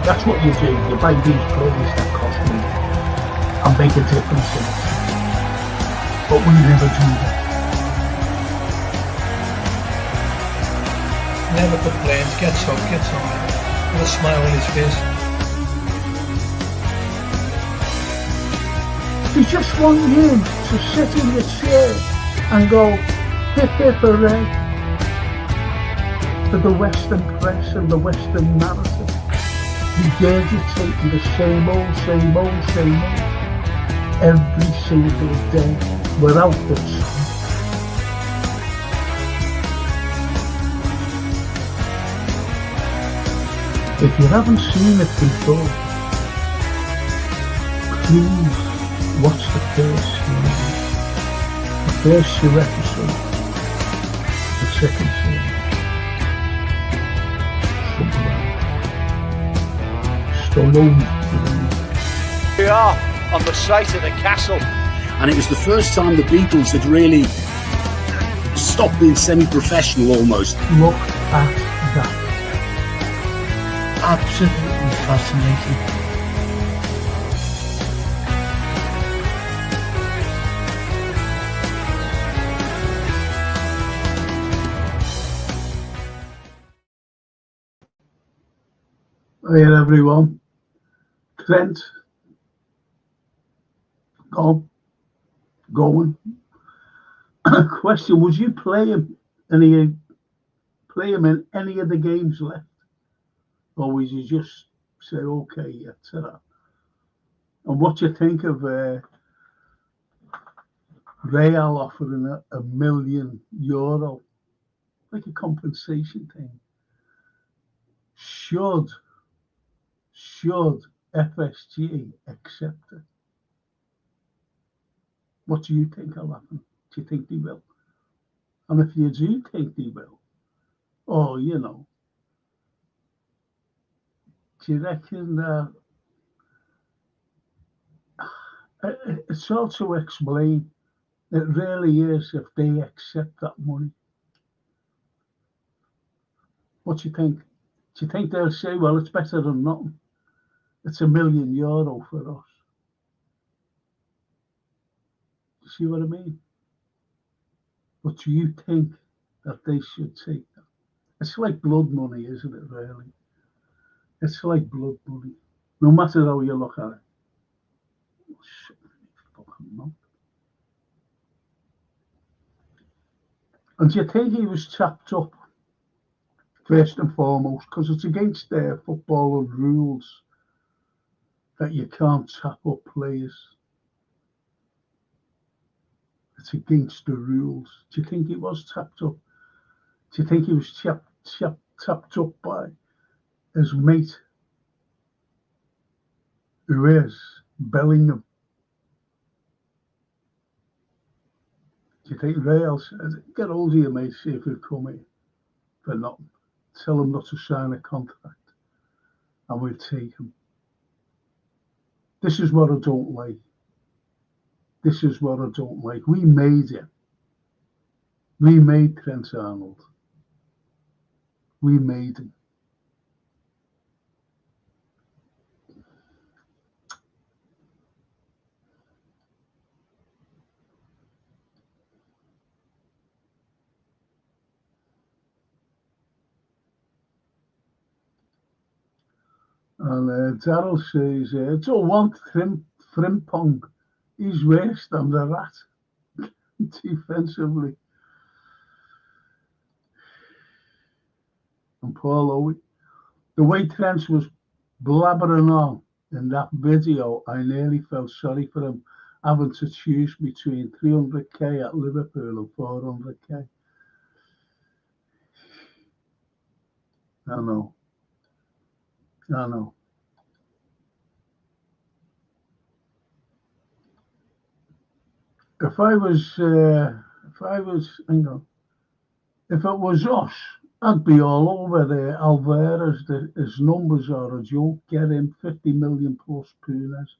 That's what you do. You buy these players that cost money and make a difference in it. But we never do that. Never complains, gets up, gets on, with a smile on his face. You just want you to sit in your chair and go, hip hip hooray, for the Western press and the Western narrative. Regurgitating the same old, every single day without the truth. If you haven't seen it before, please watch the first few episodes, the second series. We are on the site of the castle, and it was the first time the Beatles had really stopped being semi-professional almost. Look at that. Absolutely fascinating. Hey everyone, Trent, going. Question: would you play him in any of the games left, or would you just say okay, yeah, ta-ra? And what do you think of Real offering €1 million, like a compensation thing? Should FSG accept it? What do you think will happen? Do you think they will? And if you do think they will, or do you reckon it's hard to explain? It really is if they accept that money. What do you think? Do you think they'll say, well, it's better than nothing? It's €1 million for us. You see what I mean? But do you think that they should take that? It's like blood money, isn't it, really? It's like blood money. No matter how you look at it. And do you think he was tapped up, first and foremost, because it's against their football rules that you can't tap up players? It's against the rules. Do you think he was tapped up? Do you think he was tapped up by his mate, who is Bellingham? Do you think Real said, get hold of your mate, see if he'll come in for nothing? Tell him not to sign a contract and we'll take him. This is what I don't like. This is what I don't like. We made him. We made Trent Arnold. We made him. And Daryl says, don't want Frimpong. He's worse than the rat defensively. And Paul Owie, the way Trent was blabbering on in that video, I nearly felt sorry for him having to choose between 300k at Liverpool and 400k. I know. If it was us, I'd be all over there. Alvarez, his numbers are a joke. Get him 50 million plus Pulis.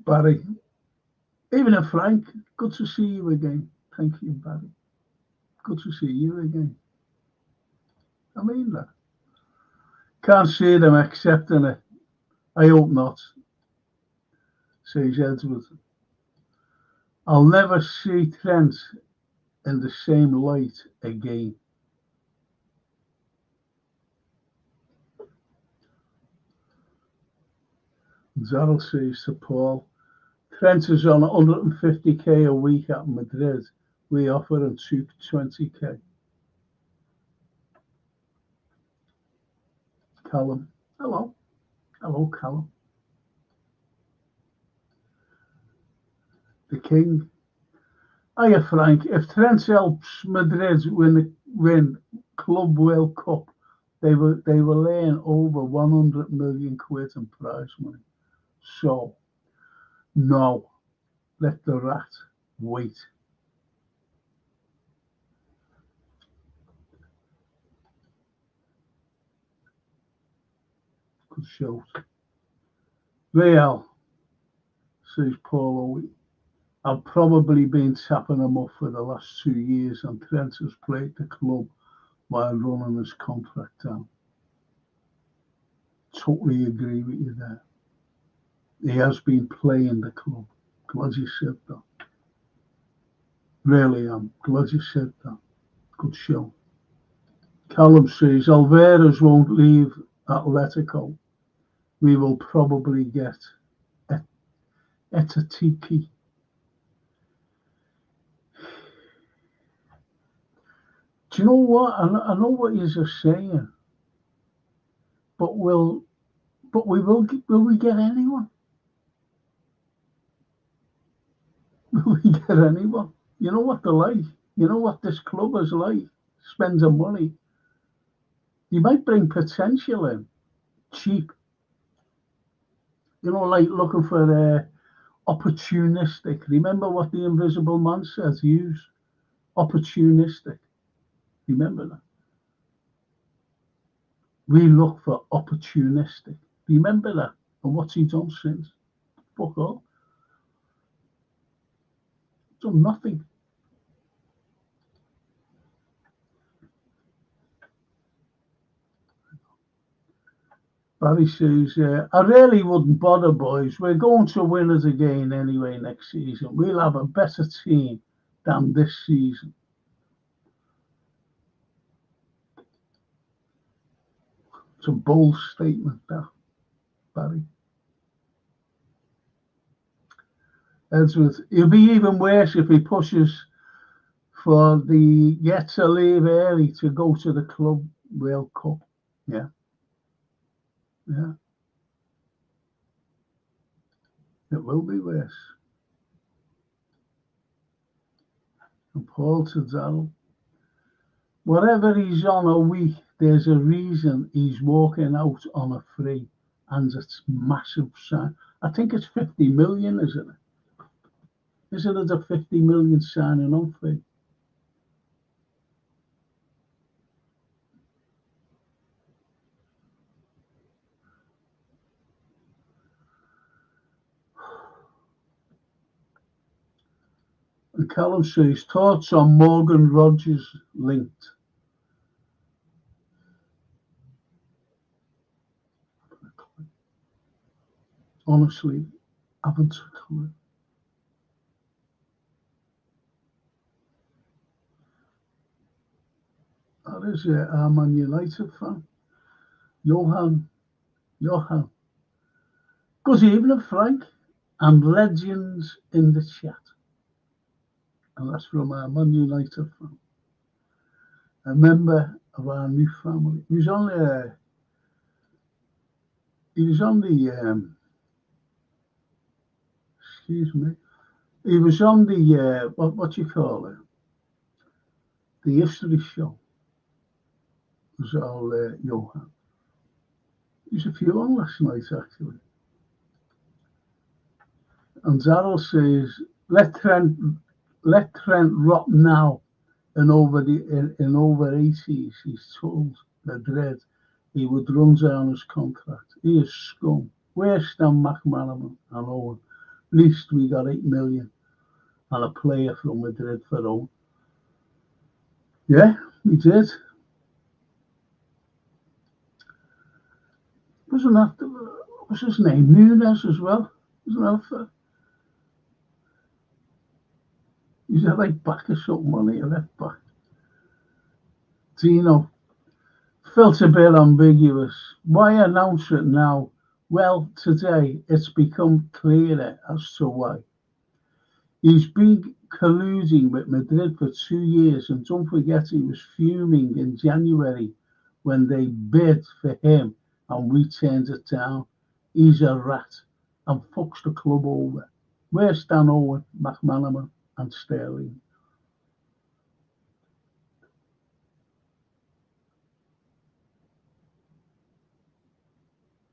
Barry, even if Frank, good to see you again. Thank you, Barry. Good to see you again. I mean that. Can't see them accepting it. I hope not, says Edward. I'll never see Trent in the same light again. Zarel says to Paul, Trent is on 150k a week at Madrid. We offer him 220k. Callum, hello. Hello, Callum. The King. Hiya, Frank. If Trent helps Madrid win Club World Cup, they will earn over 100 million quid in prize money. So, no, let the rat wait. Good shout. Real, says Paulo. I've probably been tapping him up for the last 2 years, and Trent has played the club while running his contract down. Totally agree with you there. He has been playing the club. Glad you said that. Really am. Glad you said that. Good show. Callum says Alvarez won't leave Atletico. We will probably get Etatiki. Do you know what? I know what you're saying, but will we get anyone? Will we get anyone? You know what they're like. You know what this club is like. Spending money. You might bring potential in, cheap. You know, like looking for opportunistic. Remember what the Invisible Man says? Use opportunistic. Remember that. We look for opportunistic. Remember that. And what's he done since? Fuck all. Done nothing. Barry says, I really wouldn't bother, boys. We're going to win it again anyway next season. We'll have a better team than this season. It's a bold statement, that, Barry. Edward, it'll be even worse if he pushes for the yet to leave early to go to the Club World Cup. Yeah. Yeah. It will be worse. And Paul to Darrell, whatever he's on a week, there's a reason he's walking out on a free, and it's massive. I think it's 50 million, isn't it? Isn't it a 50 million signing on fee? And Callum says, thoughts on Morgan Rogers linked. Honestly, haven't a clue. That is our Man United fan. Johan. Good evening, Frank, and legends in the chat. And that's from our Man United fan. A member of our new family. He was on the excuse me. He was on the what you call it? The history show. It was all Johan. There's a few on last night actually. And Darrell says, let Trent rot now. In over 80s, he's told Madrid he would run down his contract. He is scum. Worse than McManaman and Owen. At least we got 8 million and a player from Madrid for Owen. Yeah, he did. Wasn't that, what's his name? Nunes as well? Wasn't that, he's a right back or something, wasn't he? A left back. Dino felt a bit ambiguous. Why announce it now? Well, today it's become clearer as to why. He's been colluding with Madrid for 2 years, and don't forget he was fuming in January when they bid for him and we turned it down. He's a rat and fucks the club over. Where's Dan Owen, McManaman and Sterling?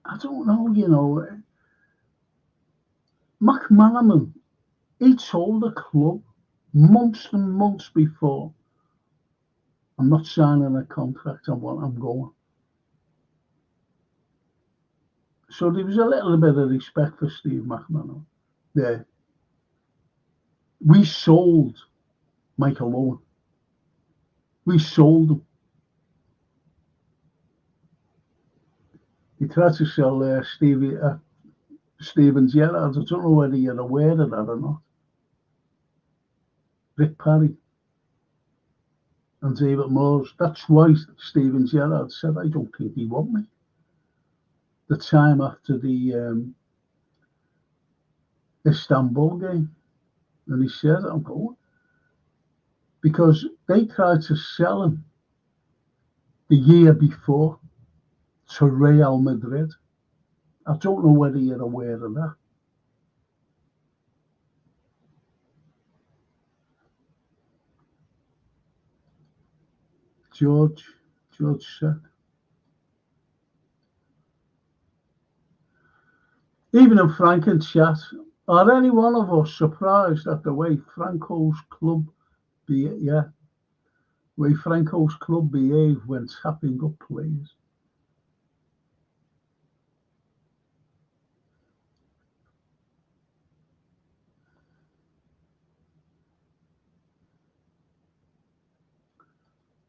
I don't know, McManaman, he told the club months and months before, I'm not signing a contract, I'm going. So there was a little bit of respect for Steve McManaman there. We sold Michael Owen. We sold him. He tried to sell Steven Gerrard. I don't know whether you're aware of that or not. Rick Parry and David Moyes. That's why Steven Gerrard said, I don't think he want me. The time after the Istanbul game. And he said, I'm going. Because they tried to sell him the year before to Real Madrid. I don't know whether you're aware of that. George said. Even in Frank and chat, are any one of us surprised at the way Franco's club behaved when tapping up players?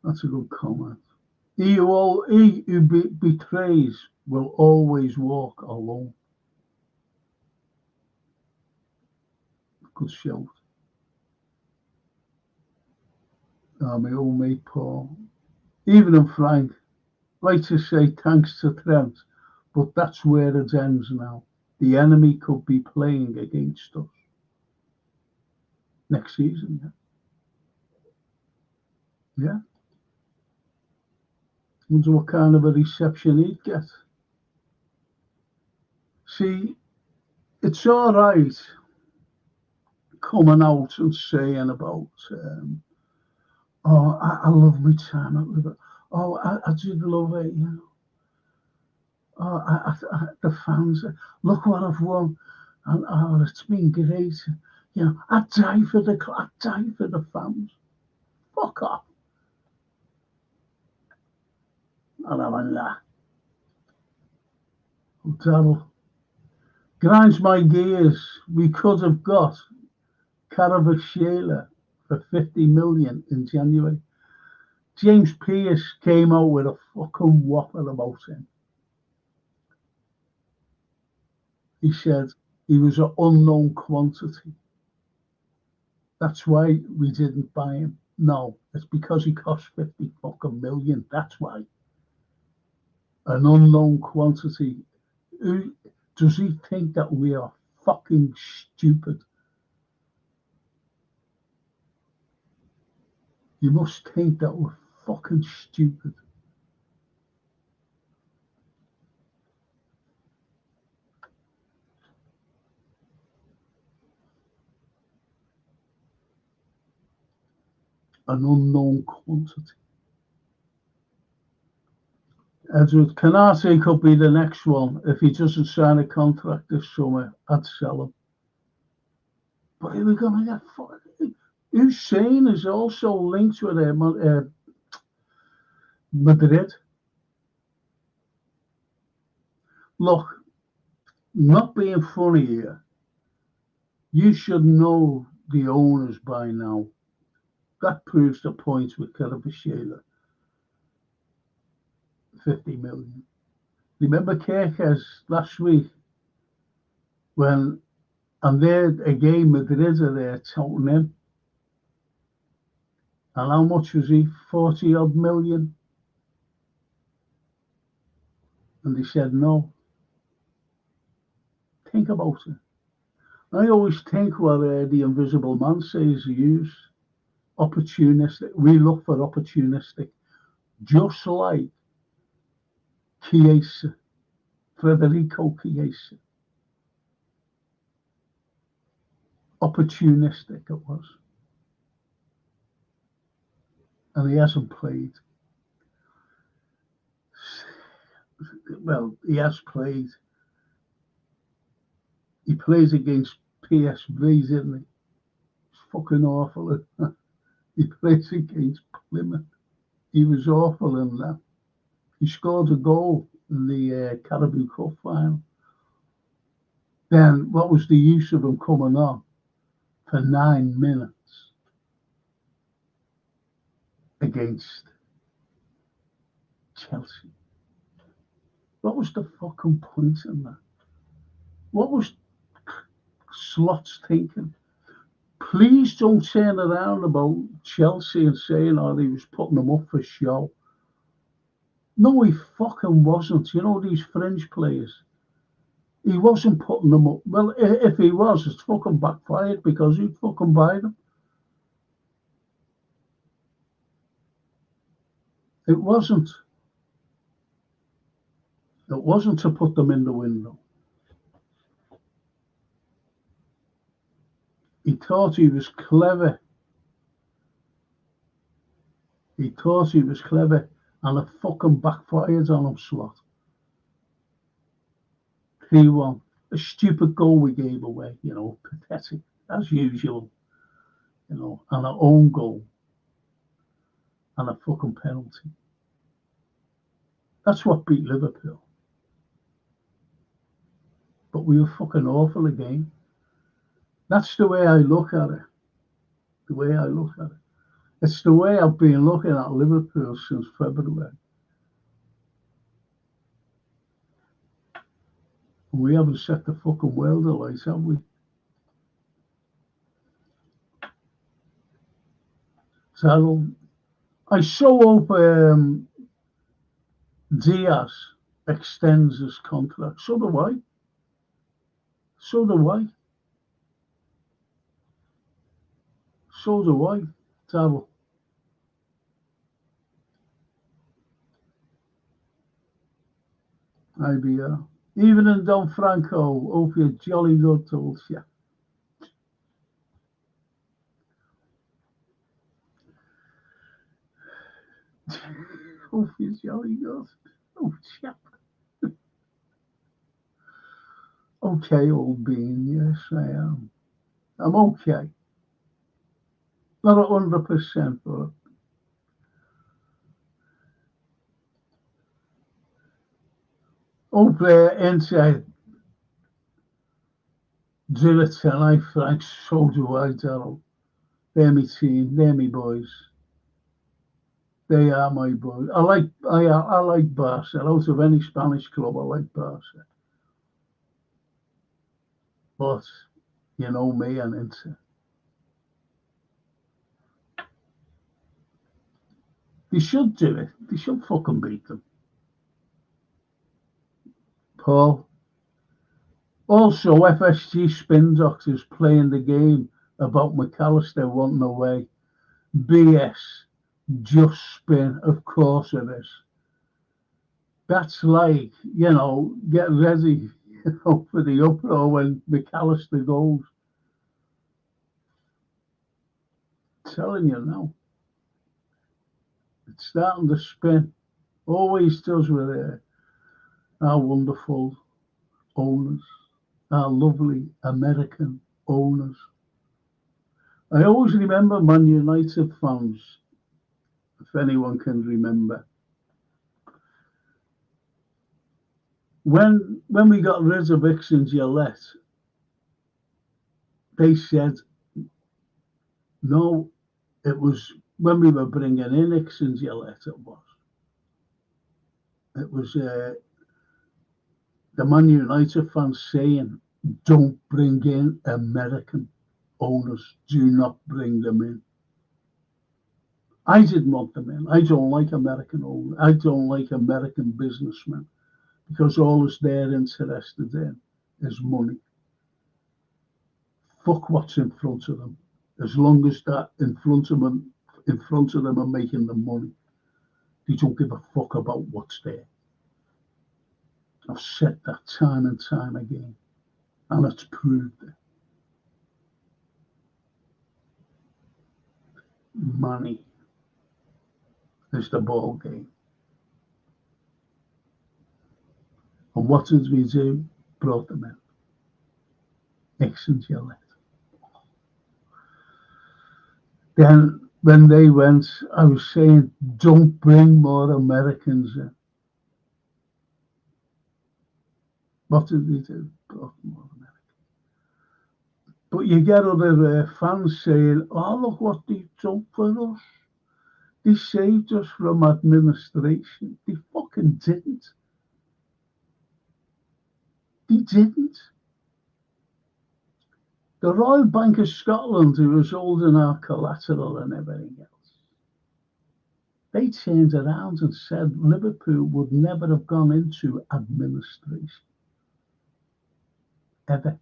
That's a good comment. He who betrays will always walk alone. Good shout. My old mate Paul. Even in Frank, like to say thanks to Trent, but that's where it ends now. The enemy could be playing against us next season. Yeah. Wonder what kind of a reception he'd get. See, it's all right coming out and saying about, I love my time at Liverpool. Oh, I did love it, Oh, the fans, look what I've won. And it's been great. I'd die for the fans. Fuck off. And I'm in that. Daryl. Grinds my gears. We could have got Caravashela for 50 million in January. James Pearce came out with a fucking whopper about him. He said he was an unknown quantity. That's why we didn't buy him. No, it's because he cost 50 fucking million. That's why. An unknown quantity. Does he think that we are fucking stupid? You must think that we're fucking stupid. An unknown quantity. Edward Canate could be the next one. If he doesn't sign a contract this summer, I'd sell him. But are we going to get fucking... Hussein is also linked with Madrid. Look, not being funny here, you should know the owners by now. that proves the point with Klopps 50 million. Remember Kirkes last week when, and there again, Madrid are there touting him. And how much was he? 40 odd million. And they said no. Think about it. I always think what the Invisible Man says he used. Opportunistic. We look for opportunistic. Just like Chiesa, Federico Chiesa. Opportunistic it was. And he hasn't played. Well, he has played. He plays against PSV, isn't he? It's fucking awful. He plays against Plymouth. He was awful in that. He scored a goal in the Carabao Cup final. Then what was the use of him coming on for 9 minutes against Chelsea? What was the fucking point in that? What was Slots thinking? Please don't turn around about Chelsea and saying, oh, he was putting them up for show. No, he fucking wasn't. You know, these fringe players. He wasn't putting them up. Well, if he was, it's fucking backfired because he'd fucking buy them. It wasn't. It wasn't to put them in the window. He thought he was clever. He thought he was clever, and it fucking backfired on him, Slot. 3-1. A stupid goal we gave away, you know, pathetic, as usual, you know, and our own goal, and a fucking penalty. That's what beat Liverpool. But we were fucking awful again. That's the way I look at it. The way I look at it. It's the way I've been looking at Liverpool since February. We haven't set the fucking world alight, have we? So I so hope Diaz extends his contract. So do I. So do I. So do I, Tavo. IBR. Even in Don Franco, hope you're jolly good, told you. Hope you're jolly good. Oh, chap. Okay, old bean, yes, I am. I'm okay. Not 100%, but hope inside do it tonight, Frank. So do I, Daryl. They're my team, they're my boys. They are my boys. I like Barca. Out of any Spanish club, I like Barca. But you know me and Inter. They should do it. They should fucking beat them. Paul. Also, FSG spin doctors playing the game about McAllister wanting away. BS. Just spin. Of course it is. That's like, you know, get ready, you know, for the uproar when McAllister goes. I'm telling you now. It's starting to spin. Always does with our wonderful owners, our lovely American owners. I always remember Man United fans, if anyone can remember. When we got rid of Ix and Gillette, they said, no, It was when we were bringing in Ixon's Gillette, it was the Man United fans saying, don't bring in American owners. Do not bring them in. I didn't want them in. I don't like American owners. I don't like American businessmen because all they're interested in is money. Fuck what's in front of them. As long as that in front of them are making the money, they don't give a fuck about what's there. I've said that time and time again, and it's proved it. Money is the ball game. And what did we do? Brought them in. Excellent Gillette. Then when they went, I was saying, don't bring more Americans in. What did they do? Brought more Americans. But you get other fans saying, oh, look what they've done for us. They saved us from administration. They fucking didn't. They didn't. The Royal Bank of Scotland, who was holding our collateral and everything else, they turned around and said Liverpool would never have gone into administration. Ever.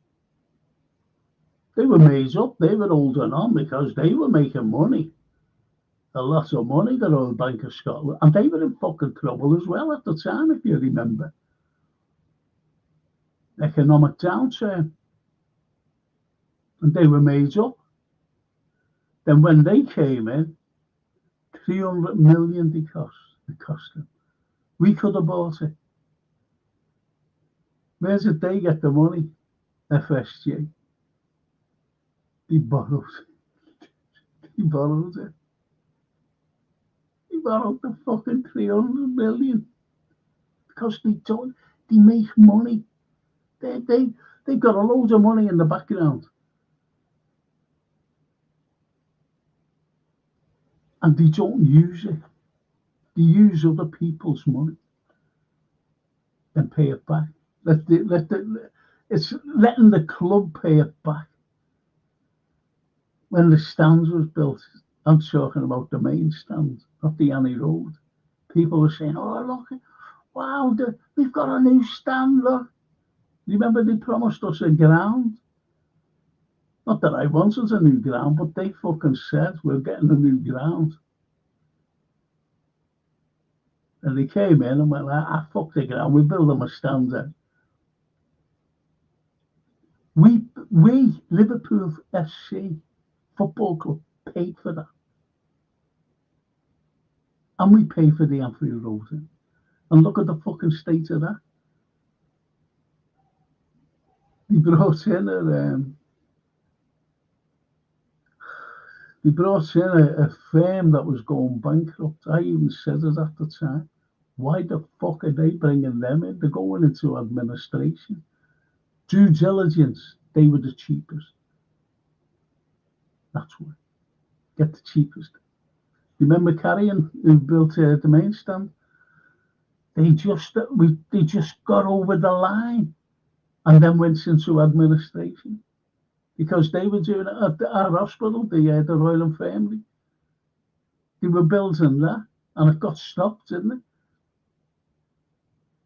They were made up. They were holding on because they were making money. A lot of money, the Royal Bank of Scotland. And they were in fucking trouble as well at the time, if you remember. Economic downturn. And they were made up. Then when they came in, 300 million it cost them. We could have bought it. Where did they get the money? FSG. They borrowed it. They borrowed it. They borrowed the fucking 300 million. Because they make money. They've got a load of money in the background. And they don't use it. They use other people's money and pay it back. It's letting the club pay it back. When the stands was built, I'm talking about the main stand, not the Annie Road. People were saying, oh, look, wow, we've got a new stand, look. Remember they promised us a ground? Not that I wanted a new ground, but they fucking said we're getting a new ground. And they came in and went, fuck the ground, we build them a stand then. We, Liverpool FC Football Club, paid for that. And we pay for the Anfield Road. And look at the fucking state of that. They brought in a firm that was going bankrupt. I even said it at the time. Why the fuck are they bringing them in? They're going into administration. Due diligence, they were the cheapest. That's why. Get the cheapest. Remember Carrion, who built the main stand? They just got over the line and then went into administration. Because they were doing it at our hospital, the Royal Infirmary. They were building that, and it got stopped, didn't it?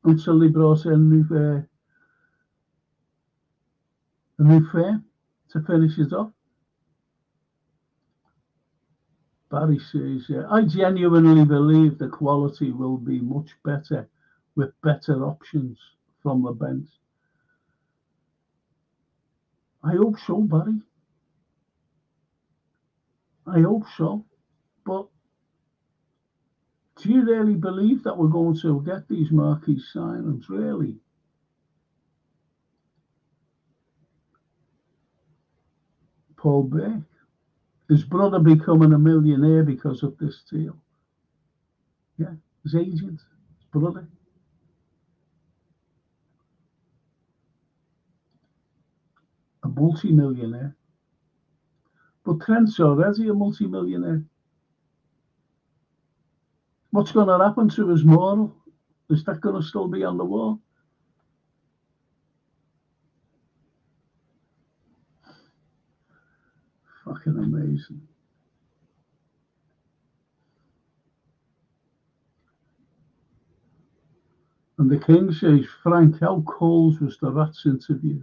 Until they brought in a new firm to finish it off. Barry says, I genuinely believe the quality will be much better with better options from the bench. I hope so, Barry. I hope so. But do you really believe that we're going to get these marquee signings, really? Paul Beck, his brother becoming a millionaire because of this deal. Yeah, his agent, his brother. A multi-millionaire. But Trent's already a multi-millionaire. What's going to happen to his moral? Is that going to still be on the wall? Fucking amazing. And the King says, Frank, how cold was the Rats interview?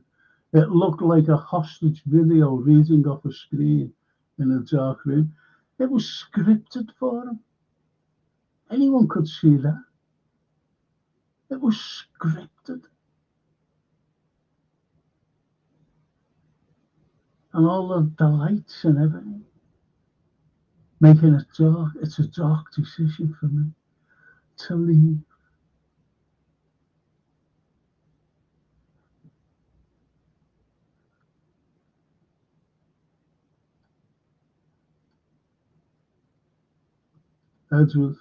It looked like a hostage video reading off a screen in a dark room. It was scripted for him. Anyone could see that. It was scripted. And all the lights and everything. Making it dark. It's a dark decision for me to leave. Edward,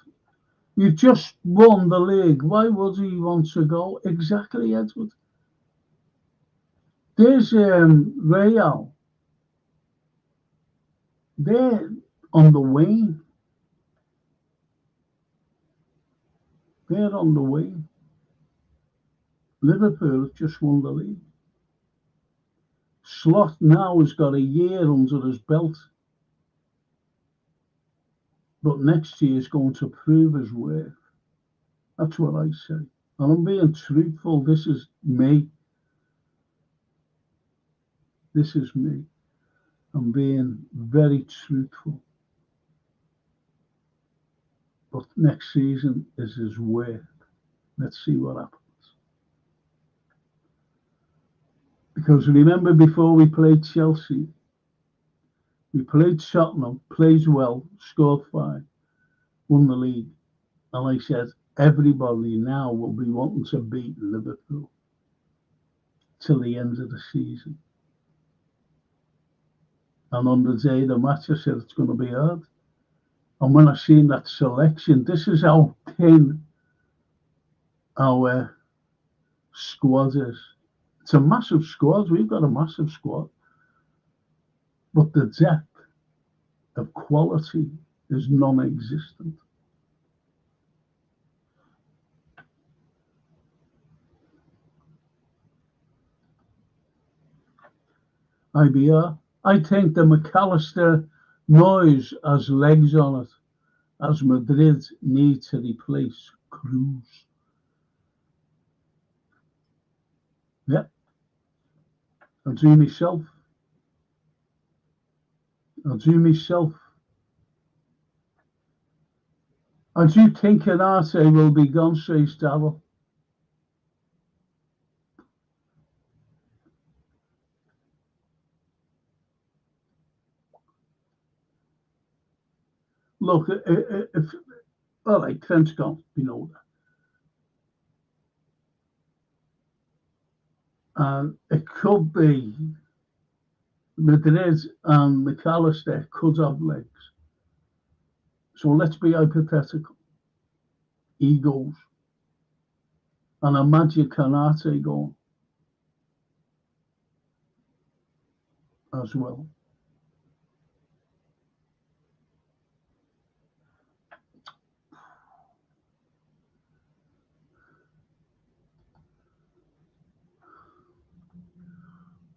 you've just won the league. Why would he want to go? Exactly, Edward. There's Real. They're on the wane. They're on the wane. Liverpool have just won the league. Slot now has got a year under his belt. But next year is going to prove his worth. That's what I say. And I'm being truthful. This is me. This is me. I'm being very truthful. But next season is his worth. Let's see what happens. Because remember, before we played Chelsea, we played Tottenham, plays well, scored 5, won the league. And I said, everybody now will be wanting to beat Liverpool till the end of the season. And on the day of the match, I said, it's going to be hard. And when I seen that selection, this is how thin our squad is. It's a massive squad. We've got a massive squad. But the depth of quality is non-existent. IBR, I think the McAllister noise has legs on it, as Madrid need to replace Cruz. Yeah. I'll do myself. I do think Canate will be gone, says Darryl. Look, if all right, Trent's gone, you know that. And it could be Madrid and McAllister could have legs. So let's be hypothetical. He goes. And imagine Canate going as well.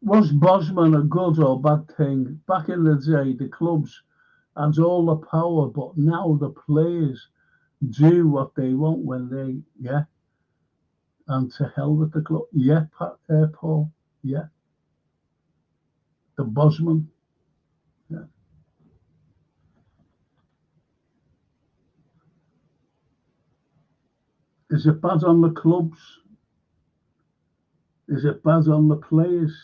Was Bosman a good or bad thing? Back in the day, the clubs had all the power, but now the players do what they want when they, yeah. And to hell with the club. Yeah, Paul, yeah. The Bosman, yeah. Is it bad on the clubs? Is it bad on the players?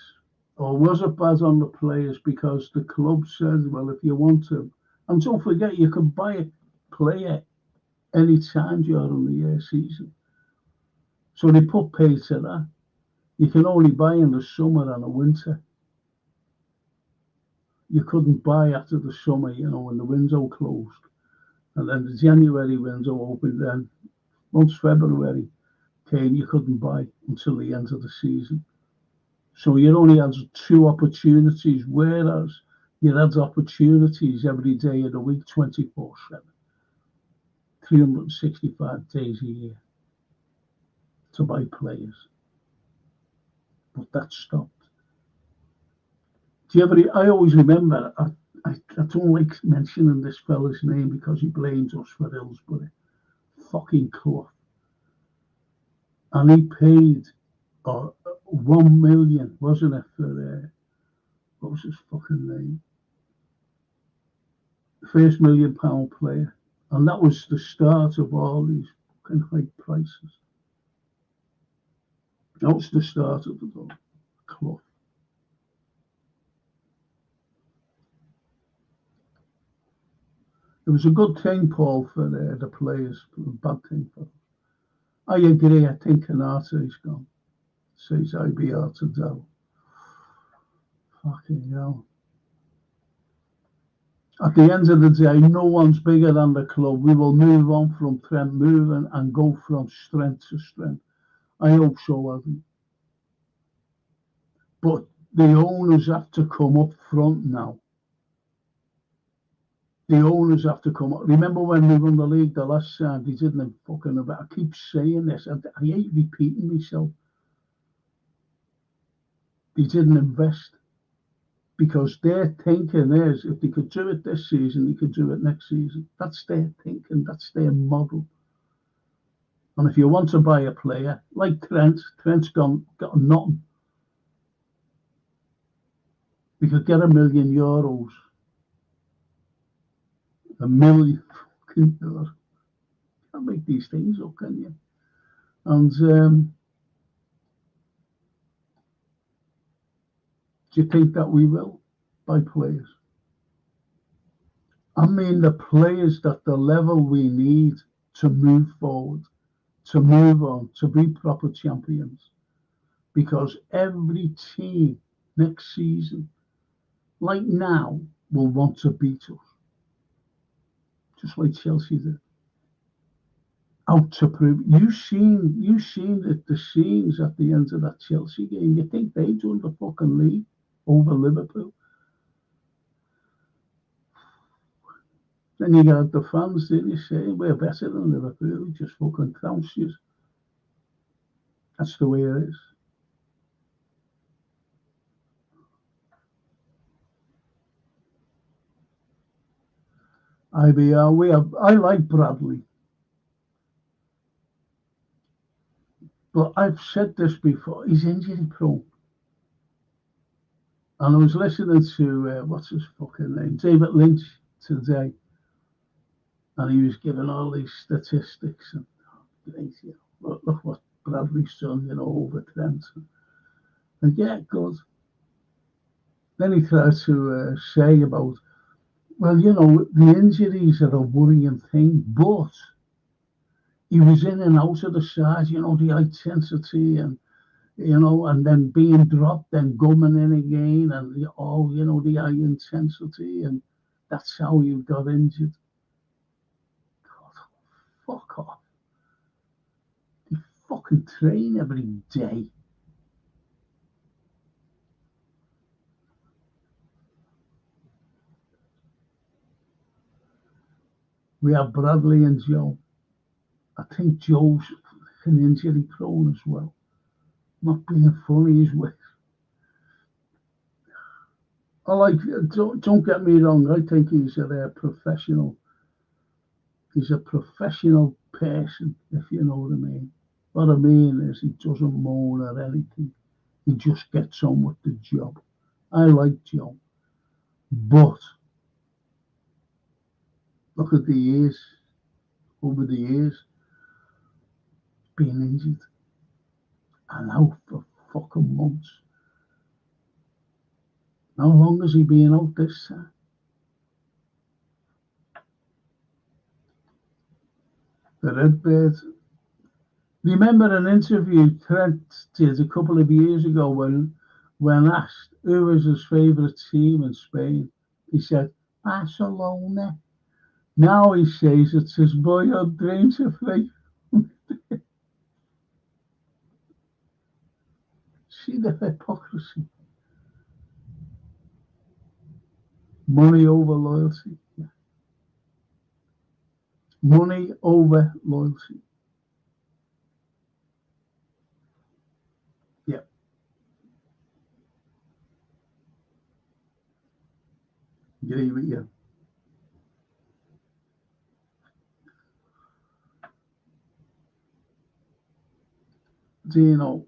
Or was it bad on the players because the club said, well, if you want to, and don't forget, you can buy a player any time during the season. So they put pay to that. You can only buy in the summer and the winter. You couldn't buy after the summer, you know, when the window closed. And then the January window opened then. Once February came, you couldn't buy until the end of the season. So you only had 2 opportunities, whereas You had opportunities every day of the week, 24/7, 365 days a year to buy players. But that stopped. Do you ever? I always remember, I don't like mentioning this fella's name because he blames us for Hillsborough. Fucking Klopps. And he paid 1 million, wasn't it, for what was his fucking name? First £1 million player. And that was the start of all these fucking high prices. That was the start of the club. It was a good thing, Paul, for the players, but a bad thing for them. I agree, I think Canate's gone. Says IBR to Dell. Fucking hell. At the end of the day, no one's bigger than the club. We will move on from Trent, moving and go from strength to strength. I hope so, Evan. But the owners have to come up front now. The owners have to come up. Remember when we won the league the last time? They didn't fucking about. I keep saying this. I hate repeating myself. They didn't invest. Because their thinking is, if they could do it this season, they could do it next season. That's their thinking. That's their model. And if you want to buy a player like Trent's got nothing. We could get €1 million. €1 million fucking euros. Can't make these things up, can you? And do you think that we will buy players? I mean, the players at the level we need to move forward, to move on, to be proper champions. Because every team next season, like now, will want to beat us. Just like Chelsea did. Out to prove. You've seen the scenes at the end of that Chelsea game. You think they won the fucking league over Liverpool? Then you got the fans, didn't you say, we're better than Liverpool, we just fucking trounce you. That's the way it is. I like Bradley. But I've said this before, he's injury prone. And I was listening to, what's his fucking name, David Lynch today. And he was giving all these statistics. And look what Bradley's done, over Trent. And yeah, good. Then he tried to say about, well, the injuries are a worrying thing, but he was in and out of the side, the intensity and, and then being dropped, then coming in again, and the high intensity, and that's how you got injured. God, fuck off. You fucking train every day. We have Bradley and Joe. I think Joe's an injury prone as well. Not being funny, he's with. Don't get me wrong, I think he's a professional. He's a professional person, if you know what I mean. What I mean is he doesn't moan or anything. He just gets on with the job. I like Joe. But look at the years, over the years, being injured and out for fucking months. How long has he been out this time? The Redbird. Remember an interview Trent did a couple of years ago when asked who was his favourite team in Spain. He said, Barcelona. Now he says it's his boyhood dream to play. See the hypocrisy. Money over loyalty. Yeah. Money over loyalty. Yeah. Agree with you. Do you know?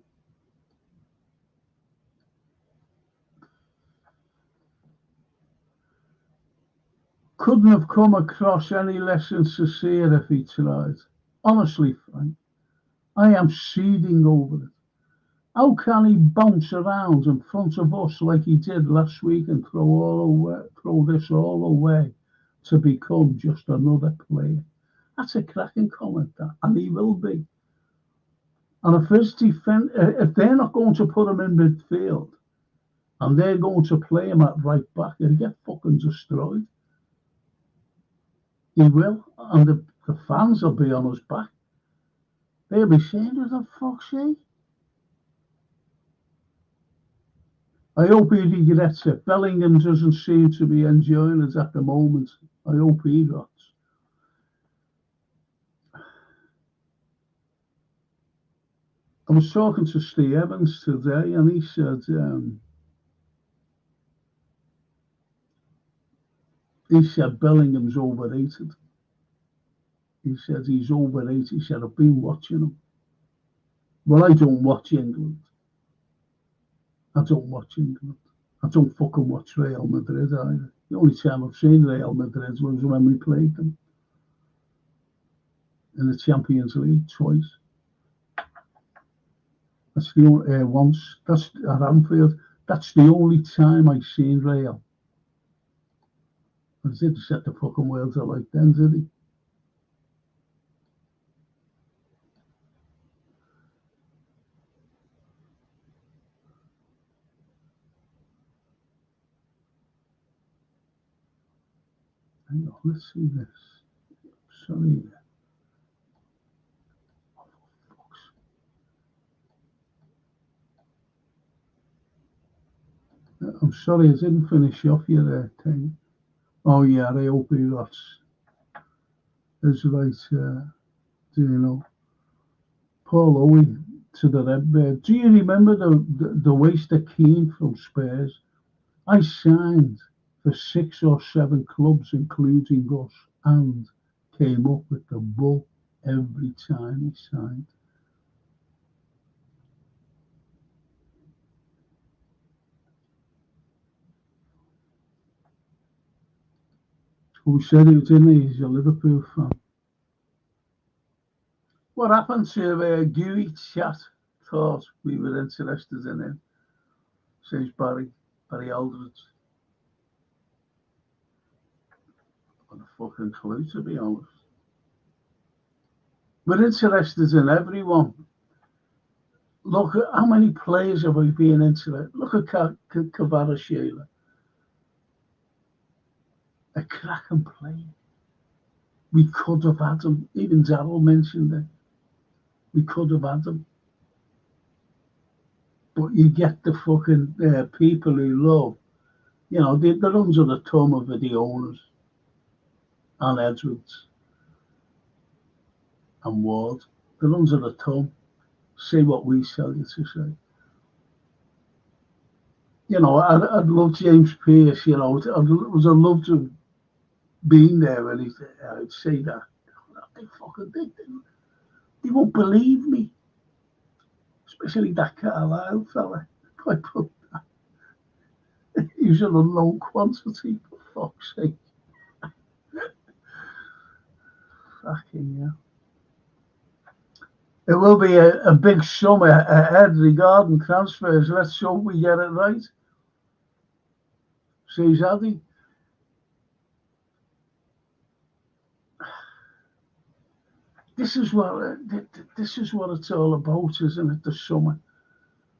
Couldn't have come across any less sincere if he tried. Honestly, Frank, I am seething over it. How can he bounce around in front of us like he did last week and throw this all away to become just another player? That's a cracking comment, that, and he will be. And if if they're not going to put him in midfield and they're going to play him at right back, he'll get fucking destroyed. He will, and the fans will be on his back. They'll be saying, "What the fuck's sake?" I hope he regrets it. Bellingham doesn't seem to be enjoying it at the moment. I hope he rots. I was talking to Steve Evans today, and he said Bellingham's overrated. He said he's overrated. He said, I've been watching him. Well, I don't watch England. I don't watch England. I don't fucking watch Real Madrid either. The only time I've seen Real Madrid was when we played them in the Champions League twice. That's the only once. That's at Anfield. That's the only time I've seen Real. I didn't set the fucking world alight then, did he? Hang on, let's see this. Sorry. I'm sorry, I didn't finish off your thing. Oh yeah, I hope he rots. Is right, do you know? Paul Owen to the Redbird. Do you remember the waste of Keane from Spurs? I signed for 6 or 7 clubs, including us, and came up with the bull every time he signed. Who said he was in there? He's a Liverpool fan. What happened to Gooey Chat? Thought we were interested in him. Says Barry Aldridge. What a fucking clue, to be honest. We're interested in everyone. Look at how many players have we been interested. Look at Kvaratskhelia. A cracking player. We could have had him. Even Darryl mentioned it. We could have had him. But you get the fucking people who love, you know, the runs of the tongue of the owners and Edwards and Ward. The runs of the tongue. Say what we tell you to say. You know, I'd love James Pearce, you know. I'd love to have been there when I'd say that. They fucking did. They won't believe me. Especially that Carlyle fella. I put that. He's an unknown quantity, for fuck's sake. Fucking hell. It will be a big summer ahead regarding transfers. Let's hope we get it right. Says Addy. This is what it's all about, isn't it? The summer.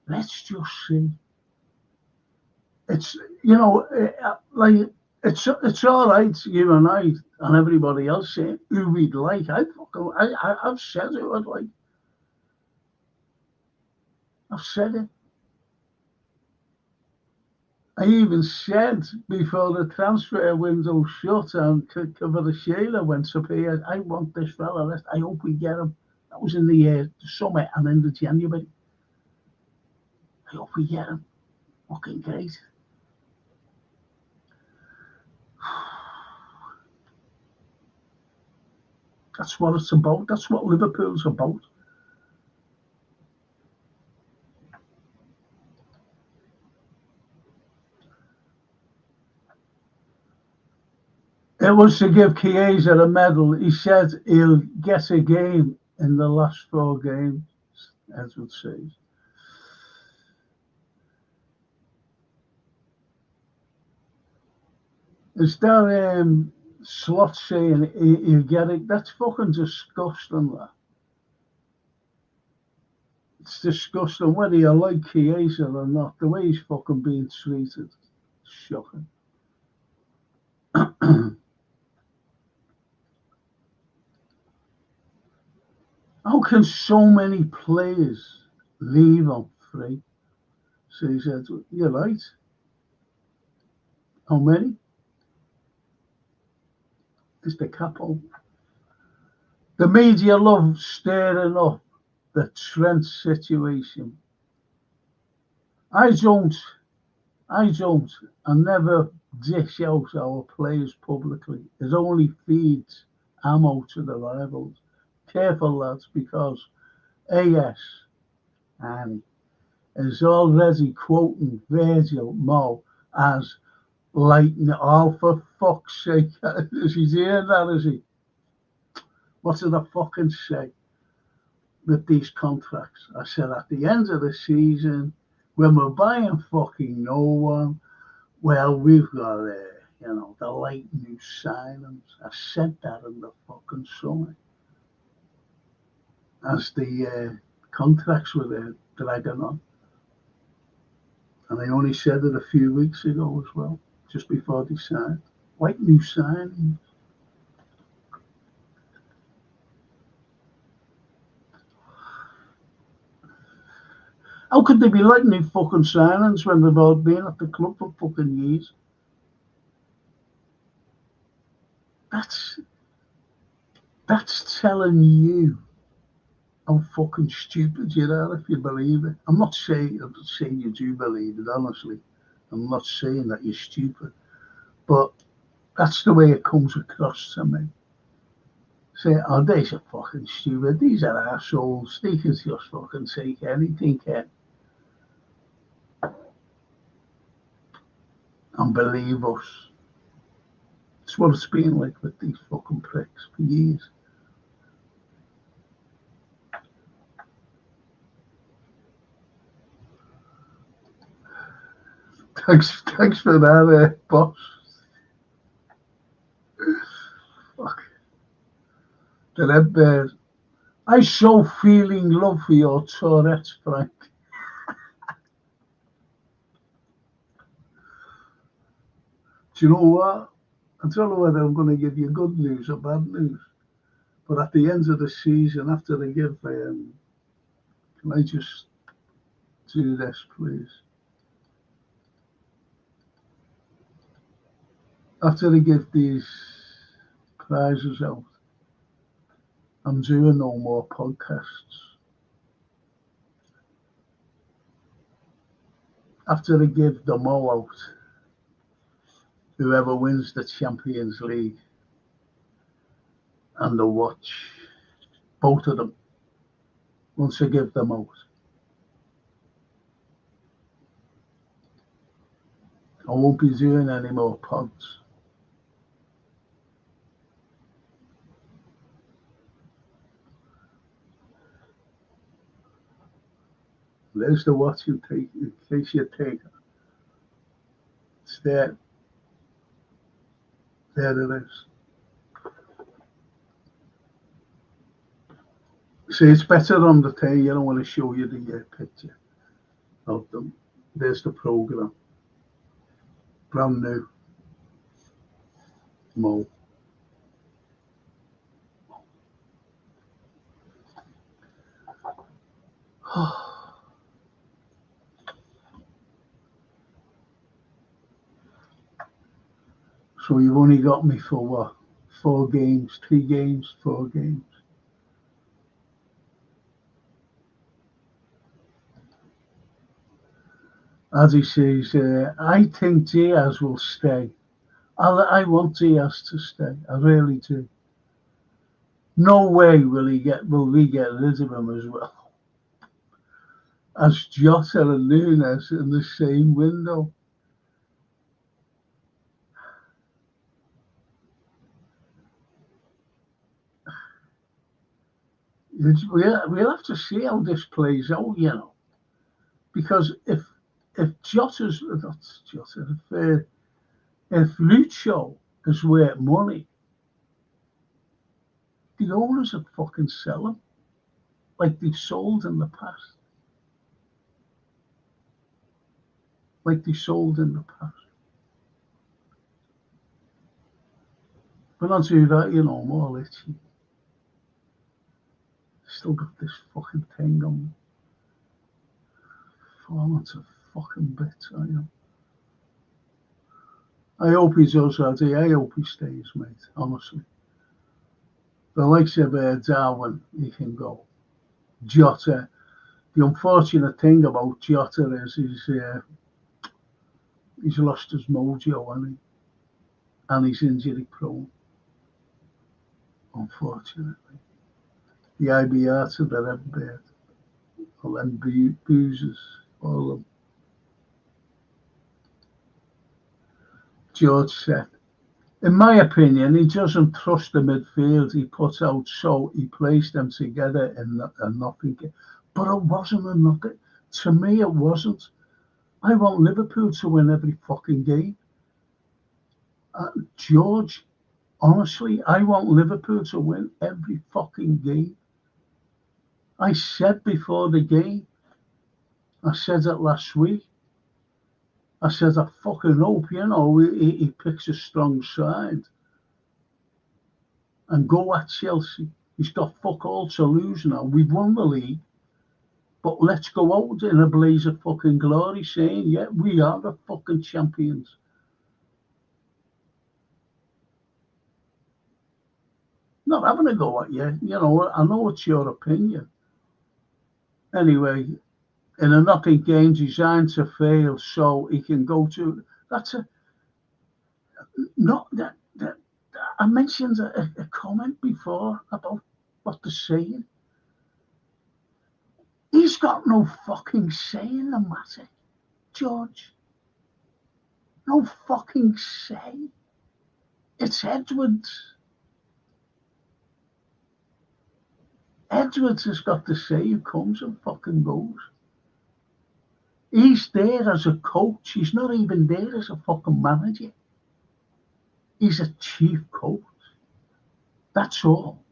Let's just see. It's, you know, like it's all right. You and I and everybody else saying who we'd like. I've said it. I'd like. I've said it. I even said before the transfer window shut and Kvaratskhelia went up here, I want this fella. I hope we get him. That was in the summer and in the January. I hope we get him. Fucking great. That's what it's about. That's what Liverpool's about. It was to give Chiesa a medal. He said he'll get a game in the last 4 games, Edward says. Is that Slot saying he'll get it? That's fucking disgusting, that. It's disgusting whether you like Chiesa or not. The way he's fucking being treated. It's shocking. How can so many players leave on free? So he said, you're right. How many? It's the capo. The media love stirring up the Trent situation. I don't and never dish out our players publicly. It only feeds ammo to the rivals. Careful, lads, because AS Annie is already quoting Virgil Mo as lightning. Oh, for fuck's sake. Is he hearing that, is he? What did I fucking say with these contracts? I said at the end of the season, when we're buying fucking no one, well, we've got, the light new signings. I said that in the fucking summer. As the contracts were there, dragging on. And I only said it a few weeks ago as well, just before they signed. Like new signings. How could they be like new fucking signings when they've all been at the club for fucking years? That's telling you how fucking stupid you are if you believe it. I'm not saying you do believe it, honestly. I'm not saying that you're stupid. But that's the way it comes across to me. Say, oh, these are fucking stupid. These are assholes. They can just fucking take anything, Ken. And believe us. It's what it's been like with these fucking pricks for years. Thanks for that, boss. Fuck. The Red Bears. I so feeling love for your Tourette's, Frank. Do you know what? I don't know whether I'm going to give you good news or bad news. But at the end of the season, after they give, can I just do this, please? After they give these prizes out, I'm doing no more podcasts. After they give them all out, whoever wins the Champions League and the watch, both of them, once I give them out, I won't be doing any more pods. There's the watch you take, in case you take it. It's there. There it is. See, it's better on the tail. You don't want to show you the picture of them. There's the program. Brand new. Mo. So you've only got me for what? 4 games, 3 games, 4 games. As he says, I think Diaz will stay. I want Diaz to stay. I really do. No way will we get rid of him as well as Jota and Nunes in the same window. We'll have to see how this plays out, because if Jota's not Jota, if Lucho is worth money, the owners would fucking sell him like they've sold in the past. But not do that, more literally. Still got this fucking thing on. Falling to fucking bits, I hope he does, Addy. I hope he stays, mate, honestly. The likes of Darwin, he can go. Jota. The unfortunate thing about Jota is he's lost his mojo, hasn't he? And he's injury prone, unfortunately. The IBR to the red bird, all them boozers, all of them. George said, in my opinion, he doesn't trust the midfield he puts out, so he plays them together in a nothing game. But it wasn't a nothing. To me, it wasn't. I want Liverpool to win every fucking game. George, honestly, I want Liverpool to win every fucking game. I said before the game, I said it last week, I said I fucking hope, he picks a strong side and go at Chelsea. He's got fuck all to lose now. We've won the league, but let's go out in a blaze of fucking glory saying, yeah, we are the fucking champions. Not having a go at you, I know it's your opinion. Anyway, in a knocking game designed to fail, so he can go to. I mentioned a comment before about what they're saying. He's got no fucking say in the matter, George. No fucking say. It's Edwards. Edwards has got to say who comes and fucking goes. He's there as a coach. He's not even there as a fucking manager. He's a chief coach. That's all.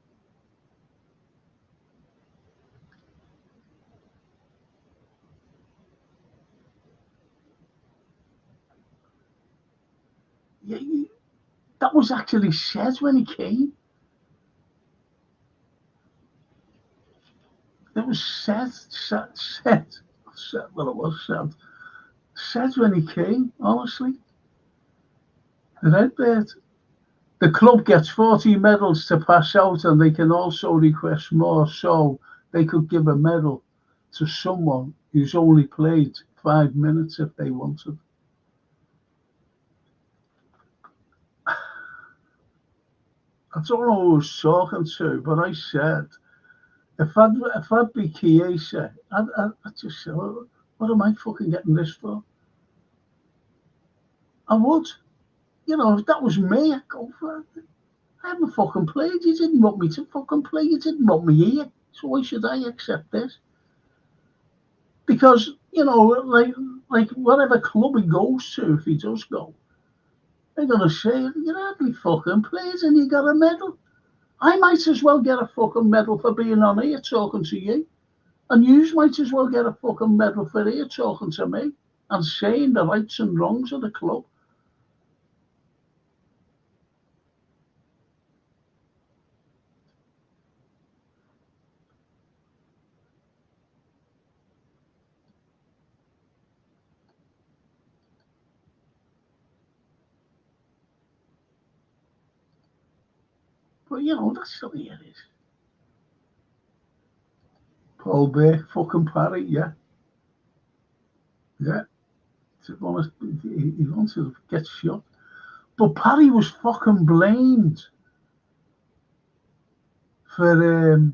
Yeah, that was actually said when he came. It was said when he came, honestly. The Redbird. The club gets 40 medals to pass out, and they can also request more, so they could give a medal to someone who's only played 5 minutes if they wanted. I don't know who I was talking to, but I said, if I'd be Chiesa, I'd just say, what am I fucking getting this for? I would. If that was me, I'd go for it. I haven't fucking played. You didn't want me to fucking play. You didn't want me here. So why should I accept this? Because, like whatever club he goes to, if he does go, they're going to say, you hardly fucking played and you got a medal. I might as well get a fucking medal for being on here talking to you. And you might as well get a fucking medal for here talking to me and saying the rights and wrongs of the club. But, you know, that's the way it is. Paul Bear, fucking Parry, yeah. Yeah. He wanted to get shot. But Parry was fucking blamed for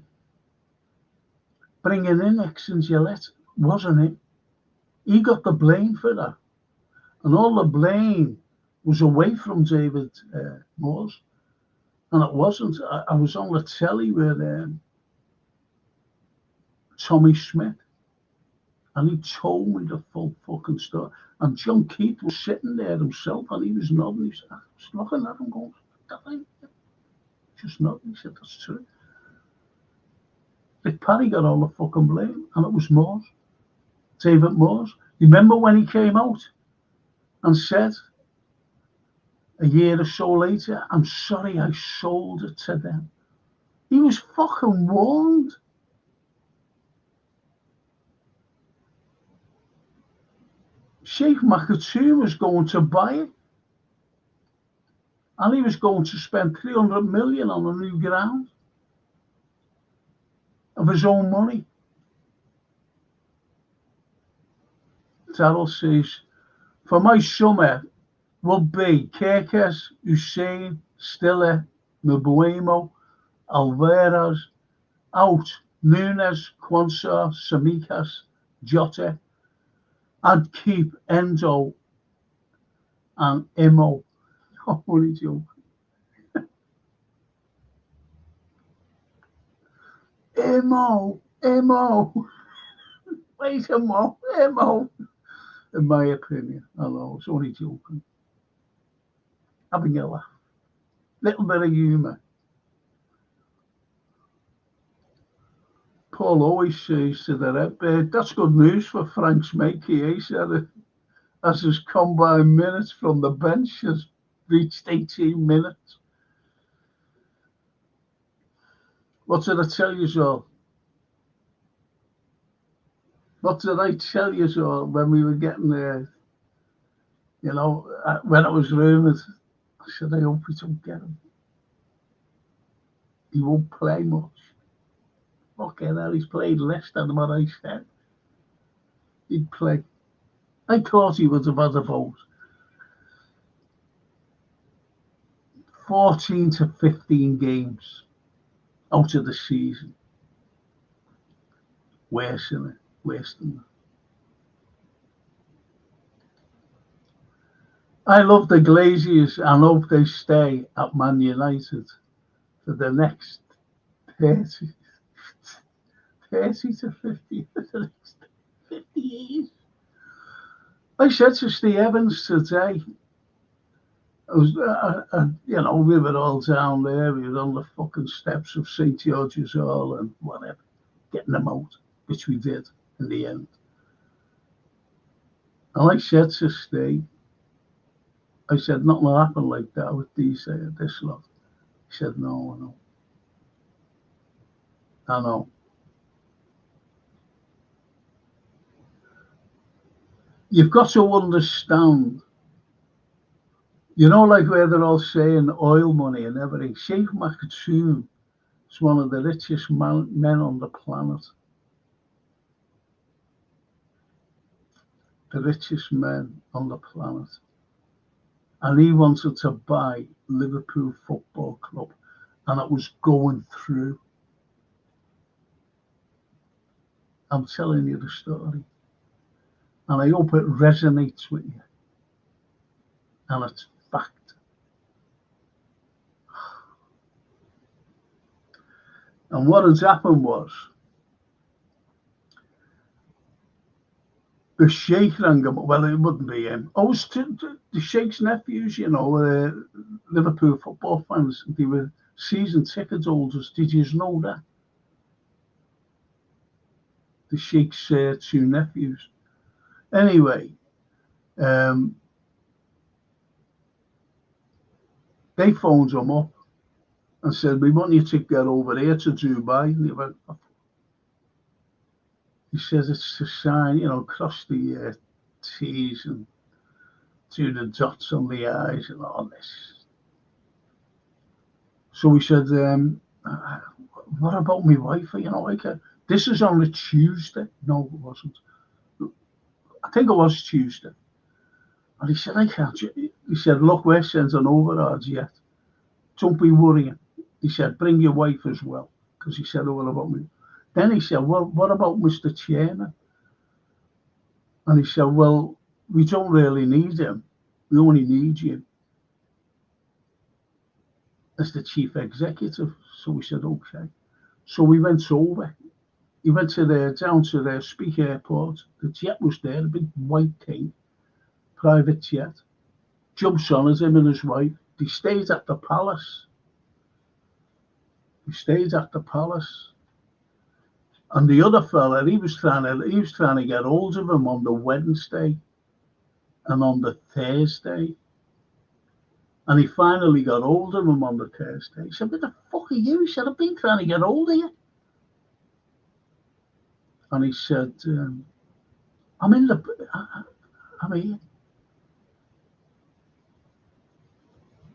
bringing in X and Gillette, wasn't it? He got the blame for that. And all the blame was away from David Moores. And it wasn't. I was on the telly with Tommy Smith. And he told me the full fucking story. And John Keith was sitting there himself and he was nodding. He said, I was looking at him going, that ain't it. Just nodding. He said, that's true. Dick Parry got all the fucking blame. And it was Moores. David Moores. You remember when he came out and said, a year or so later, I'm sorry I sold it to them. He was fucking warned. Sheikh Makatoum was going to buy it. And he was going to spend 300 million on a new ground of his own money. Darryl says, for my summer will be Kerkez, Hussein, Stiller, Mbuemo, Alvarez, out, Nunes, Quansah, Samikas, Jota. I'd keep Endo and Imo. Oh, what a joke. Imo. Wait a moment, Imo. In my opinion, I know, it's only joking. Having a laugh. Little bit of humour. Paul always says to the Red, that's good news for Frank's mate. He said, as his combined minutes from the bench has reached 18 minutes. What did I tell you all? What did I tell you all when we were getting there? You know, when it was rumoured, I said, I hope we don't get him. He won't play much. Fucking hell, he's played less than what I said he'd play. I thought he would have had about 14 to 15 games out of the season. Worse than that. I love the Glazers and hope they stay at Man United for the next 30 to 50, for the next 50 years. I said to Steve Evans today, you know, we were all down there, we were on the fucking steps of St. George's Hall and whatever, getting them out, which we did in the end. And I said to Steve, I said, nothing will happen like that with this lot. He said, no, I know. You've got to understand, you know, like where they're all saying oil money and everything. Sheikh Makatoum is one of the richest men on the planet. The richest men on the planet. And he wanted to buy Liverpool Football Club, and it was going through. I'm telling you the story. And I hope it resonates with you. And it's fact. And what has happened was, the Sheikh rang him, well, it wouldn't be him. Oh, it was the Sheikh's nephews, you know, Liverpool football fans. They were season ticket holders. Did you know that? The Sheikh's two nephews. Anyway, they phoned him up and said, we want you to get over here to Dubai. And he went, he says it's to sign, you know, cross the T's and do the dots on the I's and all this. So he said, what about my wife? You know, like, this is on a Tuesday. No, it wasn't. I think it was Tuesday. And he said, I can't. He said, look, we're sending overrides yet. Don't be worrying. He said, bring your wife as well. Because he said, oh, what about me? Then he said, well, what about Mr. Chairman? And he said, well, we don't really need him. We only need you as the chief executive. So we said, okay. So we went over. He went down to the Speke Airport. The jet was there, a big white thing, private jet. Jumps on as him and his wife. They stayed at the palace. And the other fella, he was trying to get hold of him on the Wednesday and on the Thursday. And he finally got hold of him on the Thursday. He said, what the fuck are you? He said, I've been trying to get hold of you. And he said, I'm here.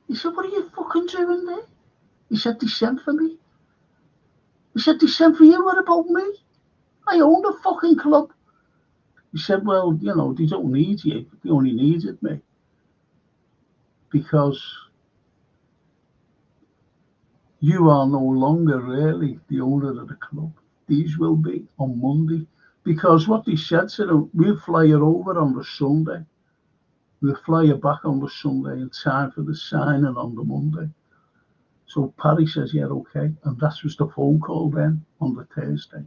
He said, what are you fucking doing there? He said, they sent for me. He said, they sent for you, what about me? I own the fucking club. He said, well, you know, they don't need you. They only needed me. Because you are no longer really the owner of the club. These will be on Monday. Because what they said to them, we'll fly you over on the Sunday. We'll fly you back on the Sunday in time for the signing on the Monday. So Paddy says, yeah, okay. And that was the phone call then on the Thursday.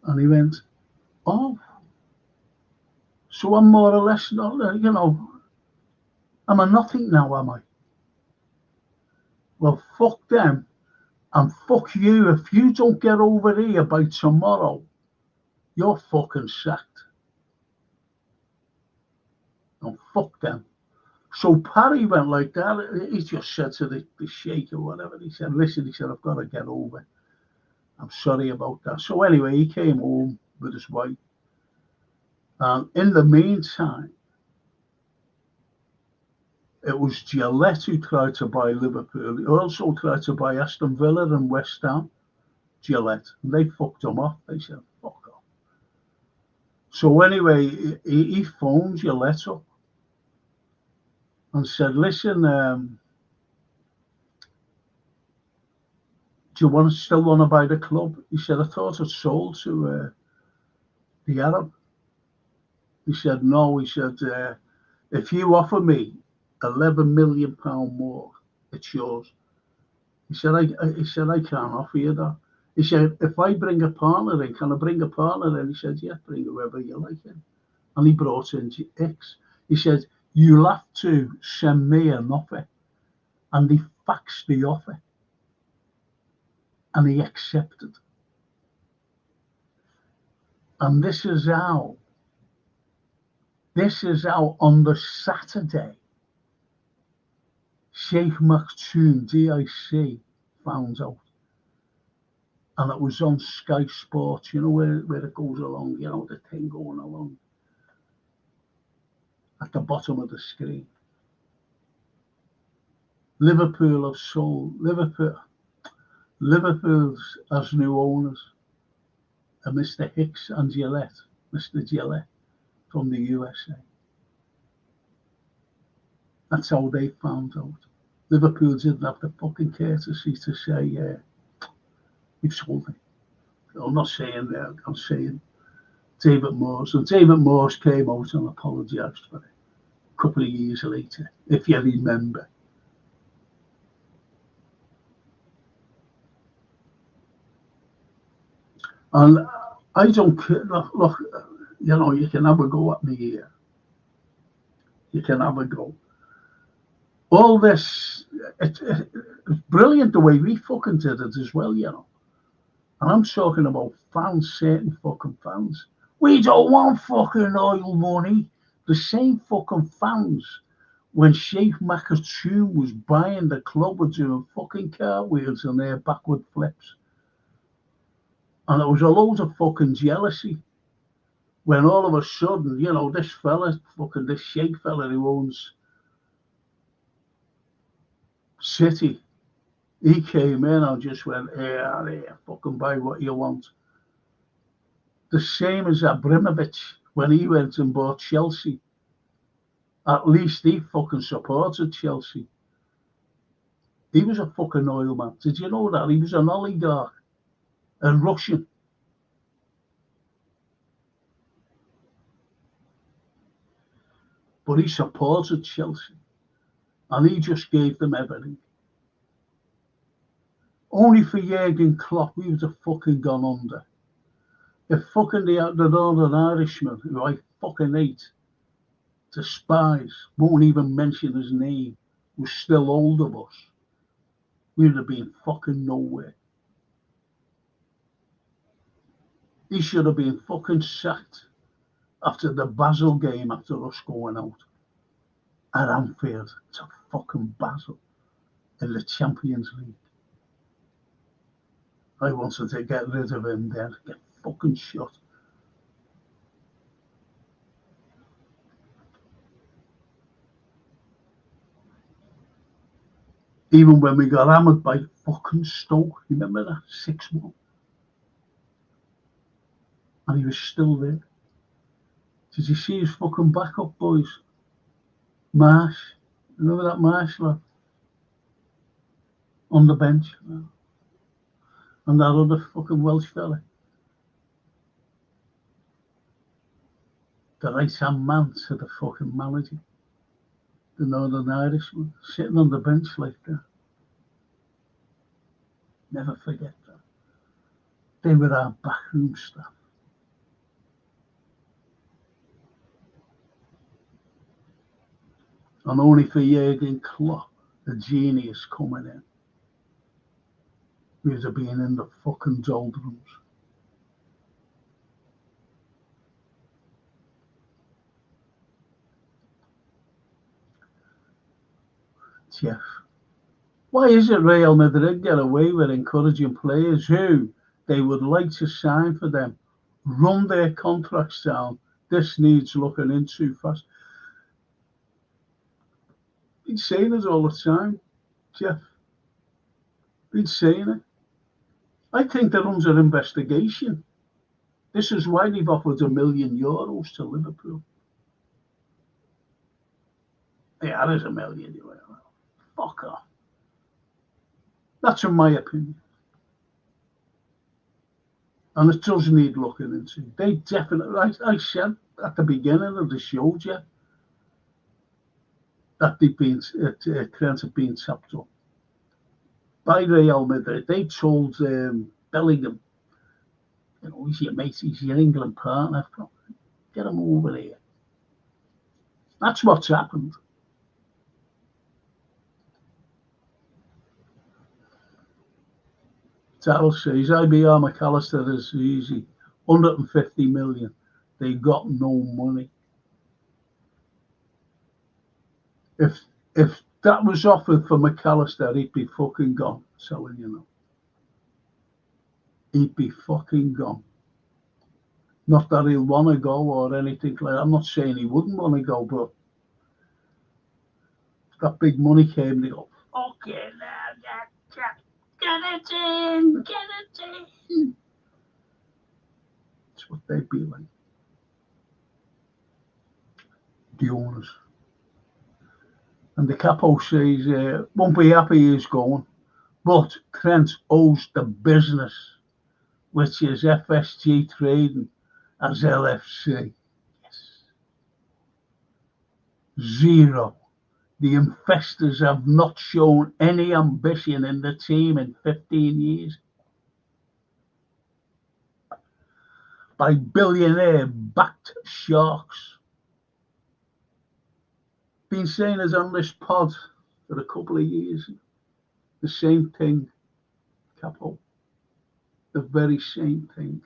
And he went, oh, so I'm more or less, not, you know, I'm a nothing now, am I? Well, fuck them and fuck you. If you don't get over here by tomorrow, you're fucking sacked. And fuck them. So Paddy went like that. He just said to the sheikh or whatever, he said, listen, he said, I've got to get over. I'm sorry about that. So anyway, he came home with his wife. And in the meantime, it was Gillette who tried to buy Liverpool. He also tried to buy Aston Villa and West Ham. Gillette. And they fucked him off. They said, fuck off. So anyway, he phoned Gillette up and said, listen, do you still want to buy the club? He said, I thought it sold to the Arab. He said, no. He said, if you offer me £11 million more, it's yours. He said, I can't offer you that. He said, if I bring a partner in, can I bring a partner in? He said, yeah, bring whoever you like in. And he brought in X. He said, you'll have to send me an offer. And he faxed the offer. And he accepted. And this is how on the Saturday, Sheikh Maktoum, DIC, found out. And it was on Sky Sports, you know, where it goes along, you know, the thing going along at the bottom of the screen. Liverpool have sold, Liverpool's as new owners are Mr. Hicks and Gillette, Mr. Gillette from the USA. That's how they found out. Liverpool didn't have the fucking courtesy to say, we've sold it. I'm not saying that, I'm saying David Moores. And David Moores came out and apologised for it a couple of years later, if you remember. And I don't care, look, you know, you can have a go at me here. You can have a go. All this, it's brilliant the way we fucking did it as well, you know. And I'm talking about fans, certain fucking fans. We don't want fucking oil money. The same fucking fans, when Sheikh Maktoum was buying the club, were doing fucking cartwheels and their backward flips. And there was a load of fucking jealousy when all of a sudden, you know, this fella, fucking this Sheikh fella who owns City, he came in and just went, here, fucking buy what you want. The same as Abramovich when he went and bought Chelsea. At least he fucking supported Chelsea. He was a fucking oil man. Did you know that? He was an oligarch, a Russian. But he supported Chelsea. And he just gave them everything. Only for Jurgen Klopp, he would have fucking gone under. If fucking the Northern Irishman, who I fucking hate, despise, won't even mention his name, was still old of us, we would have been fucking nowhere. He should have been fucking sacked after the Basel game after us going out at Anfield to fucking Basel in the Champions League. I wanted to get rid of him then, get fucking shot. Even when we got hammered by fucking Stoke, remember that? 6-1. And he was still there. Did you see his fucking backup, boys? Marsh. Remember that Marsh lad? On the bench. And that other fucking Welsh fella. The right-hand man to the fucking manager. The Northern Irishman. Sitting on the bench like that. Never forget that. They were our backroom staff. And only for Jurgen Klopp, the genius coming in. We would have been in the fucking doldrums. Jeff, why is it Real Madrid get away with encouraging players who they would like to sign for them, run their contracts down? This needs looking into fast. Been saying it all the time, Jeff. Been saying it. I think they're under investigation. This is why they've offered €1 million to Liverpool. Yeah, there's €1 million. Fuck off. That's in my opinion. And it does need looking into. They definitely, I said at the beginning of the show, Jeff, that they've been, Trent have been tapped up by Real Madrid. They told Bellingham, you know, he's your mate, he's your England partner, get him over here. That's what's happened. Darryl says, IBR McAllister is easy, 150 million. They got no money. If that was offered for McAllister, he'd be fucking gone. So you know, he'd be fucking gone. Not that he'll want to go or anything like that. I'm not saying he wouldn't want to go, but if that big money came, they go, okay, get it in. That's what they'd be like. The owners. And the capo says, won't be happy he's going, but Trent owes the business, which is FSG Trading, as LFC. Yes. 0. The investors have not shown any ambition in the team in 15 years. By billionaire-backed sharks. Been saying it on this pod for a couple of years. The same thing, Capo. The very same thing.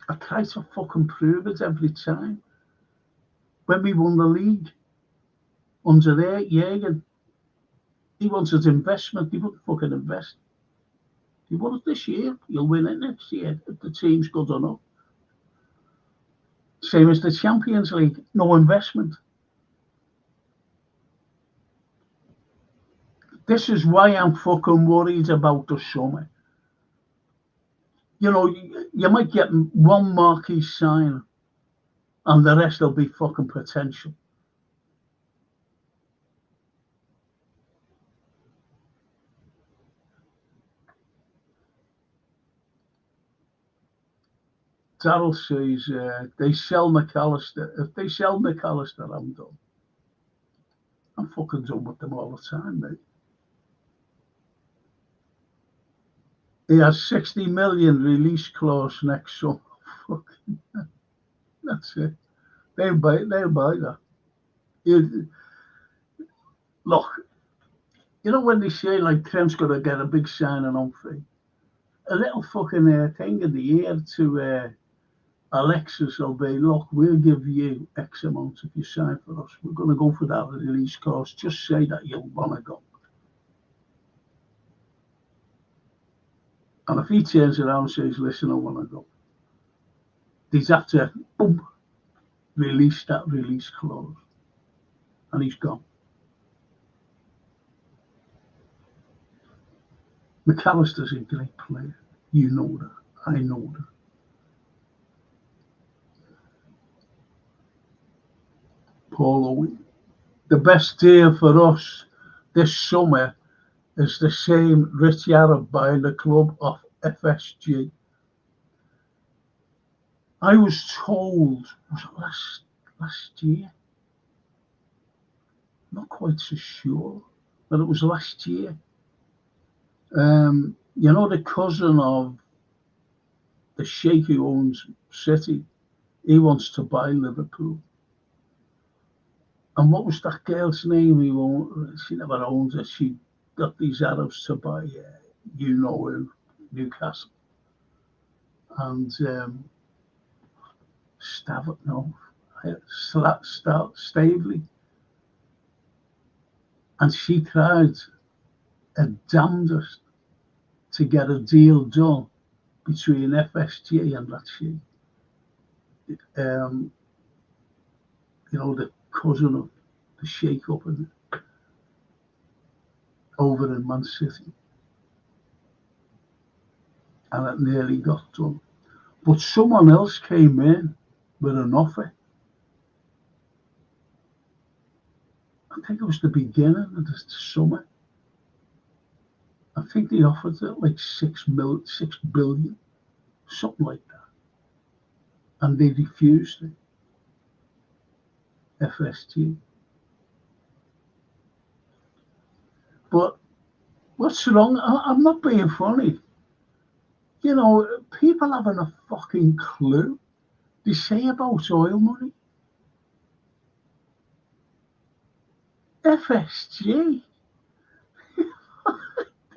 I try to fucking prove it every time. When we won the league, under there, Jürgen, he wanted investment. He wouldn't fucking invest. He won it this year. You'll win it next year if the team's good enough. Same as the Champions League, no investment. This is why I'm fucking worried about the summer. You know, you might get one marquee sign and the rest will be fucking potential. Darryl says they sell McAllister. If they sell McAllister, I'm done. I'm fucking done with them all the time, mate. He has 60 million release clause next summer. Fucking, that's it. They'll buy that. Look, you know when they say like Trent's got to get a big signing on fee, a little fucking thing in the ear to Alexis will be, look, we'll give you X amount if you sign for us. We're going to go for that release clause. Just say that you'll want to go. And if he turns around and says, listen, I want to go, they'd have to, boom, release that release clause. And he's gone. McAllister's a great player. You know that. I know that. Paul Owen. The best deal for us this summer is the same Rich Arab buying the club off FSG. I was told, was it last year? Not quite so sure, but it was last year. You know, the cousin of the sheikh who owns City, he wants to buy Liverpool. And what was that girl's name? She never owns it. She got these Arabs to buy, you know who, Newcastle. And Stavely. And she tried her damnedest to get a deal done between FSG and that sheikh. You know, the cousin of the sheikh up over in Man City. And it nearly got done. But someone else came in with an offer. I think it was the beginning of the summer. I think they offered it like 6 billion, something like that. And they refused it. FSG. But what's wrong? I'm not being funny. You know, people haven't a fucking clue. They say about oil money. FSG.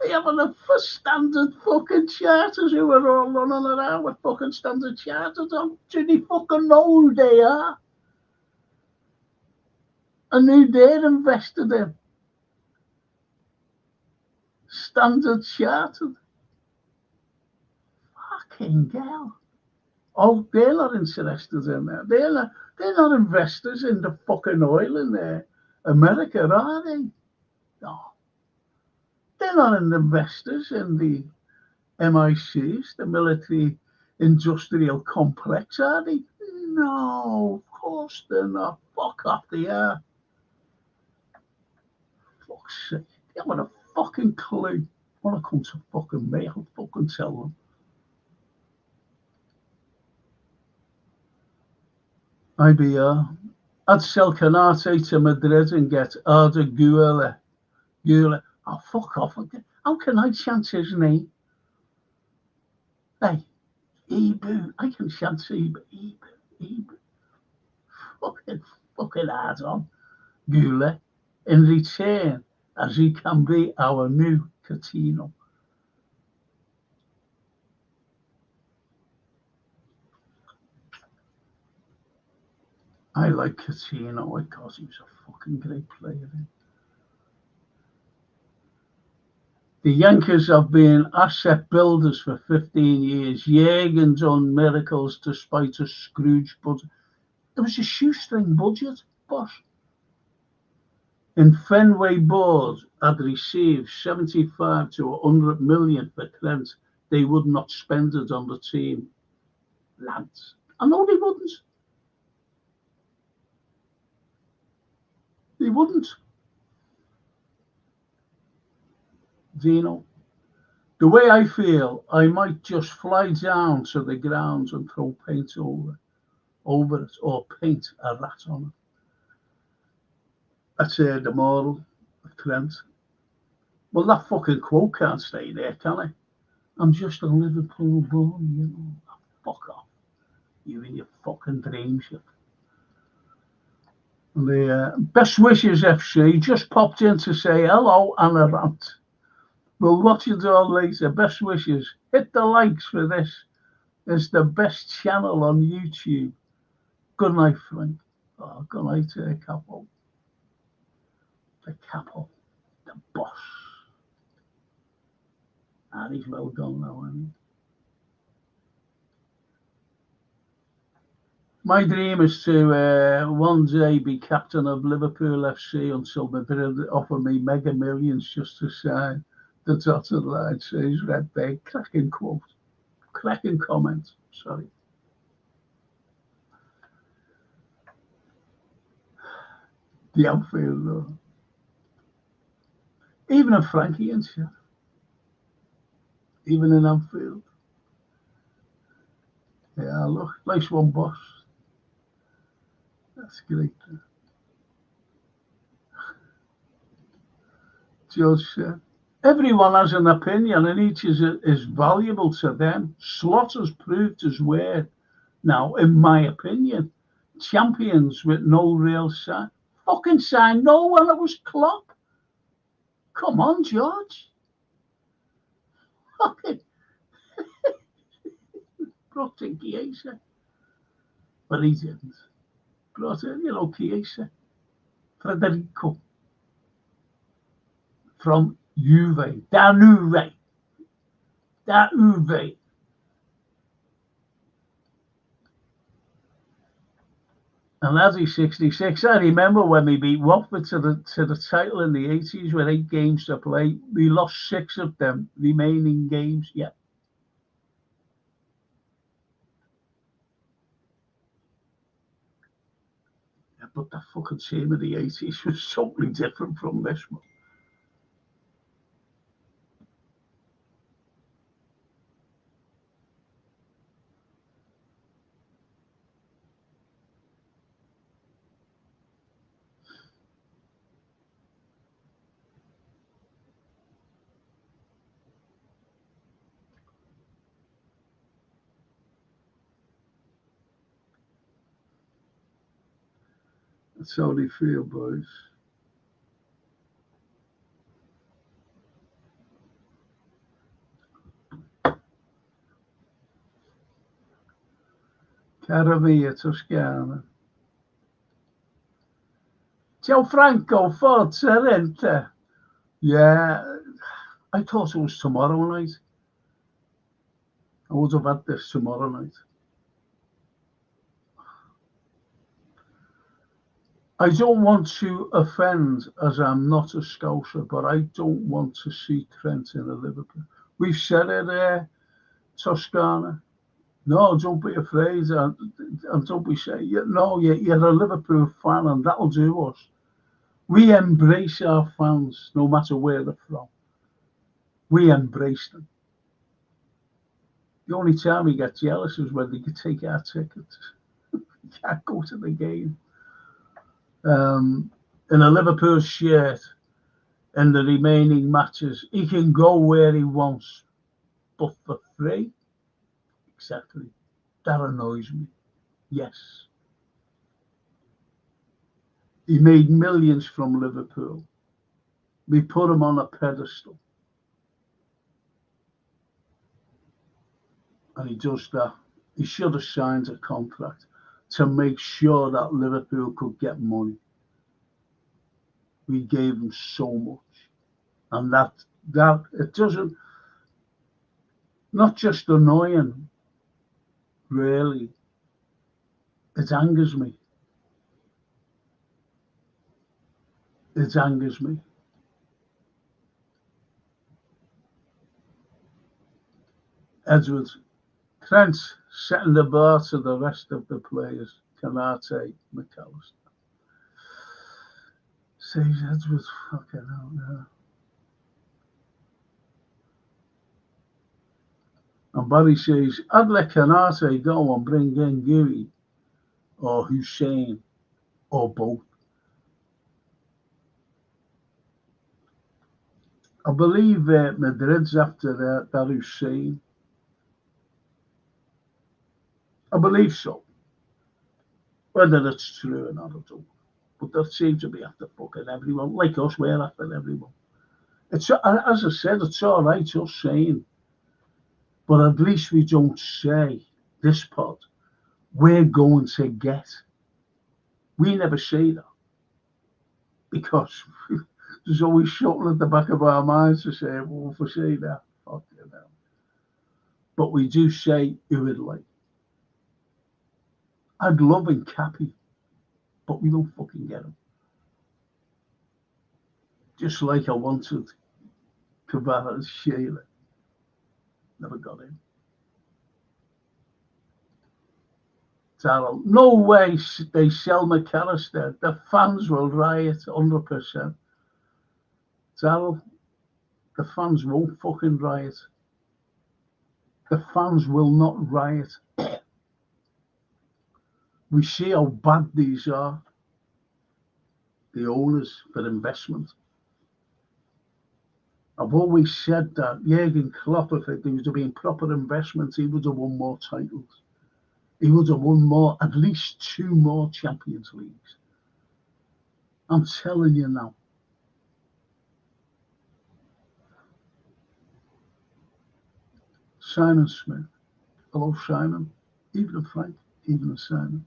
They haven't a standard fucking charters who are all running around with fucking standard charters on. Do they fucking know who they are? And who they're invested in? Standard chartered. Fucking hell. Oh, they're not interested in that. They're not investors in the fucking oil in America, are they? No. They're not investors in the MICs, the military industrial complex, are they? No, of course they're not. Fuck off, they are. Fuck's sake. They haven't a fucking clue. When it comes to fucking me, I'll fucking tell them. IBR. I'd sell Canate to Madrid and get Arda Güler. Oh, fuck off. How can I chant his name? Hey, Ibu. I can chant Ibu. Fucking hard on. Güler. In return, as he can be our new Coutinho. I like Coutinho because he was a fucking great player. The Yankees have been asset builders for 15 years. Jürgen done miracles despite a Scrooge budget. It was a shoestring budget, boss. In Fenway Board had received 75 to 100 million for Trent. They would not spend it on the team. Lads. I know they wouldn't. They wouldn't. Dino. The way I feel, I might just fly down to the ground and throw paint over it, or paint a rat on it. That's the moral of Trent. Well, that fucking quote can't stay there, can it? I'm just a Liverpool boy, you know. Fuck off. You in your fucking dreams. The best wishes, FC. Just popped in to say hello and a rant. We'll watch it all later. Best wishes. Hit the likes for this. It's the best channel on YouTube. Good night, Frank. Oh, good night to the capo. The capo. The boss. And he's well gone now, isn't he? My dream is to one day be captain of Liverpool FC until Madrid offer me mega millions just to sign the dotted line. Says Redbag. Cracking quote. Cracking comment. Sorry. The outfield, though. Even a Frankie and shit. Even in Anfield. Yeah, look, nice one, boss. That's great. George said, everyone has an opinion and each is valuable to them. Slaughter's proved his word. Now, in my opinion, champions with no real sign. Fucking sign no one, it was Klopp. Come on, George. Fucking brought in Chiesa. But he didn't. Brought in, Chiesa. Federico. From Juve. Danube. And as he's 66, I remember when we beat Watford to the title in the 80s with 8 games to play. We lost 6 of them remaining games. Yeah. But the fucking team of the 80s was totally different from this one. That's how they feel, boys. Cara mia Toscana. Ciao Franco, forza Rente. Yeah, I thought it was tomorrow night. I would have had this tomorrow night. I don't want to offend, as I'm not a Scouser, but I don't want to see Trent in a Liverpool. We've said it, Toscana. No, don't be afraid, and don't be saying, no, you're a Liverpool fan, and that'll do us. We embrace our fans, no matter where they're from. We embrace them. The only time we get jealous is when they can take our tickets. We can't go to the game. In a Liverpool shirt in the remaining matches, he can go where he wants, but for free. Exactly. That annoys me. Yes. He made millions from Liverpool. We put him on a pedestal. And he does that. He should have signed a contract to make sure that Liverpool could get money. We gave him so much. And that it doesn't, not just annoying, really, it angers me. It angers me. Edwards. Trent setting the bar to the rest of the players. Canate, McAllister. Says Edwards. Fucking hell, yeah. And Barry says, I'd let Canate go and bring in Giri or Hussein or both. I believe Madrid's after that Hussein. I believe so. Whether it's true or not, I don't know. But they seem to be after fucking everyone. Like us, we're after everyone. It's, as I said, it's all right, us saying. But at least we don't say, this pod, we're going to get. We never say that. Because there's always something at the back of our minds to say, well, if we say that, fuck you know. But we do say who we'd like. I'd love Cappy, but we don't fucking get him. Just like I wanted Cavara and Sheila. Never got him. Darryl, no way they sell McAllister. The fans will riot 100%. Darryl, the fans won't fucking riot. The fans will not riot. We see how bad these are. The owners for investment. I've always said that Jurgen Klopp, if there was to be proper investment, he would have won more titles. He would have won more, at least 2 more Champions Leagues. I'm telling you now. Simon Smith. Hello, Simon. Even Frank. Even Simon.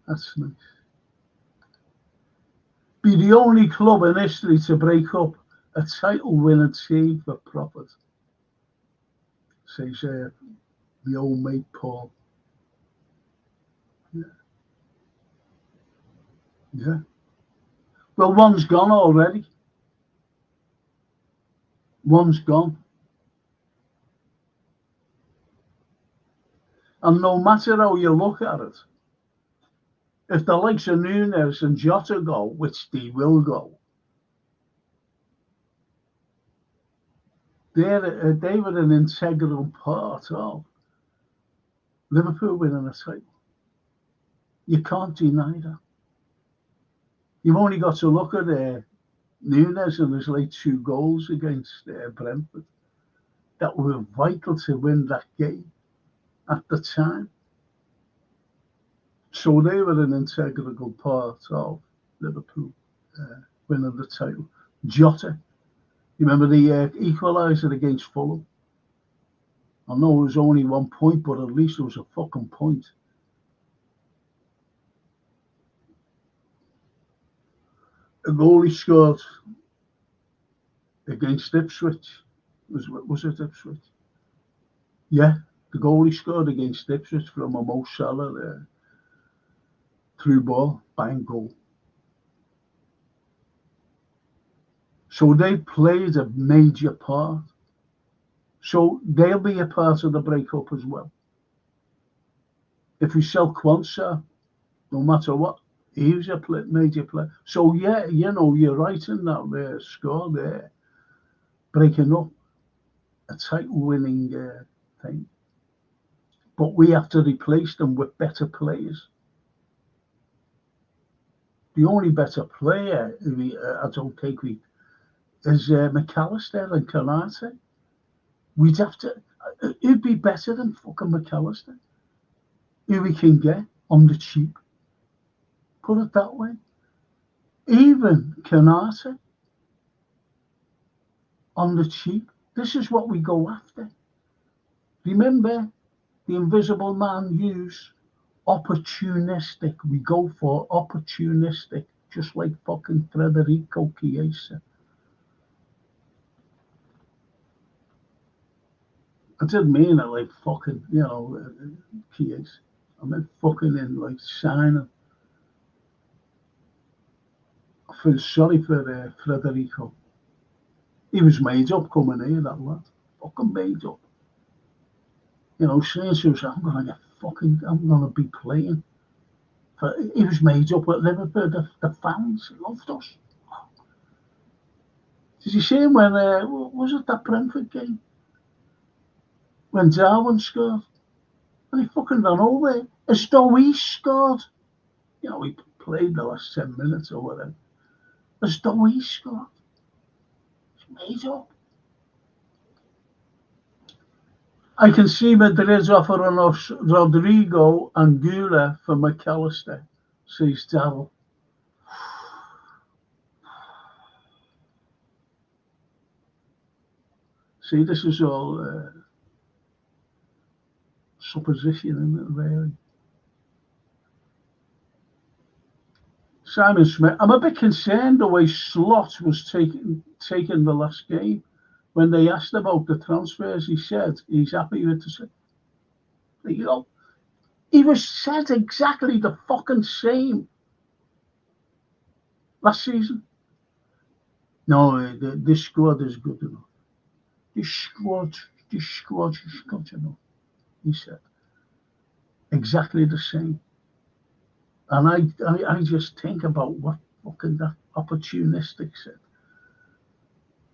That's nice. Be the only club in history to break up a title-winning team for profit. Says the old mate Paul. Yeah. Yeah. Well, one's gone already. One's gone. And no matter how you look at it, if the likes of Nunes and Jota go, which they will go, they were an integral part of Liverpool winning a title. You can't deny that. You've only got to look at Nunes and his late 2 goals against Brentford that were vital to win that game at the time. So they were an integral part of Liverpool winning the title. Jota, you remember the equaliser against Fulham? I know it was only 1 point, but at least it was a fucking point. A goal he scored against Ipswich. Was it Ipswich? Yeah, the goal he scored against Ipswich from a Mo Salah through ball, bang goal. So they played a major part. So they'll be a part of the breakup as well. If we sell Quansah, no matter what, he's a major player. So yeah, you know, you're right in that score there, breaking up a title-winning thing. But we have to replace them with better players. The only better player, I don't think is McAllister and Canate. We'd have to. It'd be better than fucking McAllister, who we can get on the cheap. Put it that way. Even Canate on the cheap. This is what we go after. Remember, the invisible man used opportunistic. We go for opportunistic, just like fucking Federico Chiesa. I didn't mean it like fucking, Chiesa. I meant fucking in like signing. feel sorry for Federico. He was made up coming here, that lad. Fucking made up. You know, saying to himself, I'm gonna be playing. He was made up at Liverpool. The fans loved us. Did you see him when, was it that Brentford game? When Darwin scored? And he fucking ran over as though he scored. You know, he played the last 10 minutes or whatever. As though he scored. It's made up. I can see Madrid's offering us Rodrigo and Gula for McAllister, says Darryl. See, this is all supposition, isn't it, really? Simon Smith, I'm a bit concerned the way Slot was taking the last game. When they asked about the transfers, he said he's happy with the. You know, he was said exactly the fucking same last season. No, this squad is good enough. This squad is good enough. He said exactly the same. And I just think about what fucking that opportunistic said.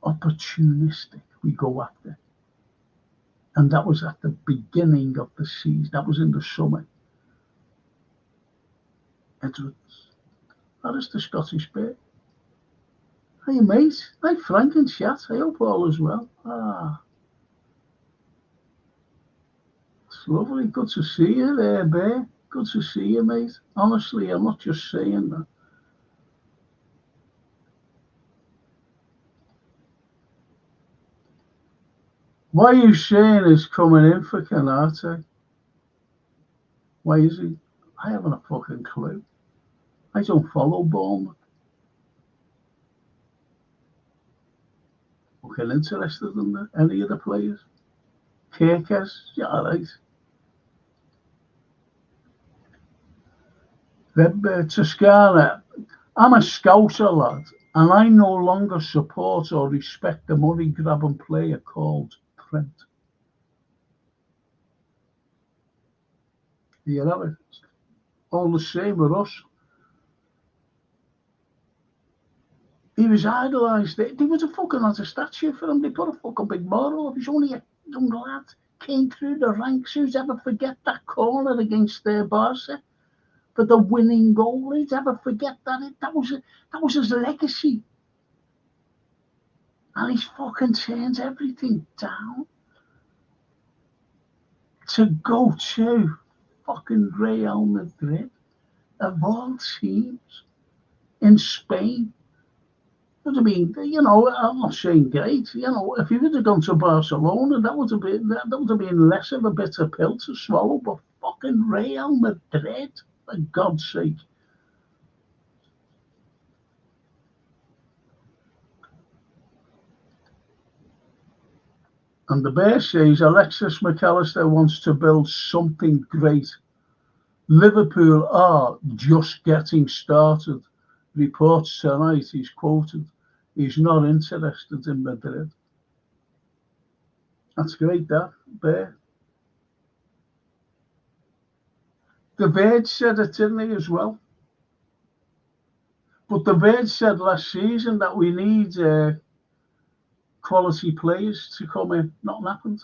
Opportunistic, we go after. And that was at the beginning of the season. That was in the summer. Edwards. That is the Scottish bit. Hey, mate. Hi, Frank and chat. I hope all is well. It's lovely. Good to see you there, Bear. Good to see you, mate. Honestly, I'm not just saying that. Why are you saying he's coming in for Canate? Why is he? I haven't a fucking clue. I don't follow Bosman. Fucking interested in any of the players. Kirkes, yeah, right. Toscana, I'm a Scouser lad, and I no longer support or respect the money-grabbing player called Trent. You know it. All the same with us. He was idolised. They was a fucking had a statue for him. They put a fucking big mural. He's only a young lad. Came through the ranks. Who's ever forget that corner against their Barca for the winning goal? Who's ever forget that? That was his legacy. And he's fucking turns everything down to go to fucking Real Madrid of all teams in Spain. I mean, you know, I'm not saying great. You know, if he would have gone to Barcelona, that would have been less of a bitter pill to swallow. But fucking Real Madrid, for God's sake. And the Bear says Alexis McAllister wants to build something great. Liverpool are just getting started. Reports tonight, he's quoted, he's not interested in Madrid. That's great, that, Bear. The Verge said it, didn't he, as well? But the Verge said last season that we need quality players to come in. Nothing happened.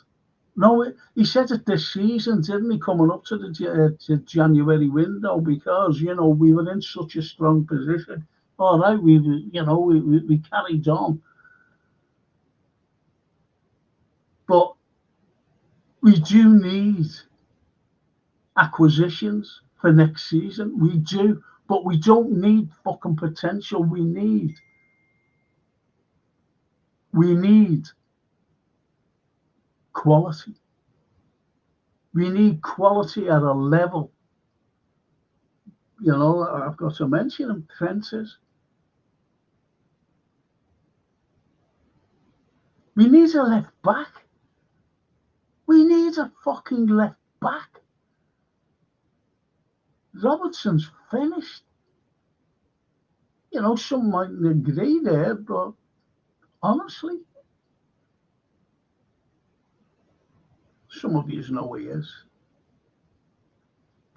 No, he said it this season, didn't he, coming up to the January window, because, you know, we were in such a strong position. All right, we carried on. But we do need acquisitions for next season. We do. But we don't need fucking potential. We need quality. We need quality at a level. You know, I've got to mention him, Trent is. We need a left back. We need a fucking left back. Robertson's finished. You know, some mightn't agree there, but honestly, some of you know he is.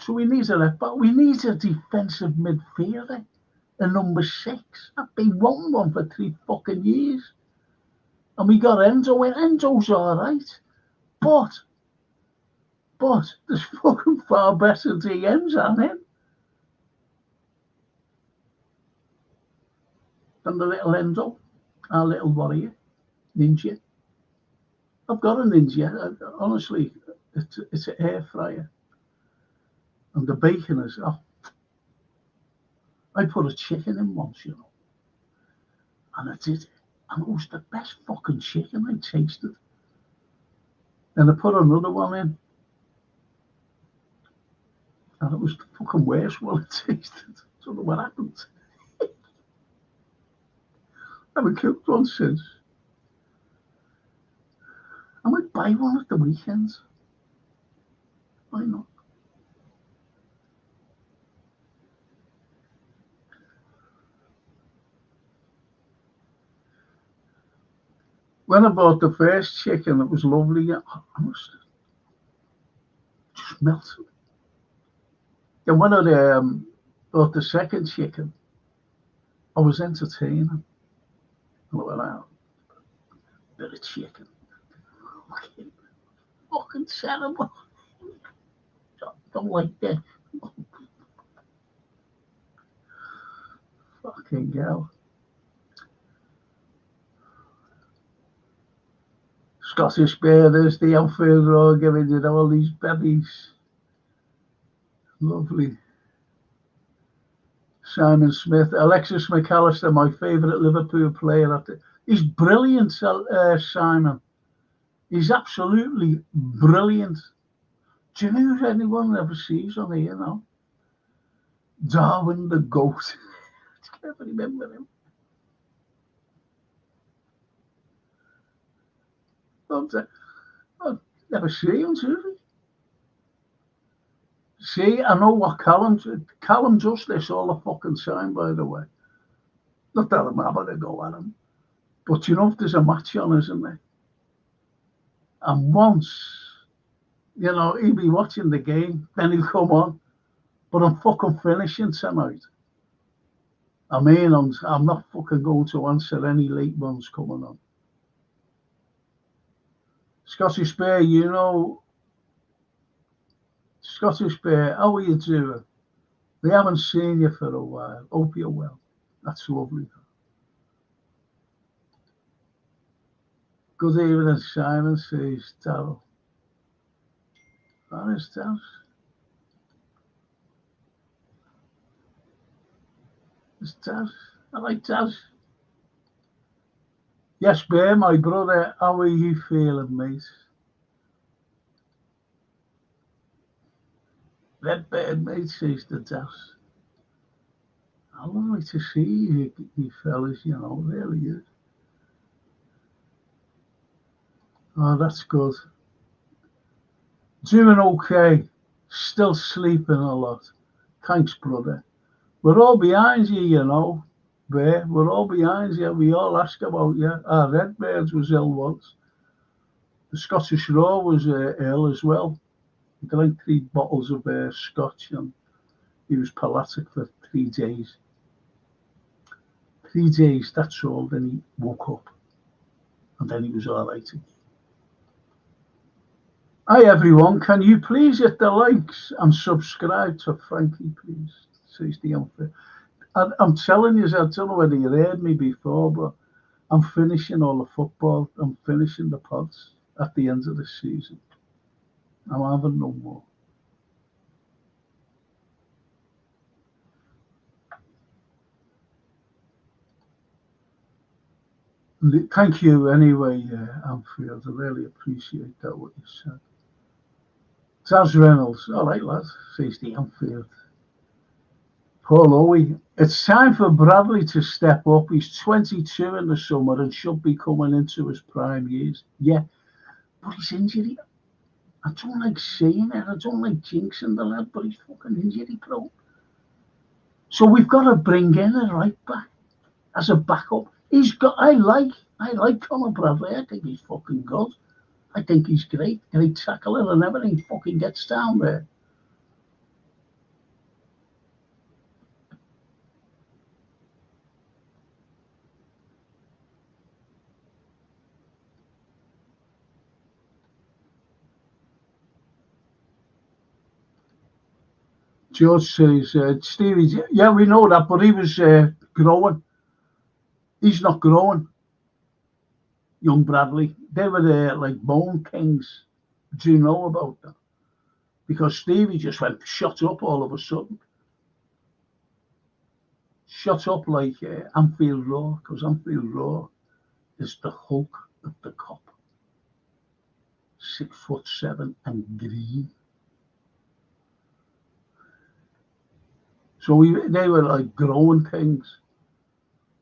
So we need a left back. We need a defensive midfielder, a number 6. I've been wanting one for 3 fucking years. And we got Enzo, and Enzo's all right. But there's fucking far better DMs than him. Than the little Enzo, our little warrior, ninja. I've got a ninja. Honestly, it's an air fryer. And the bacon is, I put a chicken in once, you know. And I did. And it was the best fucking chicken I tasted. And I put another one in. And it was the fucking worst one I tasted. I don't know what happened. I haven't cooked one since. I might buy one at the weekends. Why not? When I bought the first chicken, it was lovely. I must just melted. And when I bought the second chicken, I was entertaining. And I went out, bit of chicken. Fucking terrible. Don't like that. Fucking hell. Scottish Bears, the outfield are all giving you all these babies. Lovely. Simon Smith, Alexis McAllister, my favourite Liverpool player. He's brilliant, Simon. He's absolutely brilliant. Do you know if anyone ever sees on here now? Darwin the Goat. I can't remember him. I've never seen him, have you? See, I know what Callum does this all the fucking time, by the way. Not that I'm having a go at him. But you know, if there's a match on, isn't there? And once, you know, he'll be watching the game, then he'll come on. But I'm fucking finishing tonight. I mean, I'm not fucking going to answer any late ones coming on. Scottish Bear, you know, Scottish Bear, how are you doing? We haven't seen you for a while. Hope you're well. That's lovely. Good evening, Simon, says Darryl. That is Daz. It's Daz. I like Daz. Yes, Bear, my brother, how are you feeling, mate? Red Bear, mate, says the Daz. I'd like to see you fellas, you know, really good. Oh, that's good. Doing okay. Still sleeping a lot. Thanks, brother. We're all behind you, you know, Bear. We're all behind you. We all ask about you. Redbirds was ill once. The Scottish Raw was ill as well. He drank 3 bottles of scotch and he was paralytic for 3 days. 3 days, that's all. Then he woke up and then he was all right again. Hi everyone, can you please hit the likes and subscribe to Frankie, please? Says the unfair. I'm telling you, I don't know whether you heard me before, but I'm finishing all the football. I'm finishing the pods at the end of the season. I'm having no more. Thank you anyway, Anfield. I really appreciate that, what you said. Taz Reynolds. All right, lads, says the Anfield. Paul Owie. It's time for Bradley to step up. He's 22 in the summer and should be coming into his prime years. Yeah, but he's injury. I don't like saying it. I don't like jinxing the lad, but he's fucking injury prone. So we've got to bring in a right back as a backup. I like Conor Bradley. I think he's fucking good. I think he's great tackler and everything. Fucking gets down there. George says, Stevie, yeah, we know that, but he was growing. He's not growing, young Bradley. They were like bone kings. Do you know about that? Because Stevie just went shot up all of a sudden. Shot up like Anfield Roar, because Anfield Roar is the Hulk of the Cop. 6'7" and green. So they were like growing things.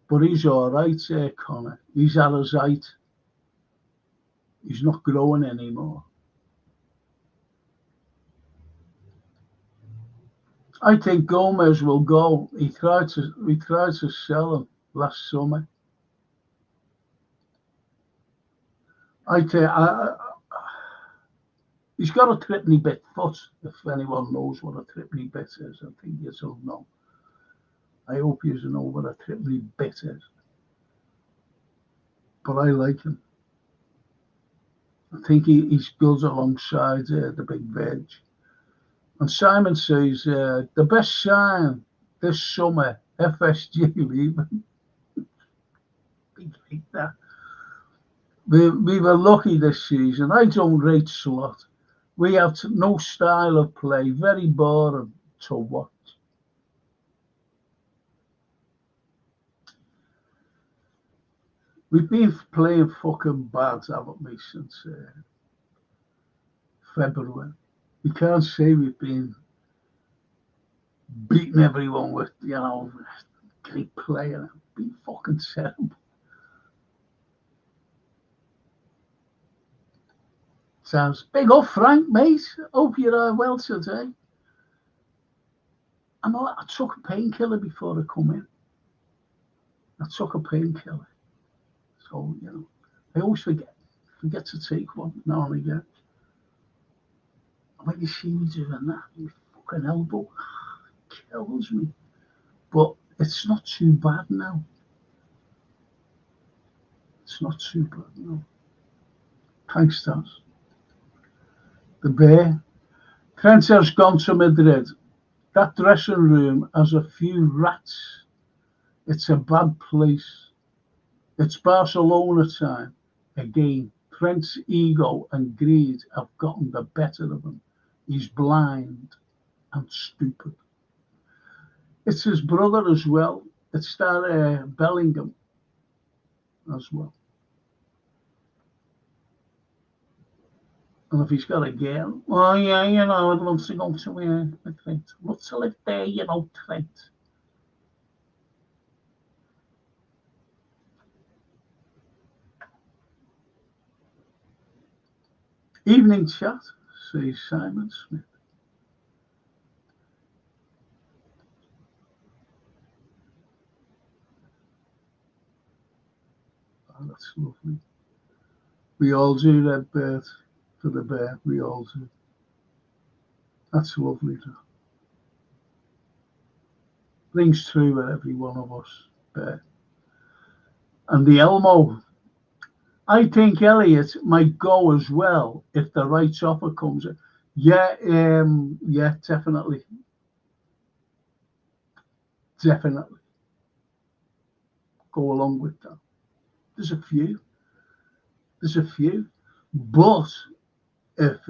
But he's all right, Connor. He's at his height. He's not growing anymore. I think Gomez will we tried to sell him last summer. He's got a trippy bit foot. If anyone knows what a trippy bit is, I think you'll know. I hope you know what a trippy bit is. But I like him. I think he's good alongside the big veg. And Simon says, the best sign this summer, FSG leaving. Like that. We were lucky this season. I don't rate Slot. We have no style of play, very boring to watch. We've been playing fucking bad, haven't we, since February. You can't say we've been beating everyone with, great player. It's been fucking terrible. Sounds big up, Frank, mate. Hope you're well today. I took a painkiller before I come in. I took a painkiller. So, I always forget to take one now and again. When you see me doing that, my fucking elbow kills me. But it's not too bad now. It's not too bad now. Thanks, Stas. The Bear. Trent has gone to Madrid. That dressing room has a few rats. It's a bad place. It's Barcelona time. Again, Trent's ego and greed have gotten the better of him. He's blind and stupid. It's his brother as well. It's that Bellingham as well. And if he's got a girl, oh yeah, I'd love to go to Trent. Love to live there, Trent. Evening chat, says Simon Smith. Oh, that's lovely. We all do that, Bert, for the Bear. We all do. That's lovely. Rings true with every one of us, Bert. And the Elmo. I think Elliot might go as well if the right offer comes in. Yeah, definitely. Definitely. Go along with that. There's a few. But if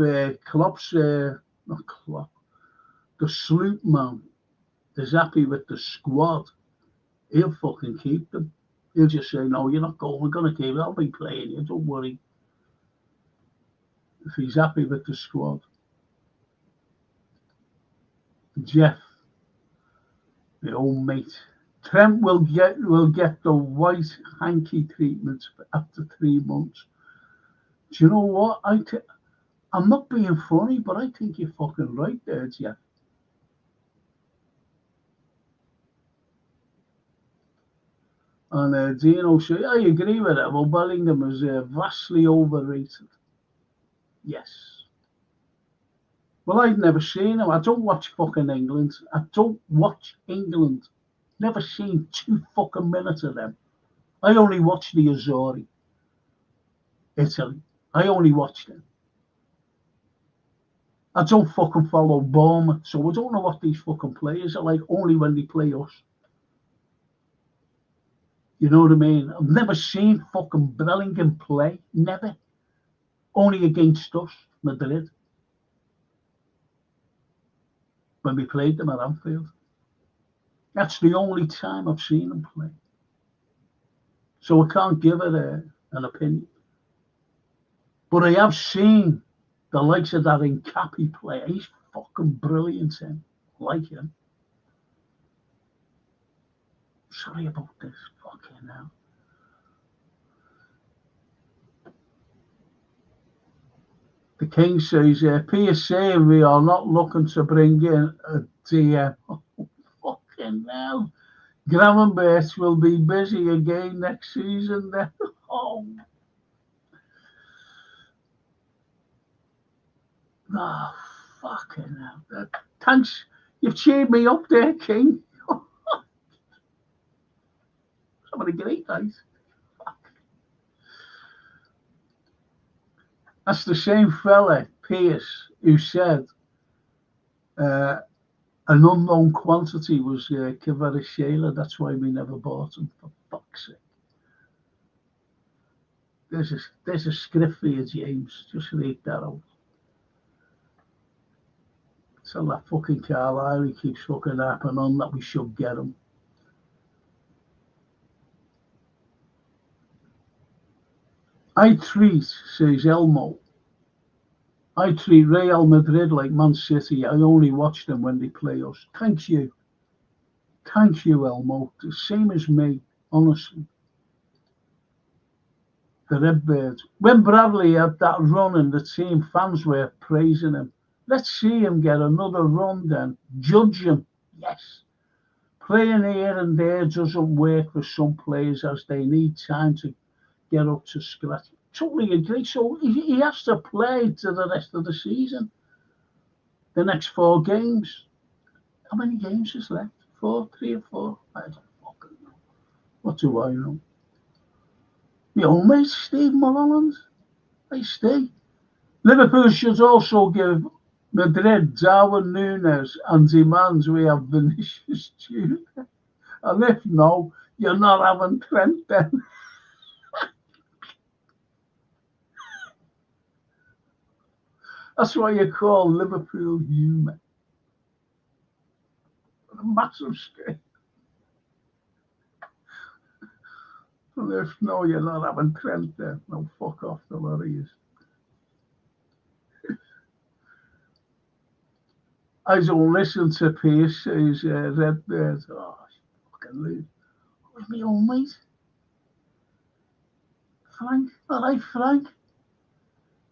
Klopps, not Klopp, the Sloop man is happy with the squad, he'll fucking keep them. He'll just say, no, you're not going. We're going to keep it. I'll be playing you. Don't worry. If he's happy with the squad. Jeff, the old mate. Trent will get the white hanky treatment after 3 months. Do you know what? I'm not being funny, but I think you're fucking right there, Jeff. And Dino said, I agree with it. Well, Bellingham is vastly overrated. Yes. Well, I've never seen him. I don't watch fucking England. I don't watch England. Never seen 2 fucking minutes of them. I only watch the Azzurri. Italy. I only watch them. I don't fucking follow Bosman, so I don't know what these fucking players are like, only when they play us. You know what I mean? I've never seen fucking Bellingham play. Never. Only against us, Madrid. When we played them at Anfield. That's the only time I've seen him play. So I can't give it an opinion. But I have seen the likes of that Incapi play. He's fucking brilliant, him. I like him. Sorry about this. Fucking hell. The King says, Pierce saying we are not looking to bring in a DM. Oh, fucking hell. Gravenberch will be busy again next season then. Oh. Oh, fucking hell. Thanks. You've cheered me up there, King. Having a great night. That's the same fella, Pierce, who said an unknown quantity was Kvaratskhelia. That's why we never bought him, for fuck's sake. There's a script for you, James. Just read that out. Tell that fucking Carlyle he keeps fucking harping on that we should get him. I treat, says Elmo, I treat Real Madrid like Man City. I only watch them when they play us. Thank you. Thank you, Elmo. The same as me, honestly. The Redbirds. When Bradley had that run in the team, fans were praising him. Let's see him get another run then. Judge him. Yes. Playing here and there doesn't work for some players as they need time to get up to scratch. Totally agree. So he has to play to the rest of the season. The next 4 games. How many games is left? 4, 3 or 4? I don't fucking know. What do I know? My old mate, Steve Mulholland. Hey, Steve. Liverpool should also give Madrid Darwin Núñez and demands we have Vinicius Junior. And if no, you're not having Trent then. That's why you call Liverpool human. A massive scale. And if no, you're not having Trent then. No, fuck off the lot of you. I don't listen to Pierce, says Redbird. Oh, fucking lose. Where's my old mate? Frank? All right, Frank.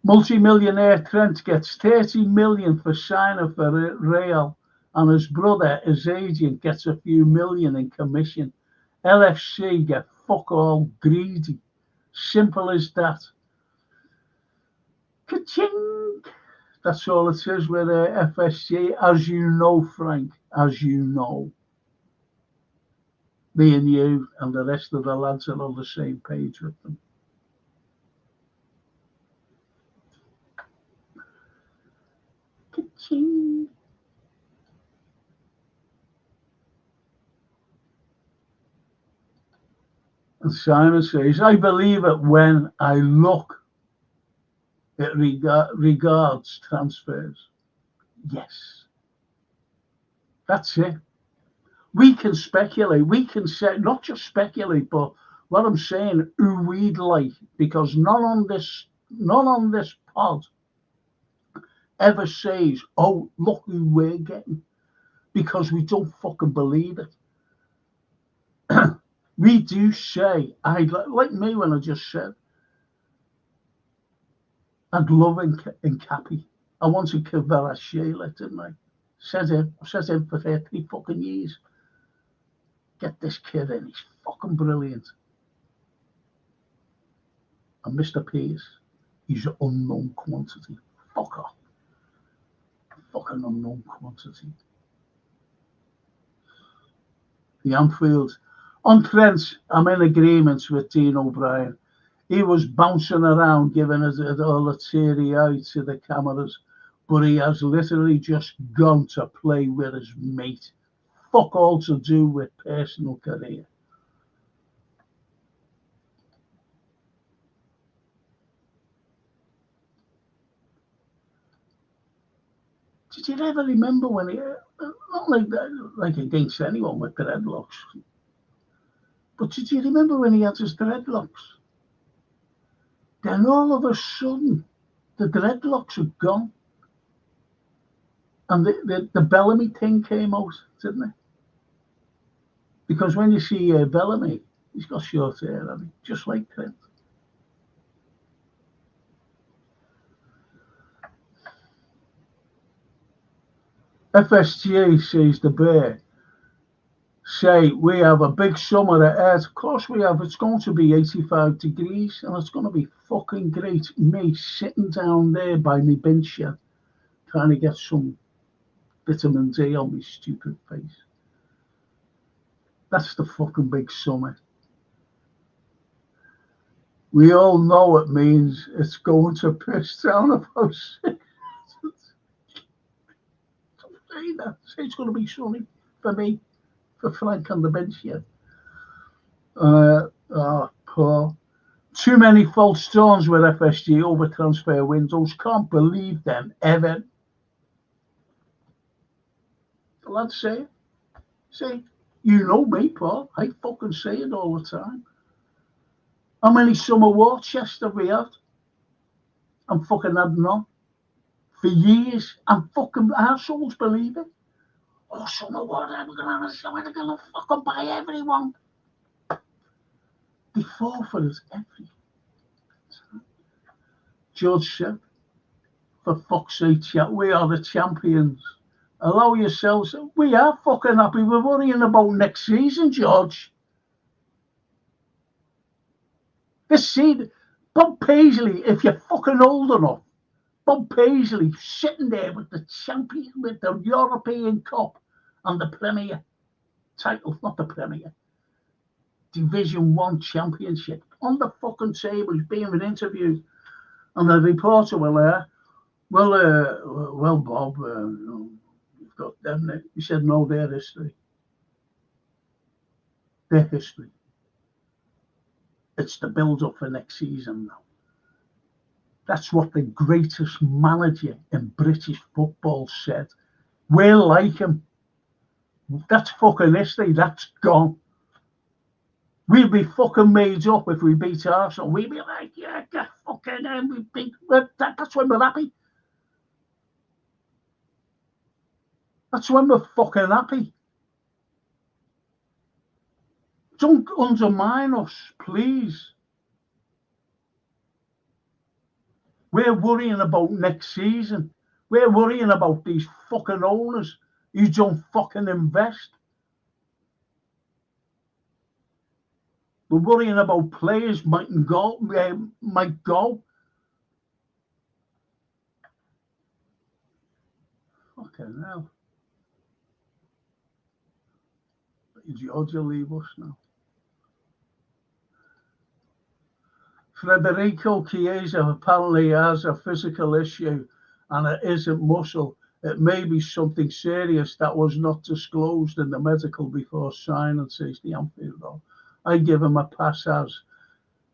Multi-millionaire Trent gets 30 million for signing for Real, and his brother, his agent, gets a few million in commission. LFC get fuck all greedy. Simple as that. Ka-ching! That's all it is with FSG, as you know, Frank, as you know. Me and you and the rest of the lads are on the same page with them. Ka-ching! And Simon says, I believe it when I look at regards transfers. Yes. That's it. We can speculate. We can say, not just speculate, but what I'm saying, who we'd like, because none on this pod ever says, oh, look who we're getting, because we don't fucking believe it. We do say, like me when I just said, I'd love Incapi. I wanted Kvaratskhelia, didn't I? Said him for 30 fucking years. Get this kid in. He's fucking brilliant. And Mr. Pierce, he's an unknown quantity. Fuck off. Fucking unknown quantity. The Anfield. On Trent, I'm in agreement with Dean O'Brien. He was bouncing around, giving us all the teary eye to the cameras, but he has literally just gone to play with his mate. Fuck all to do with personal career. Did you ever remember when he, not like against anyone with dreadlocks, but did you remember when he had his dreadlocks? Then all of a sudden, the dreadlocks are gone. And the Bellamy thing came out, didn't it? Because when you see Bellamy, he's got short hair, hasn't he? Just like Trent. FSGA says the Bear. Say, we have a big summer ahead. Of course we have. It's going to be 85 degrees and it's going to be fucking great. Me sitting down there by my bench shed, trying to get some vitamin D on my stupid face. That's the fucking big summer. We all know it means it's going to piss down about 6. Say it's going to be sunny for me, for Frank on the bench here. Poor. Too many false storms with FSG over transfer windows. Can't believe them ever. The lads say it. Say, you know me, Paul. I fucking say it all the time. How many summer war chests have we had? I'm fucking adding on. For years, and fucking assholes believe it. Oh, summer war, we're gonna have a summer, they're gonna fucking buy everyone. They fall for us every time. George said, for fuck's sake, we are the champions. Allow yourselves. We are fucking happy. We're worrying about next season, George. This season, Bob Paisley, if you're fucking old enough, Bob Paisley sitting there with the champion, with the European Cup and the Premier title, not the Premier, Division 1 Championship on the fucking table. He's being interviewed, and the reporter will well, Bob, you've got them. He said, no, their history. Their history. It's the build-up for next season now. That's what the greatest manager in British football said. We're like him. That's fucking history. That's gone. We'll be fucking made up if we beat Arsenal. We'll be like, yeah, get fucking in. We beat. That's when we're happy. That's when we're fucking happy. Don't undermine us, please. We're worrying about next season. We're worrying about these fucking owners who don't fucking invest. We're worrying about players might go. Fucking hell. George will leave us now. Federico Chiesa apparently has a physical issue and it isn't muscle. It may be something serious that was not disclosed in the medical before signing, says the Anfield. I give him a pass as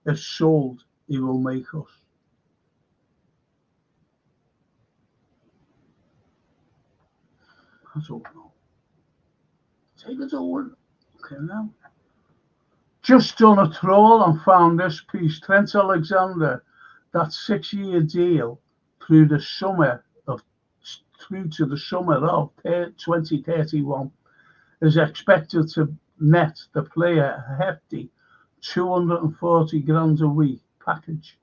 if sold, he will make us. I don't know. Take it over. Okay, now. Just done a troll and found this piece. Trent Alexander, that 6-year deal through to the summer of 2031 is expected to net the player a hefty 240 grand a week package,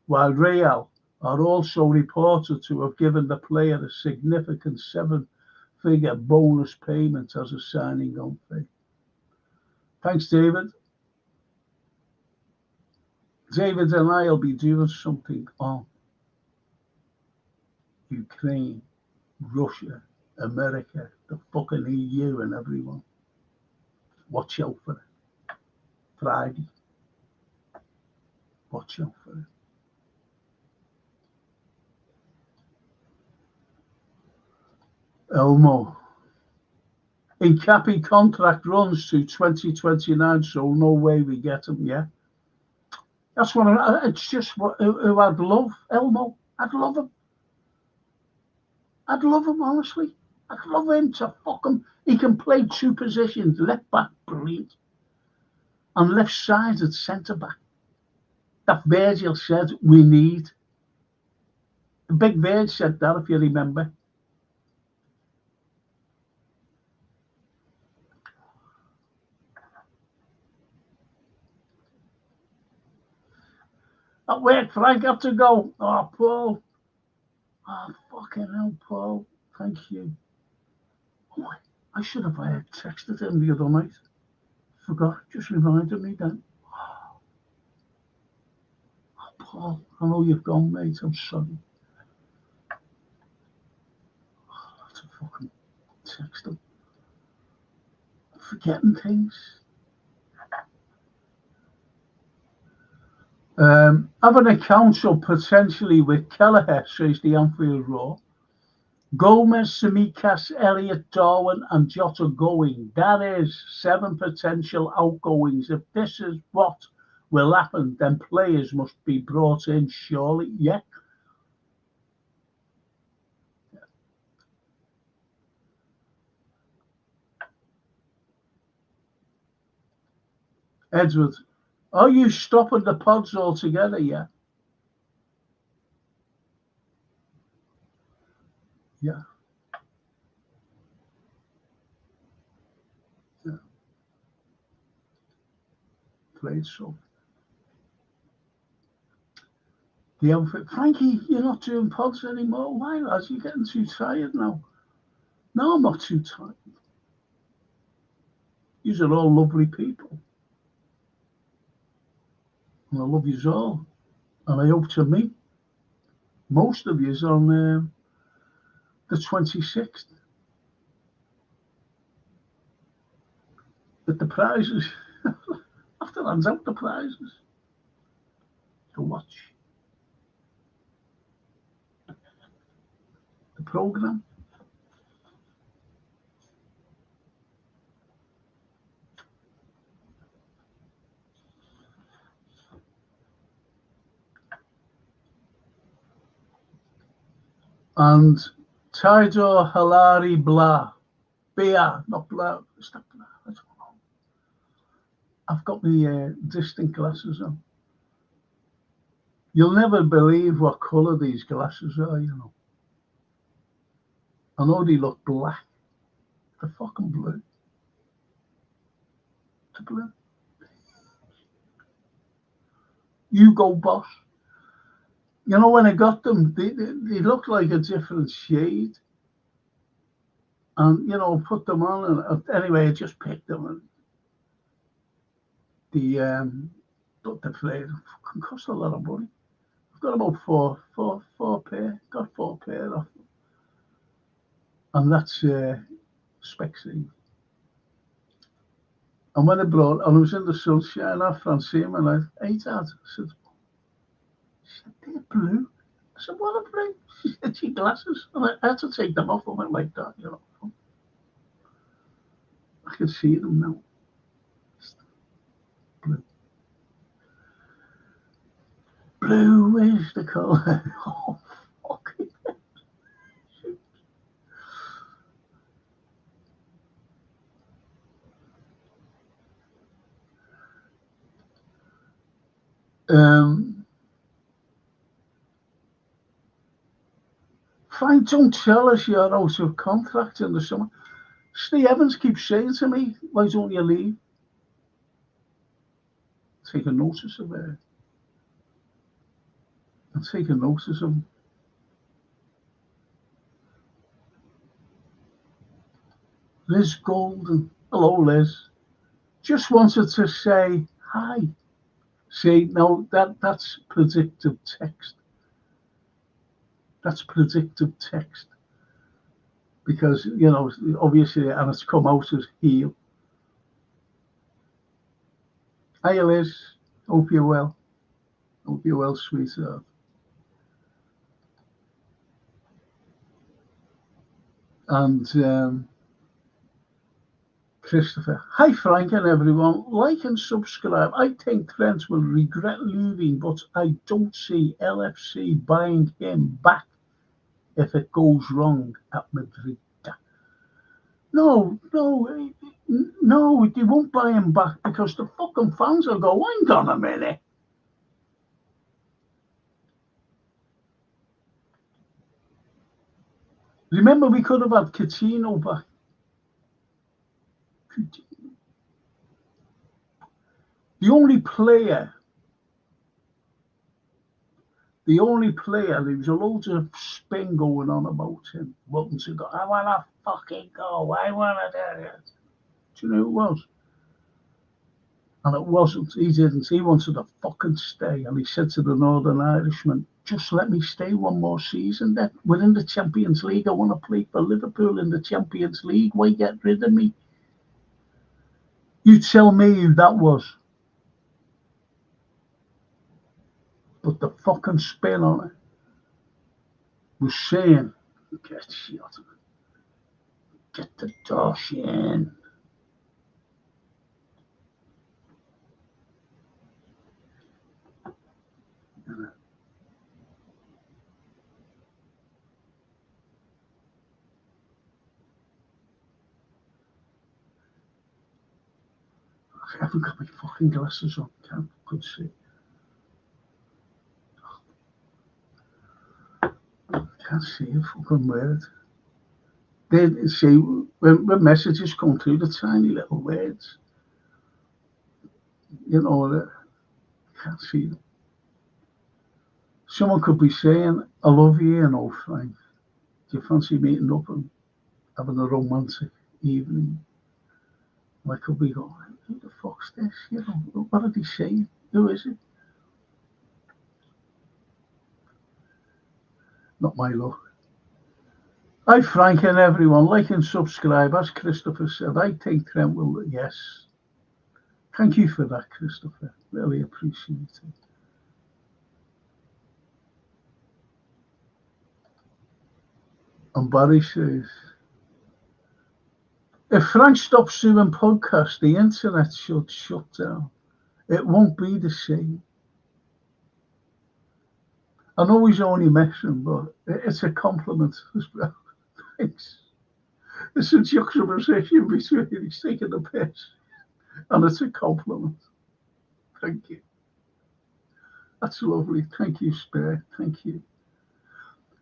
while Real are also reported to have given the player a significant 7-figure bonus payment as a signing on fee. Thanks, David. David and I will be doing something on Ukraine, Russia, America, the fucking EU and everyone. Watch out for it. Friday. Watch out for it. Elmo. Incapi contract runs to 2029, so no way we get him, yeah? That's what it's just what who I'd love, Elmo. I'd love him. I'd love him, honestly. I'd love him to fucking. He can play two positions, left back, brilliant, and left sided centre back. That Virgil said we need. The big Virgil said that, if you remember. At work, Frank, have to go. Oh, Paul. Oh, fucking hell, Paul. Thank you. Oh, I should have texted him the other night. Forgot. Just reminded me then. Oh, Paul, I know you've gone, mate. I'm sorry. Oh, I have to fucking text him. I'm forgetting things. Having a council potentially with Kelleher, says the Anfield Roar. Gomez, Semikas, Elliott, Darwin and Jota going. That is 7 potential outgoings. If this is what will happen, then players must be brought in, surely. Yeah. Edward, are you stopping the pods altogether? Yeah. Yeah. Yeah. Played so. The outfit, Frankie, you're not doing pods anymore. Why, lads? You're getting too tired now. No, I'm not too tired. These are all lovely people. And I love yous all. And I hope to meet most of yous on the 26th. With the prizes. After hands out the prizes. To watch the programme. And Tidor Hilary Blah. Bia, not Blah. Stop Blah. I don't know. I've got my distant glasses on. You'll never believe what colour these glasses are, you know. I know they look black. They're fucking blue. They're blue. You go, boss. You know, when I got them, they look like a different shade. And, you know, put them on. And anyway, I just picked them. And the flavour fucking cost a lot of money. I've got about four pair. Got 4 pair off them. And that's Spexy. And when I brought, and I was in the sunshine, I Francine, and I ate that. I said, they're blue. I said, what are blue? She said, your glasses. And I had to take them off. I went like that, you know. I can see them now. Blue. Blue is the colour. Oh, fucking shit. Frank, don't tell us you're out of contract in the summer. Steve Evans keeps saying to me, why don't you leave? Take a notice of it. And take a notice of him. Liz Golden. Hello, Liz. Just wanted to say hi. See, now that's predictive text. That's predictive text. Because, you know, obviously, and it's come out as heel. Hi, Liz. Hope you're well. Hope you're well, sweetheart. And Christopher. Hi, Frank and everyone. Like and subscribe. I think Trent will regret leaving, but I don't see LFC buying him back if it goes wrong at Madrid. No, they won't buy him back because the fucking fans will go, hang on a minute. Remember, we could have had Coutinho back. The only player, there was a load of spin going on about him, wanting to go, I want to fucking go, I want to do it. Do you know who it was? And it wasn't, he didn't, he wanted to fucking stay. And he said to the Northern Irishman, just let me stay one more season then. We're in the Champions League, I want to play for Liverpool in the Champions League, why get rid of me? You tell me who that was. But the fucking spin on it was saying, get shot, get the dosh in. I haven't got my fucking glasses on, could see. Can't see a fucking word. They see when messages come through, the tiny little words. You know, can't see them. Someone could be saying, I love you, you know, Frank. Do you fancy meeting up and having a romantic evening? And I could be going, who the fuck's this? You know, what are they saying? Who is it? Not my luck. Hi, Frank and everyone. Like and subscribe. As Christopher said, I think Trent will, yes. Thank you for that, Christopher. Really appreciate it. And Barry says, if Frank stops doing podcasts, the internet should shut down. It won't be the same. I know he's only messing, but it's a compliment as well. Thanks. It's a juxtaposition between he's taking the piss and it's a compliment. Thank you. That's lovely. Thank you, Spirit. Thank you.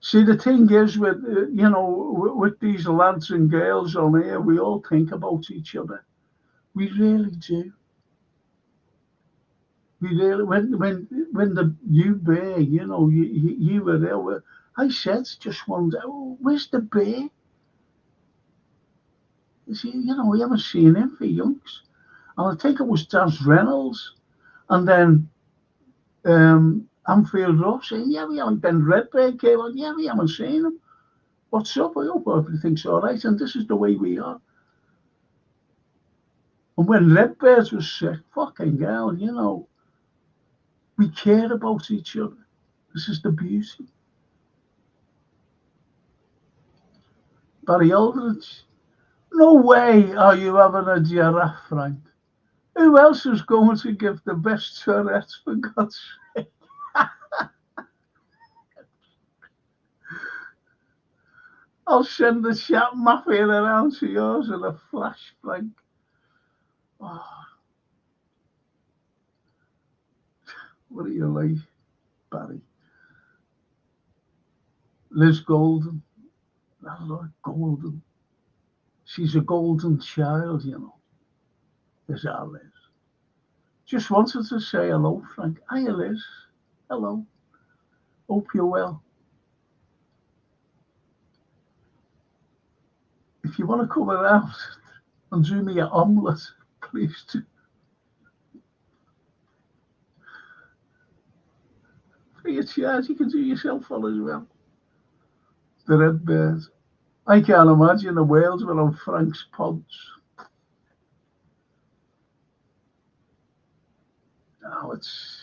See, the thing is with, you know, with these lads and girls on here, we all think about each other. We really do. We really, when the you bear, you know, you were there. I said just one day, oh, where's the bear? You know, we haven't seen him for yonks. And I think it was Daz Reynolds. And then Anfield Rough saying, yeah, we haven't. Ben Redbird came on, yeah, we haven't seen him. What's up? I hope everything's all right. And this is the way we are. And when Redbird was sick, fucking hell, you know, we care about each other. This is the beauty. Barry Aldridge, no way are you having a giraffe, Frank. Who else is going to give the best Tourette's, for God's sake? I'll send the chat mafia around to yours in a flash, Frank. Oh. What are you like, Barry? Liz Golden. I love Golden. She's a golden child, you know. Is our Liz. Just wanted to say hello, Frank. Hiya, Liz. Hello. Hope you're well. If you want to come around and do me an omelette, Please do. Free of charge, you can do yourself all as well. The Red Bears. I can't imagine a Wales without Frank's pods. No, it's...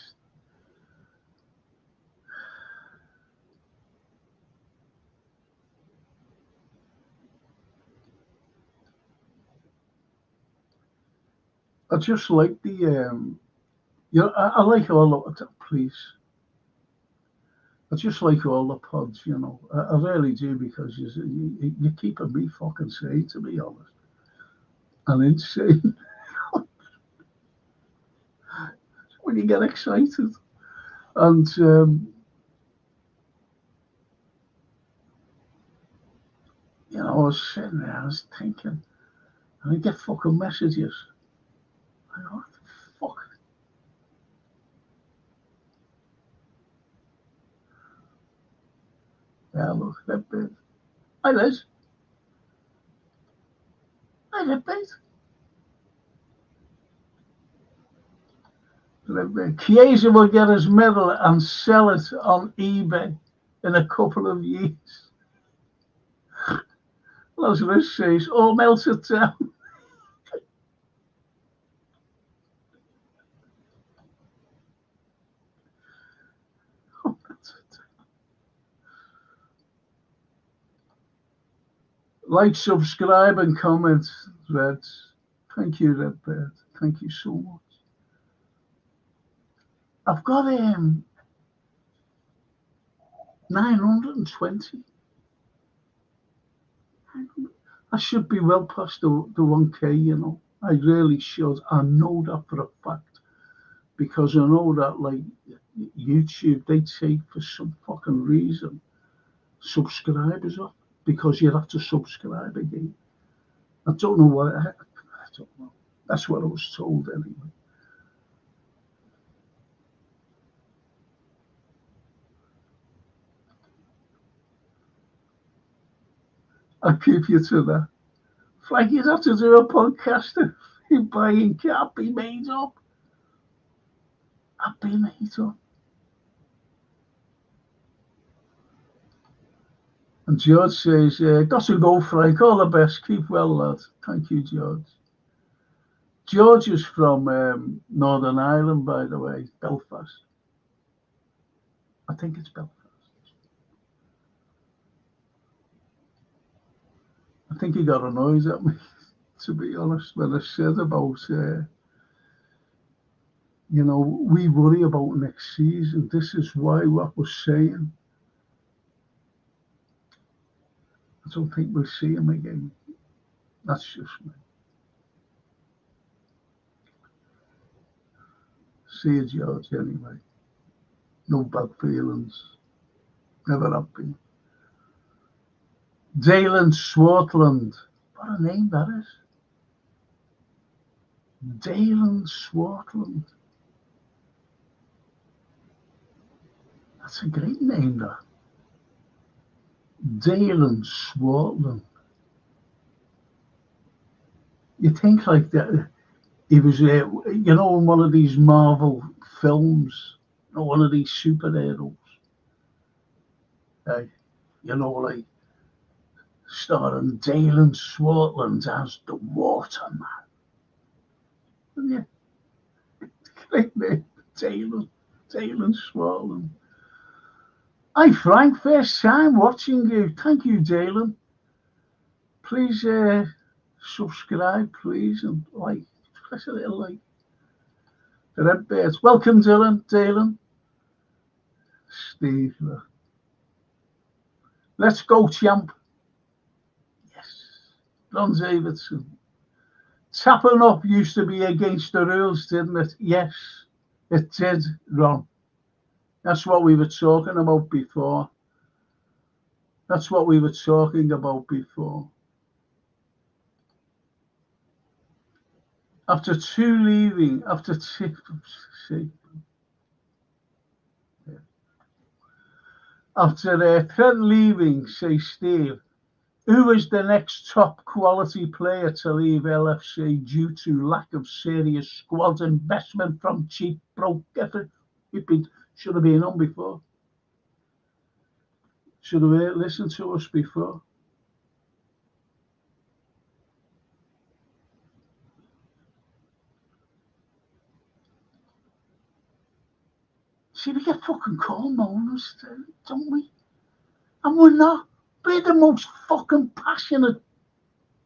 I just like the, you know, I like all of it, please. I just like all the pods, you know. I really do, because you're keeping me fucking sane, to be honest. And insane. When you get excited. And you know, I was sitting there, I was thinking, and I get fucking messages. I go, what the fuck? Yeah, look, that bit. Hi, Liz. Hi, that bit. Chiesa will get his medal and sell it on eBay in a couple of years. Lazarus says, all melted down. Like, subscribe, and comment, Reds. Thank you, Redbird. Thank you so much. I've got 920. I should be well past the 1K, you know. I really should. I know that for a fact, because I know that, like, YouTube, they take, for some fucking reason, subscribers off, because you have to subscribe again. I don't know why. I don't know. That's what I was told anyway. I'll keep you to that. Frank, you'd have to do a podcast if buying can't be made up. I've been made up. And George says, got to go, Frank. All the best. Keep well, lad. Thank you, George. George is from Northern Ireland, by the way, Belfast. I think it's Belfast. I think he got annoyed at me, to be honest, when I said about, you know, we worry about next season. This is why what we're saying. I don't think we'll see him again. That's just me. See you, George, anyway. No bad feelings. Never have been. Dalen Swartland. What a name that is. Dalen Swartland. That's a great name, that. Dalen Swartland. You think like that. He was, you know, in one of these Marvel films, or one of these superheroes. You know, like, starring Dalen Swartland as the Waterman. Yeah. Great name, Dalen Swartland. Hi, Frank, first time watching you. Thank you, Dalen. Please subscribe, please, and like. Press a little like. The Red Bears. Welcome, Dalen. Steve. Let's go, champ. Yes. Ron Davidson. Tapping up used to be against the rules, didn't it? Yes, it did, Ron. That's what we were talking about before. That's what we were talking about before. After two leaving, after Trent leaving, say Steve, Who is the next top quality player to leave LFC due to lack of serious squad investment from cheap broke effort? Should have been on before. Should have listened to us before. See, we get fucking call moaners, don't we? And we're not. We're the most fucking passionate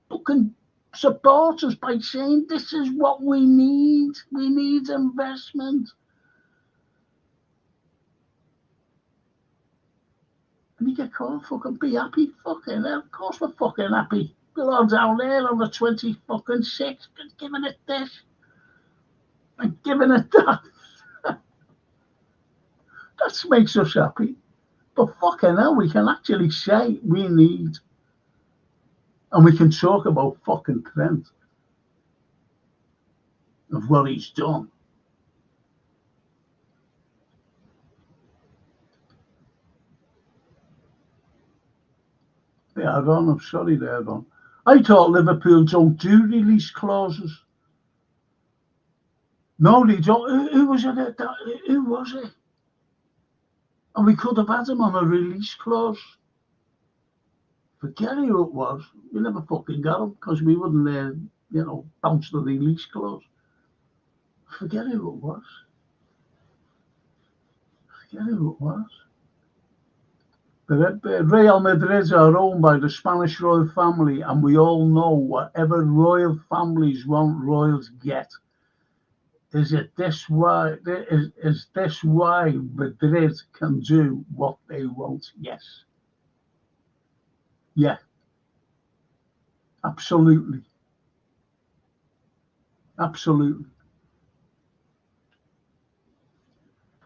fucking supporters by saying this is what we need. We need investment. And you get called fucking be happy. Fucking hell. Of course we're fucking happy. We're all down there on the 20 fucking 6th, giving it this and giving it that. That makes us happy. But fucking hell, we can actually say we need, and we can talk about fucking Trent of what he's done. Yeah, I'm sorry there, Ron. I thought Liverpool don't do release clauses. No, they don't. Who was it? Who was it? And we could have had him on a release clause. Forget who it was. We never fucking got him because we wouldn't, bounce the release clause. Forget who it was. The Real Madrid are owned by the Spanish royal family, and we all know whatever royal families want, royals get. Is this why Madrid can do what they want? Yes. Yeah. Absolutely. Absolutely.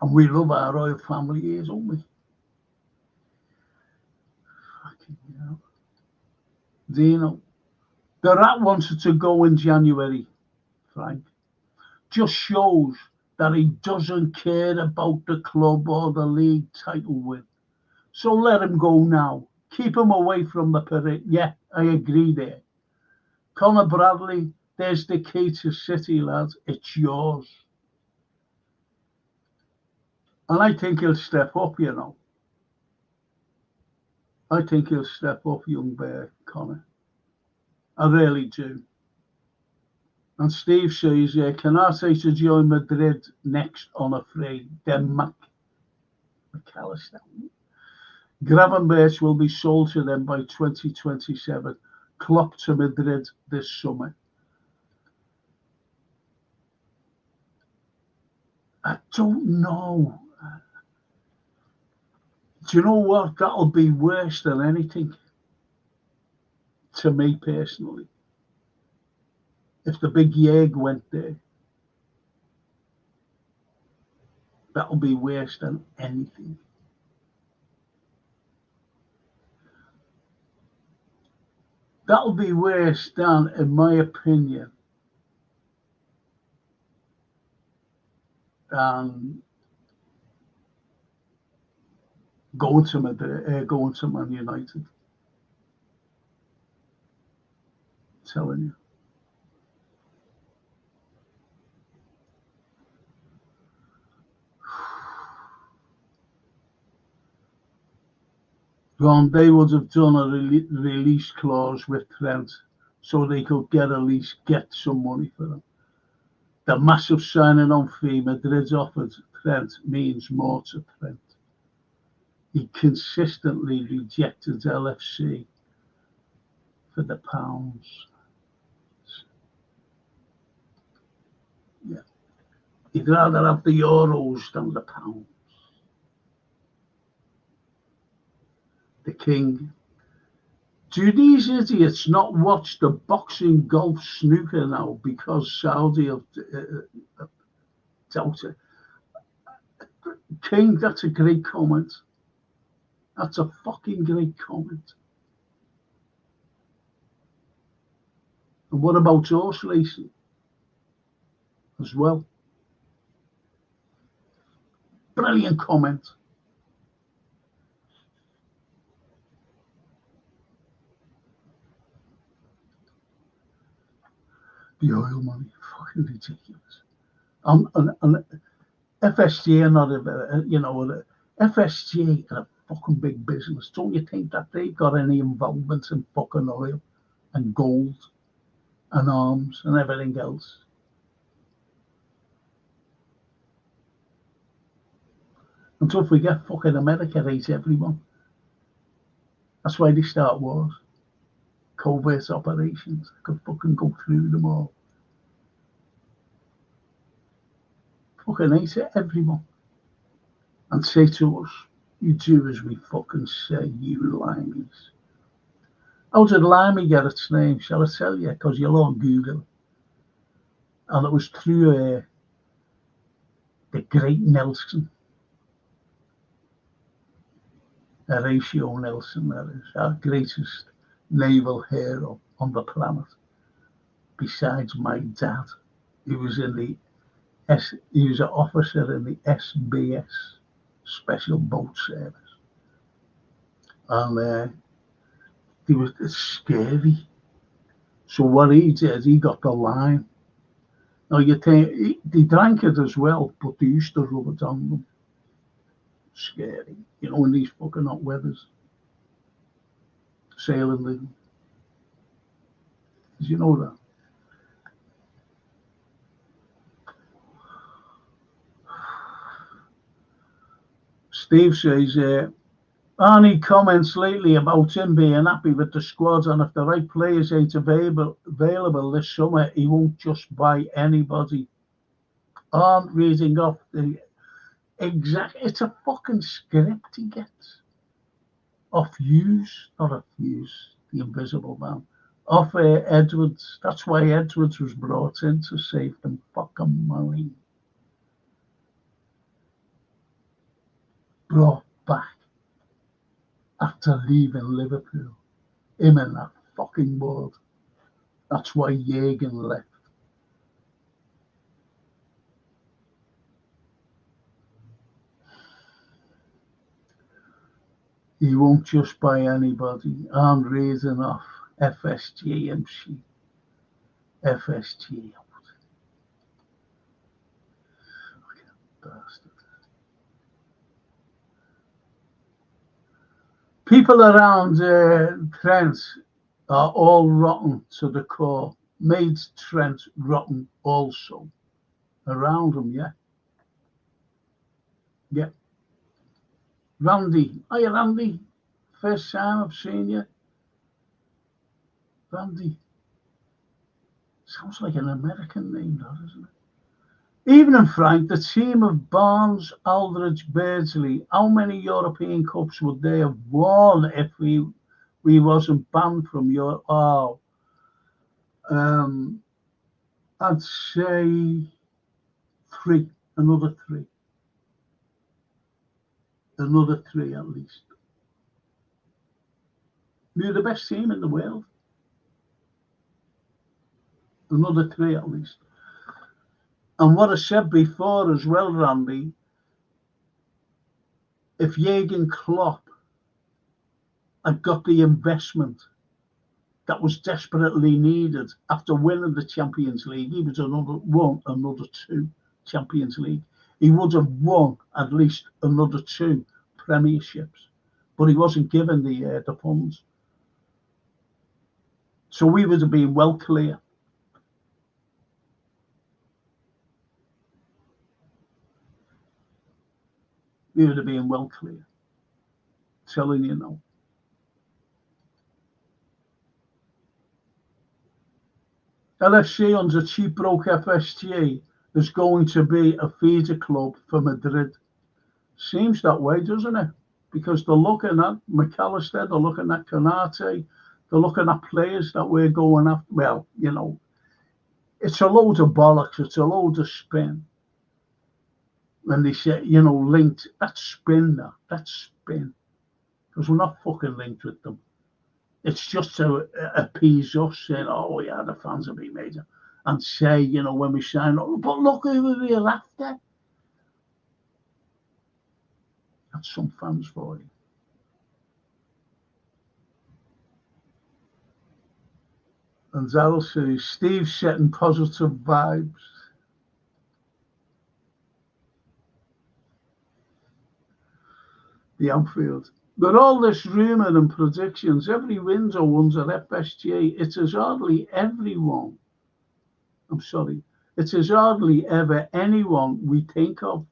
And we love our royal family here, don't we? Fucking hell. Dino. The rat wanted to go in January, Frank. Just shows that he doesn't care about the club or the league title win. So let him go now. Keep him away from the parade. Yeah, I agree there. Conor Bradley, there's the key to City, lads. It's yours. And I think he'll step up, you know. I think he'll step up, young bear, Conor. I really do. And Steve says, Canate to join Madrid next on a free. Then McAllister. Gravenberch will be sold to them by 2027. Klopps to Madrid this summer. I don't know. Do you know what? That'll be worse than anything. To me personally. If the big Yeg went there, that'll be worse than anything. That'll be worse than, in my opinion, than going to Man United. I'm telling you. Ron, they would have done a release clause with Trent so they could get some money for him. The massive signing on fee Madrid offered Trent means more to Trent. He consistently rejected LFC for the pounds. Yeah. He'd rather have the euros than the pounds. The king. Do these idiots not watch the boxing, golf, snooker now because Saudi have doubted? King, that's a great comment. That's a fucking great comment. And what about horse racing as well? Brilliant comment. The oil money, fucking ridiculous. And FSG are not FSG are a fucking big business. Don't you think that they've got any involvement in fucking oil and gold and arms and everything else? And don't forget, fucking America hates everyone. That's why they start wars. Covert operations. I could fucking go through them all. Fucking hate everyone. And say to us, you do as we fucking say, you limeys. How did Limey get its name? Shall I tell you? Because you'll all Google it. And it was through the great Nelson. Horatio Nelson, that is our greatest naval hero on the planet. Besides my dad, he was an officer in the SBS, Special Boat Service. And it's scary. So what he did, he got the line. Now you think they drank it as well, but they used to rub it on them. Scary, in these fucking hot weathers. Sailing with them. Did you know that? Steve says, Arnie comments lately about him being happy with the squad, and if the right players ain't available this summer, he won't just buy anybody. Aren't reading off the exact. It's a fucking script he gets. Off Hughes, not off Hughes, the invisible man. Off Edwards. That's why Edwards was brought in, to save them fucking money. Brought back after leaving Liverpool. Him and that fucking world. That's why Jürgen left. He won't just buy anybody. I'm raising off FSG MC. FSG out. Fucking bastard. People around Trent are all rotten to the core. Made Trent rotten also. Around him, yeah. Yeah. Randy. Hiya, Randy. First time I've seen you. Randy. Sounds like an American name, that, isn't it? Evening, Frank. The team of Barnes, Aldridge, Beardsley. How many European Cups would they have won if we wasn't banned from Europe? Oh. I'd say 3. Another 3. Another 3 at least. We're the best team in the world. Another 3 at least. And what I said before as well, Randy, if Jürgen Klopp had got the investment that was desperately needed after winning the Champions League, he was another 2 Champions League. He would have won at least another 2 premierships, but he wasn't given the funds. So we would have been well clear. We would have been well clear. Telling you now. LFC under cheap broke FSG is going to be a feeder club for Madrid. Seems that way, doesn't it? Because they're looking at McAllister, they're looking at Canate, they're looking at players that we're going after. Well, it's a load of bollocks, it's a load of spin. When they say, linked, that's spin. That's spin. Because we're not fucking linked with them. It's just to appease us, saying, oh, yeah, the fans will be major. And say, when we sign up, but look who we're after. That's some fans for you. And Daryl says, Steve's setting positive vibes. The Anfield. With all this rumour and predictions, every window one's at FSG, it is hardly everyone. I'm sorry. It is hardly ever anyone we think of.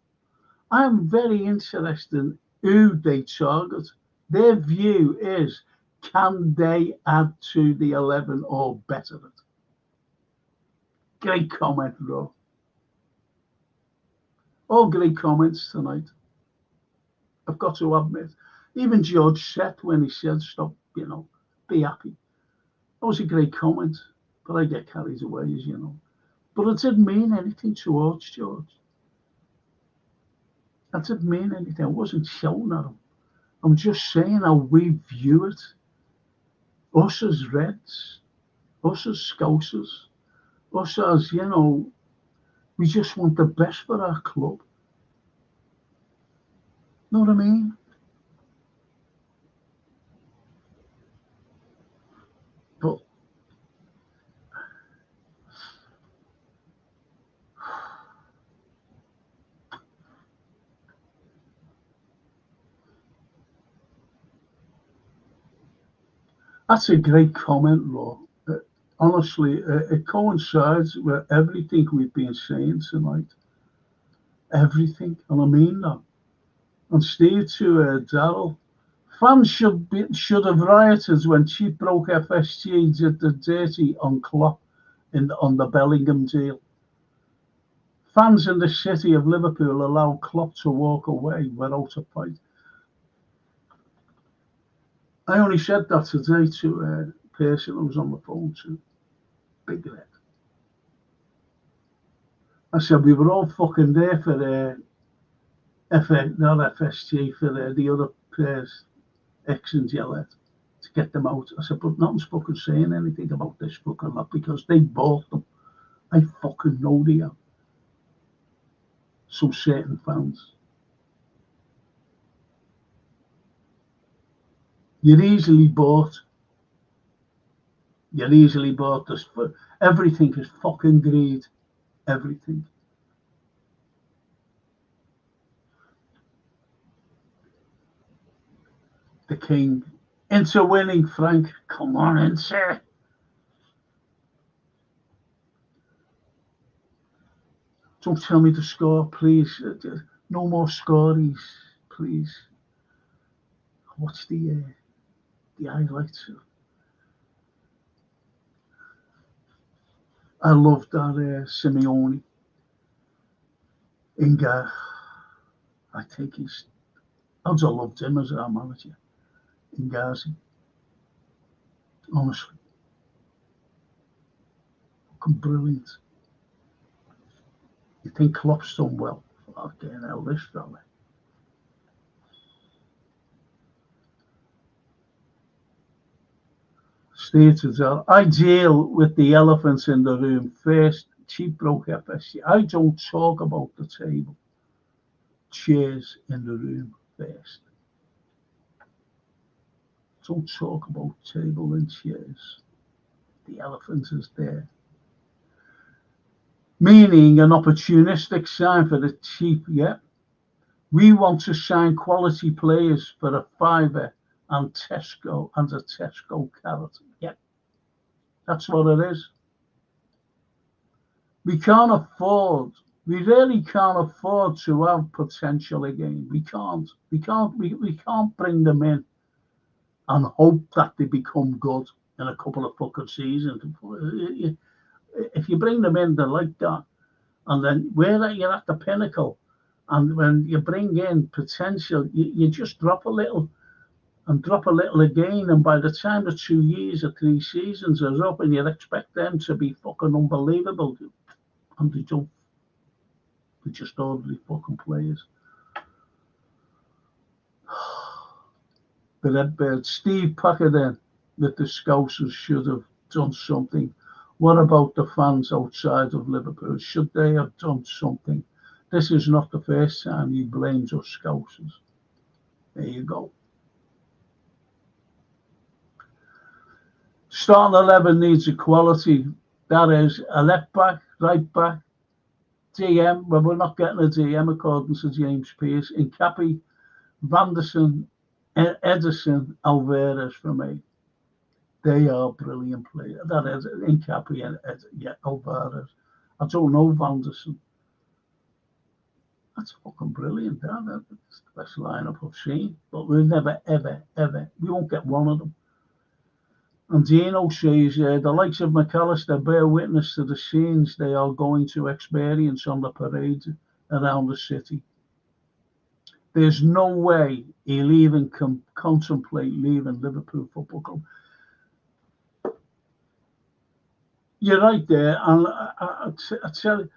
I am very interested in who they target. Their view is, can they add to the 11 or better it? Great comment, Ro. All great comments tonight. I've got to admit. Even George said when he said, stop, be happy. That was a great comment, but I get carried away, as you know. But it didn't mean anything towards George. That didn't mean anything. I wasn't shouting at him. I'm just saying how we view it. Us as Reds, us as Scousers, us as, we just want the best for our club. Know what I mean? But that's a great comment, Ro. Honestly, it coincides with everything we've been saying tonight. Everything, and I mean that. And Steve to Daryl, fans should have rioted when Cheap broke FSG did the dirty on Klopp on the Bellingham deal. Fans in the city of Liverpool allowed Klopp to walk away without a fight. I only said that today to a person who was on the phone to. Big Red. I said we were all fucking there for not FSG, for the other players, X and Gillette, to get them out. I said, but nothing's fucking saying anything about this fucking lot because they bought them. I fucking know they are. Some certain fans. You're easily bought. You're easily bought. Everything is fucking greed. Everything. The King. Into winning, Frank. Come on, Inter. Don't tell me to score, please. No more scories, please. Watch the highlights. I love that Simeone. Inga, I think I loved him as our manager. Ingazi. Honestly. Fucking brilliant. You think Klopps done well? Fucking hell, this fella. Stated I deal with the elephants in the room first. Cheap broke FSC. I don't talk about the table. Chairs in the room first. Don't talk about table and chairs. The elephant is there. Meaning an opportunistic sign for the cheap, yeah. We want to sign quality players for a fiver and a Tesco carrot. Yeah, that's what it is. We really can't afford to have potential again. We can't bring them in and hope that they become good in a couple of fucking seasons. If you bring them in, they're like that. And then you're at the pinnacle. And when you bring in potential, you just drop a little and drop a little again. And by the time the 2 years or 3 seasons is up and you expect them to be fucking unbelievable, and they don't. They're just ordinary fucking players. The Redbird, Steve Packard that the Scousers should have done something. What about the fans outside of Liverpool? Should they have done something? This is not the first time he blames us Scousers. There you go. Starting 11 needs equality. That is a left back, right back, DM. Well, we're not getting a DM according to James Pearce. Incapi, Vanderson, Edison, Alvarez for me. They are brilliant players. That is Incapi and Alvarez. I don't know Vanderson. That's fucking brilliant. That's the best lineup I've seen. But we'll never, ever, ever. We won't get one of them. And Dino says, the likes of McAllister bear witness to the scenes they are going to experience on the parade around the city. There's no way he'll even contemplate leaving Liverpool Football Club. You're right there, and I tell you,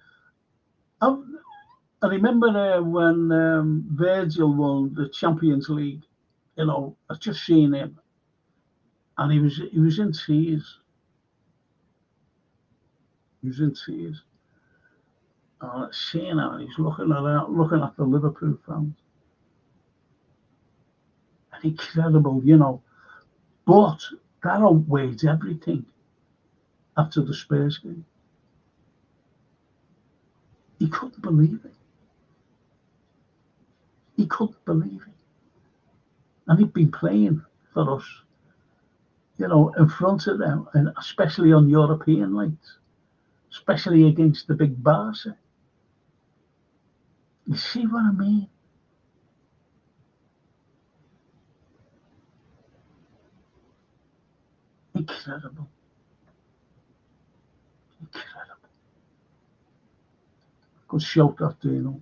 I remember when Virgil won the Champions League. You know, I've just seen him, and he was in tears. He was in tears. And seeing him, he's looking at the Liverpool fans. And incredible, you know. But that outweighed everything after the Spurs game. He couldn't believe it. He couldn't believe it. And he'd been playing for us, you know, in front of them, and especially on European nights, especially against the big Barca. You see what I mean? Incredible. Incredible. Good shout that, Dino.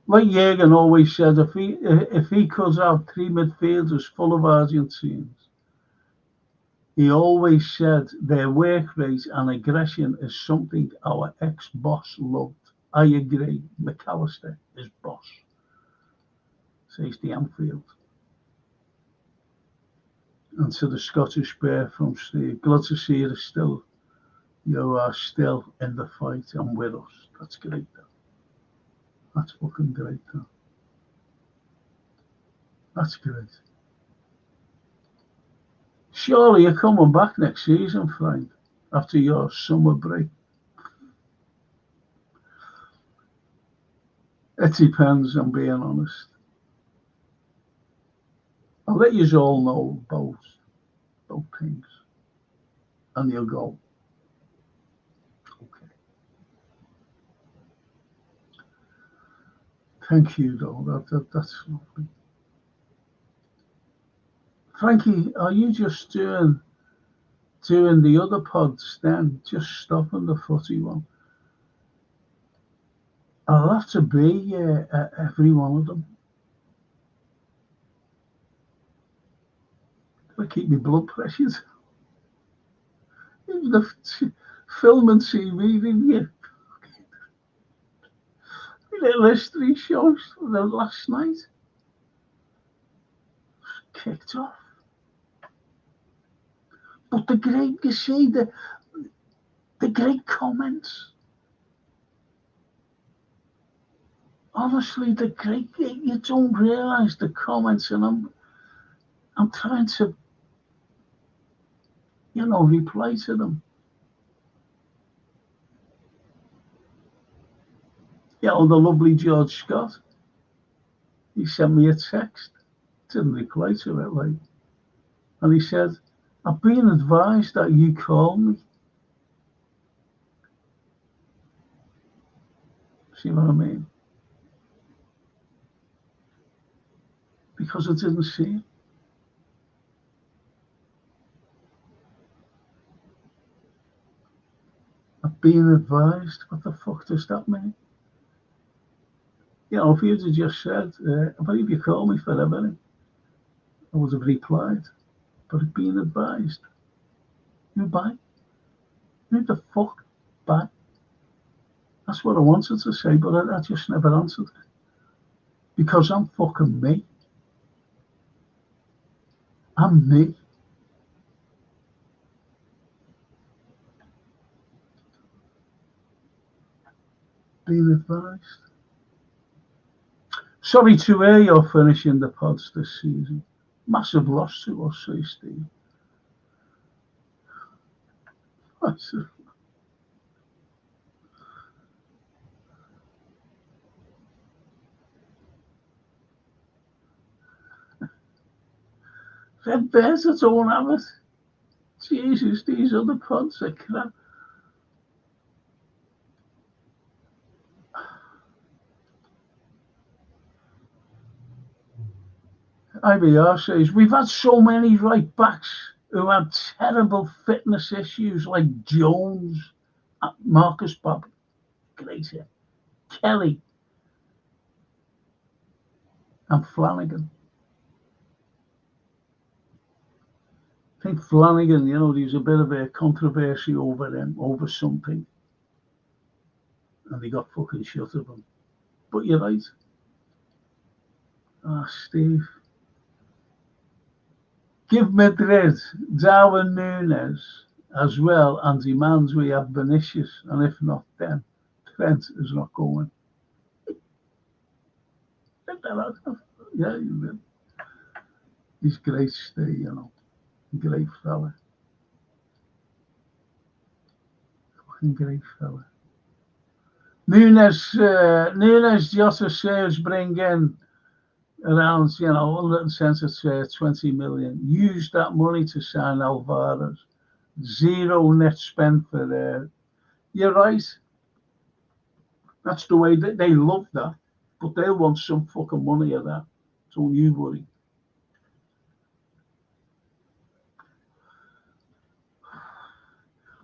Like Jürgen always said, if he could have three midfielders full of Argentines, he always said their work rate and aggression is something our ex-boss loved. I agree. McAllister is boss, says the Anfield. And to the Scottish bear from Steve, glad to see you are still in the fight and with us. That's great, though. That's fucking great, though. That's great. Surely you're coming back next season, Frank, after your summer break. It depends, I'm being honest. I'll let you all know both things. And you'll go, okay. Thank you, though. That's lovely. Frankie, are you just doing the other pods then? Just stopping the footy one? I'll have to be at every one of them. To keep my blood pressures. The film and TV, didn't you? Little history shows for the last night. Kicked off. But the great, you see, the great comments. Honestly, the great, you don't realise the comments, and I'm trying to, you know, reply to them. You know, the lovely George Scott, he sent me a text, didn't reply to it, like, and he said, I've been advised that you called me. See what I mean? Because I didn't see it. I've been advised. What the fuck does that mean? You know, if you'd have just said, I believe you called me for everything, I would have replied. But I've been advised. Who by? Who the fuck by? That's what I wanted to say, but I just never answered it. Because I'm fucking me. I'm me. Being advised. Sorry to hear you're finishing the pods this season. Massive loss to us, says Steve. I said, Red Bears that don't have it. Jesus, these other pods are crap. IBR says, we've had so many right backs who had terrible fitness issues like Jones, Marcus Bob, great hit, Kelly, and Flanagan. I think Flanagan, you know, there's a bit of a controversy over him, over something. And he got fucking shut of him. But you're right. Steve. Give Madrid Darwin Núñez as well and demands we have Vinicius. And if not, then Trent is not going. Yeah, he's great, Steve, you know. Great fella. Fucking great fella. Núñez Jota sales bring in around, 20 million. Use that money to sign Alvarez. Zero net spent for there. You're right. That's the way they love that. But they'll want some fucking money of that. Don't you worry.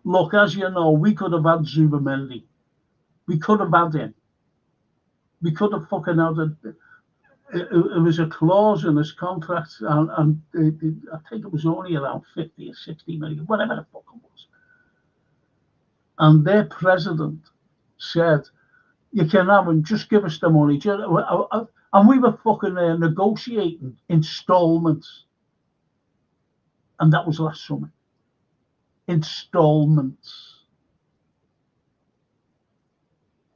Look, as you know, we could have had Zubamendi. We could have had him. We could have fucking had it. It was a clause in his contract, and I think it was only around 50 or 60 million, whatever the fuck it was. And their president said, you can have him, just give us the money. And we were fucking negotiating installments. And that was last summer. Installments.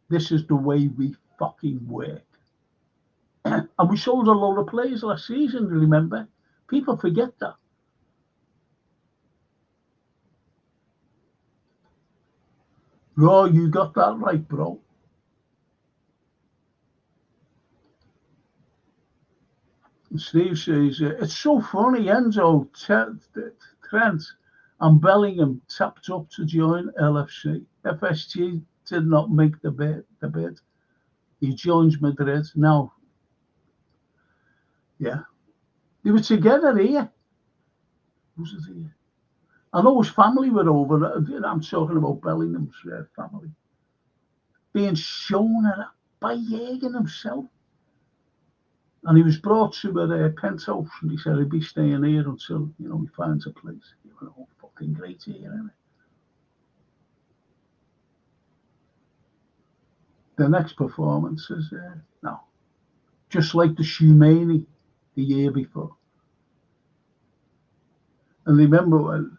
This is the way we fucking work. And we sold a load of players last season, remember? People forget that. Bro, you got that right, bro. And Steve says, it's so funny, Enzo, Trent and Bellingham tapped up to join LFC. FSG did not make the bid. He joins Madrid now. Yeah. They were together here. Was it here? I know his family were over. I'm talking about Bellingham's family. Being shown by Jürgen himself. And he was brought to a penthouse and he said he'd be staying here until, he finds a place. Fucking great here, isn't it? The next performance is, no. Just like the Shumani the year before. And remember when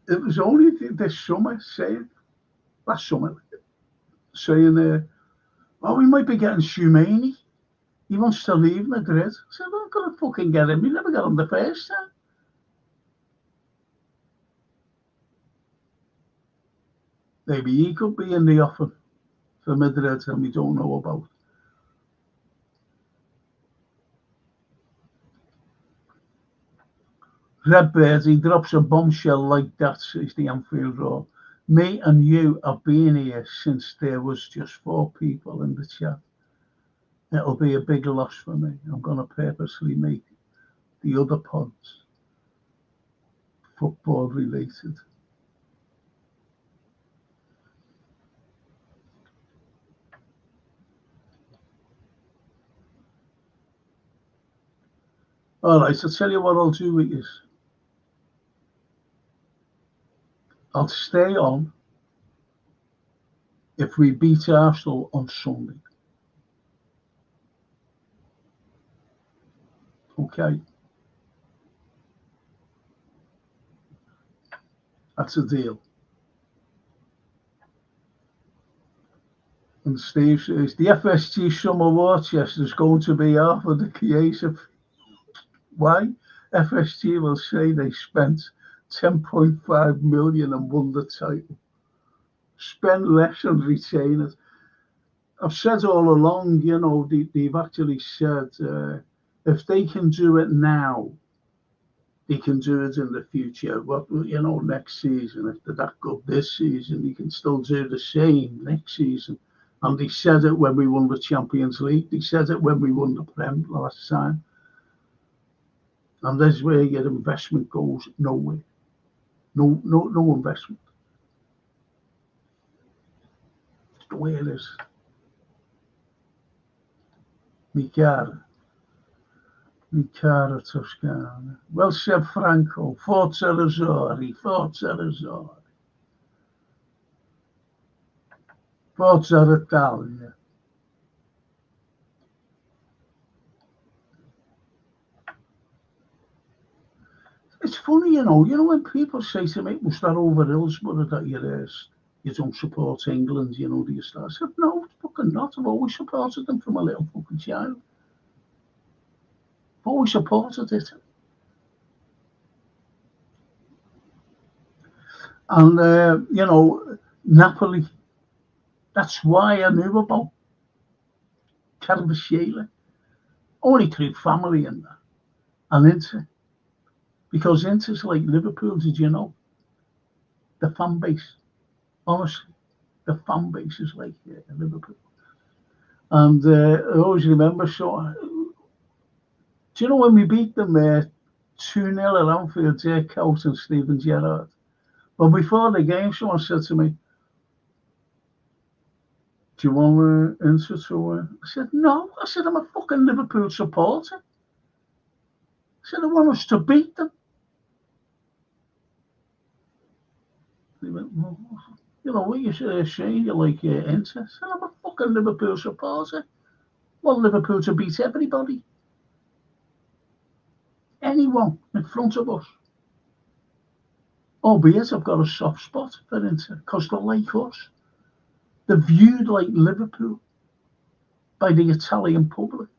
it was only this summer last summer, saying, we might be getting Shumani. He wants to leave Madrid. I said, I'm going to fucking get him. We never got him the first time. Maybe he could be in the offer for Madrid and we don't know about. Redbird, he drops a bombshell like that, says the Anfield Road. Me and you have been here since there was just 4 people in the chat. It'll be a big loss for me. I'm going to purposely make the other pods football related. All right, so I'll tell you what I'll do with this. I'll stay on if we beat Arsenal on Sunday. Okay. That's a deal. And Steve says, the FSG Summer War Chest is going to be half of the Chiesa. Why? FSG will say they spent 10.5 million and won the title. Spend less and retain it. I've said all along, you know, they've actually said if they can do it now, they can do it in the future. But, you know, next season, if they're that good this season, they can still do the same next season. And they said it when we won the Champions League. They said it when we won the Prem last time. And that's where your investment goes nowhere. No investment. It's the way it is. Mi cara Toscana. Well said, Franco. Forza Rizzori, Forza Rizzori. Forza Italia. It's funny, you know when people say to me, was that over Hillsborough that you don't support England, you know, do you start? I said, no, it's fucking not. I've always supported them from a little fucking child. I've always supported it. And, you know, Napoli, that's why I knew about Carvajal. Only through family and that. And Inter. Because Inter's like Liverpool, did you know? The fan base. Honestly, the fan base is like Liverpool. And I always remember, so, do you know when we beat them 2-0 at Anfield, Jake Cout and Steven Gerrard? Well, before the game, someone said to me, do you want Inter to win? I said, no. I said, I'm a fucking Liverpool supporter. I said, I want us to beat them. He went, well, you know, what you saying, you like Inter? I said, I'm a fucking Liverpool supporter. I want Liverpool to beat everybody. Anyone in front of us. Albeit I've got a soft spot for Inter because they're like us. They're viewed like Liverpool by the Italian public.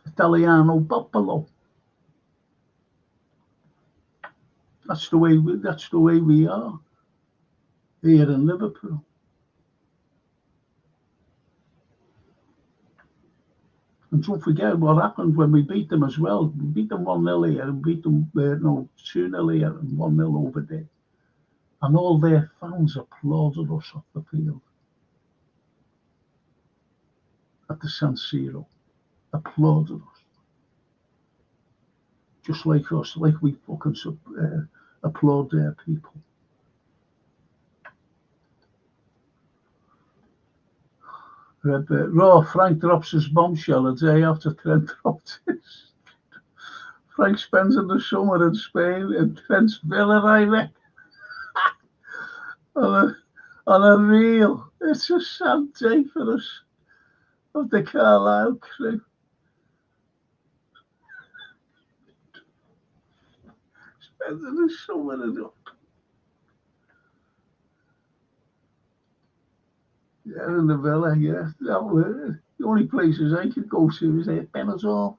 Italiano Popolo. That's the way we are here in Liverpool. And don't forget what happened when we beat them as well. We beat them 1-0 here and beat them 2-0 here and 1-0 over there. And all their fans applauded us off the field at the San Siro. Applauded us. Just like us, like we fucking applaud their people. Raw, Frank drops his bombshell a day after Trent dropped his. Frank spends the summer in Spain in Trent's villa, I reckon. on a reel. It's a sad day for us of the Carlyle crew. Spending the summer in in the villa, yeah. The only places I could go to is Benidorm.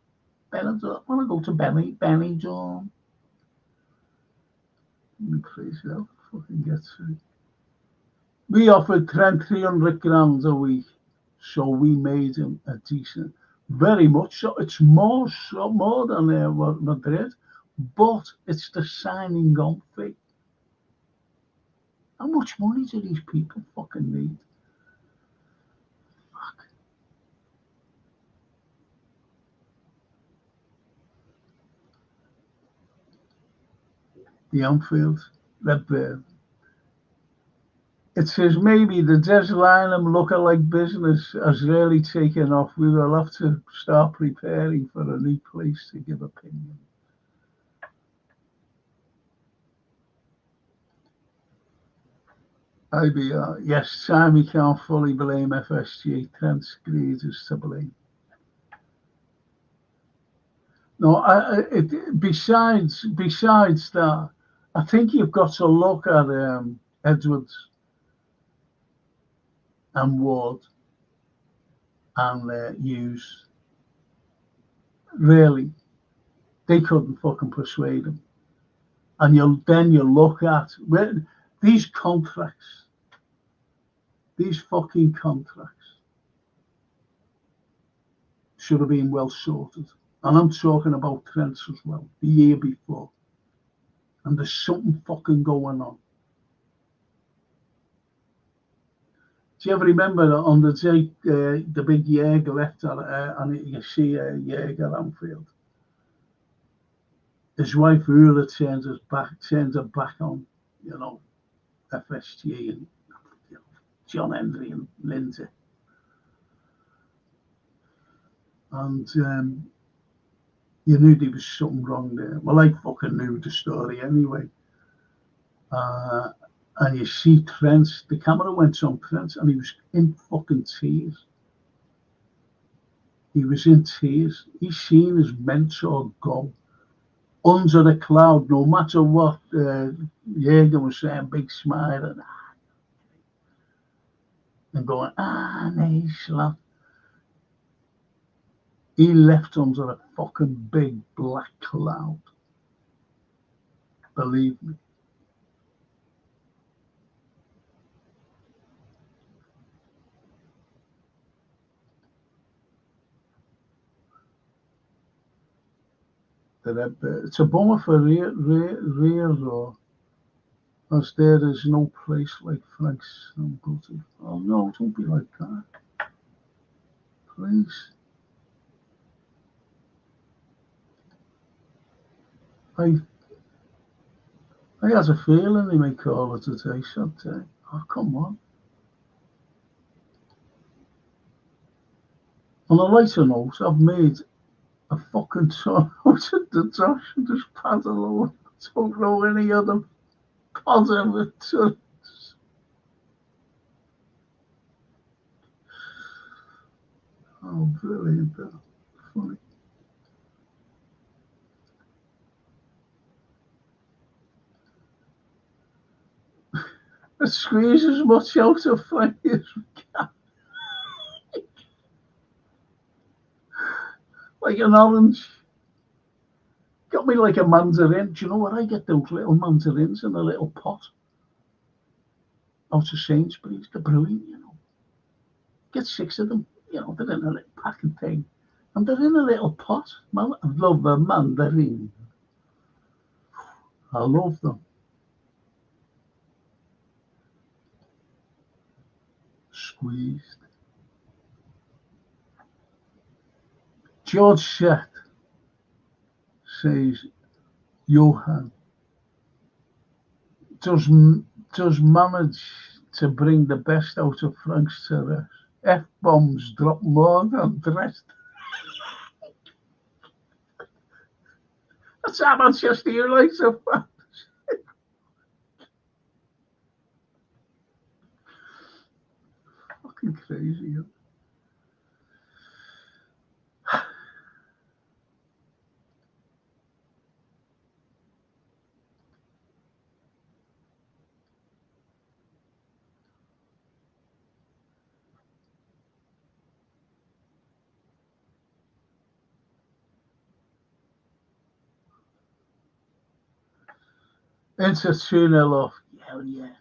I want to go to Benidorm. Any place I'll fucking get to. We offered Trent 300 grand a week, so we made him a decent, very much so. It's more than Madrid, but it's the signing on fee. How much money do these people fucking need? Fuck. The Anfield, Redbird. It says maybe the Des Lynam lookalike business has really taken off. We will have to start preparing for a new place to give opinion. IBR, yes, Simon can't fully blame FSG. Trent's greed is to blame. No, besides that, I think you've got to look at Edwards and Ward and Hughes. Really, They couldn't fucking persuade him. And then you look at these contracts, these fucking contracts should have been well sorted. And I'm talking about Trent's as well, the year before. And there's something fucking going on. Do you ever remember on the day the big Jaeger left and you see Jaeger Anfield? His wife Ula turns her back on, FSG and John Hendry and Lindsay. And you knew there was something wrong there. Well, I fucking knew the story anyway. And you see Trent, the camera went on Trent, and he was in fucking tears. He was in tears. He's seen his mentor go under the cloud, no matter what Jaeger was saying, big smile and going, nice lad. He left under a fucking big black cloud. Believe me. It's a bummer for rear though, as there is no place like Frank's. Oh no, don't be like that. Please. I had a feeling he may call it a day someday. Oh, come on. On a lighter note, I've made a fucking ton out of the dash and just paddle over. Don't know any other positive turns. Oh, brilliant. Funny. I squeeze as much out of Frank as we can. Like an orange. Got me like a mandarin. Do you know what? I get those little mandarins in a little pot out of Sainsbury's. They're brilliant, Get 6 of them. They're in a little packing thing. And they're in a little pot. I love a mandarin. I love them. Squeezed. George Shet says, Johan does manage to bring the best out of Frank's terrace. F-bombs drop more than the rest. That's how Manchester United are fans. Fucking crazy, Enter 2-0 off. Hell yeah.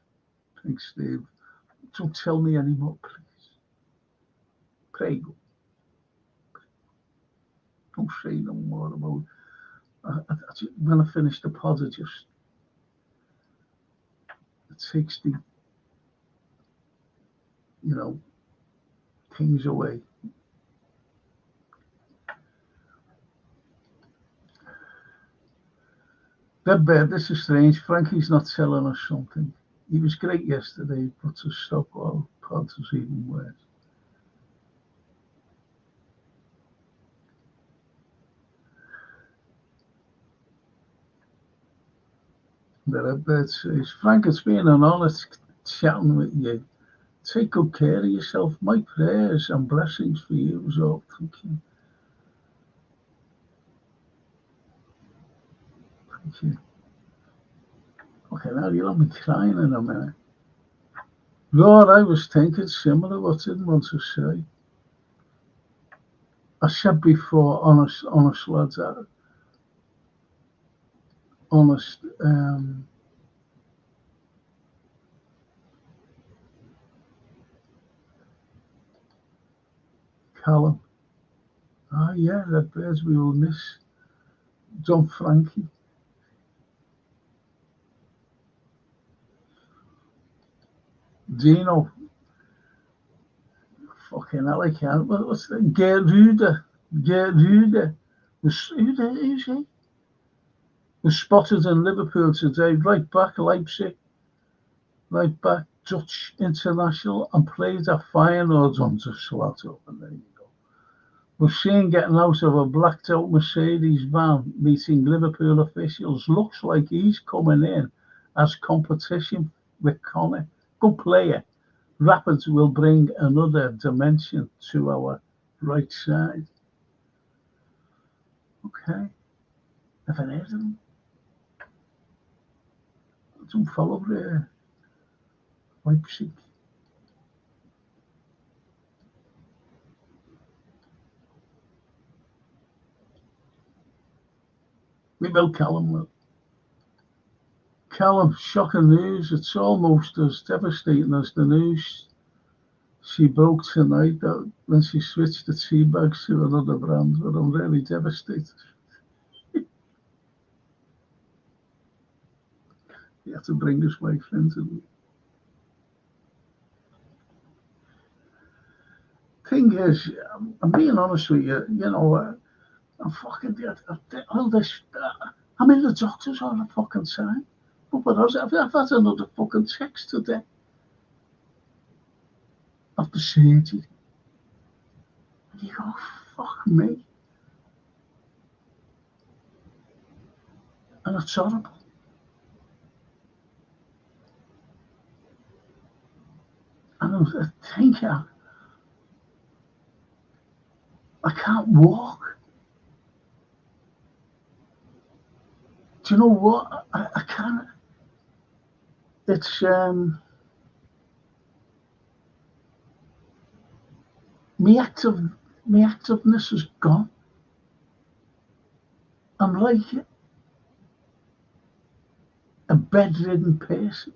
Thanks, Steve. Don't tell me anymore, please. Prego. Don't say no more about when I finish the pod, it takes the things away. This is strange. Frankie's not telling us something. He was great yesterday, but to stop all pods is even worse. That says, Frank, it's been an honour chatting with you. Take good care of yourself. My prayers and blessings for you as well. Thank you. Thank you. Okay, now you'll have me crying in a minute. Lord, I was thinking similar, but didn't want to say. I said before, honest lads, honest. Callum. Ah, yeah, that Bears we will miss. John Frankie. Dino. Fucking hell, I can't. What's that? Gertrude. Who's he? Was spotted in Liverpool today. Right back, Leipzig. Right back, Dutch international, and played at Feyenoord on to Slato. And there you go. Was seen getting out of a blacked out Mercedes van, meeting Liverpool officials. Looks like he's coming in as competition with Connor. Good player. Rapids will bring another dimension to our right side. Okay. Never heard of him. I don't follow Leipzig. We will Callum. Callum, shocking news. It's almost as devastating as the news she broke tonight that when she switched the tea bags to another brand, but I'm really devastated. You have to bring his wife into me. Thing is, I'm being honest with you, you know, I'm fucking all this. I'm in the doctor's all the fucking time. But I've had another fucking text today after surgery. And you go, fuck me. And it's horrible. And I think I can't walk. Do you know what? I can't. It's my activeness is gone. I'm like a bedridden person.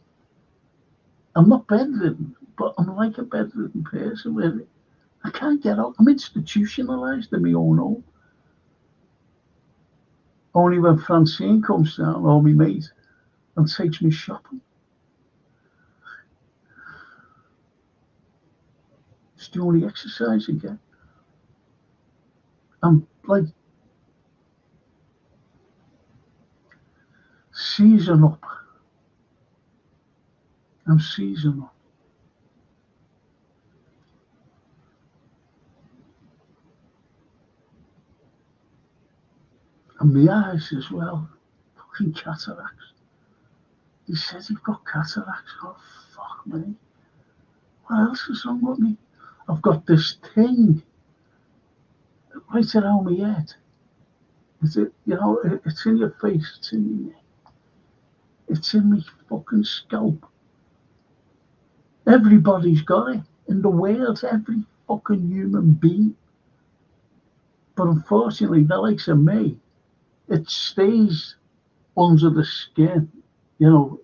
I'm not bedridden, but I'm like a bedridden person where I can't get out. I'm institutionalized in my own home. Only when Francine comes down, or my mate, and takes me shopping. It's the only exercise I get. I'm like season up. I'm season up. And my eyes as well. Fucking cataracts. He says you've got cataracts. Oh, fuck me. What else is wrong with me? I've got this thing right around my head. It's in your face, it's in your neck. It's in my fucking scalp. Everybody's got it in the world, every fucking human being. But unfortunately, the likes of me, it stays under the skin, you know.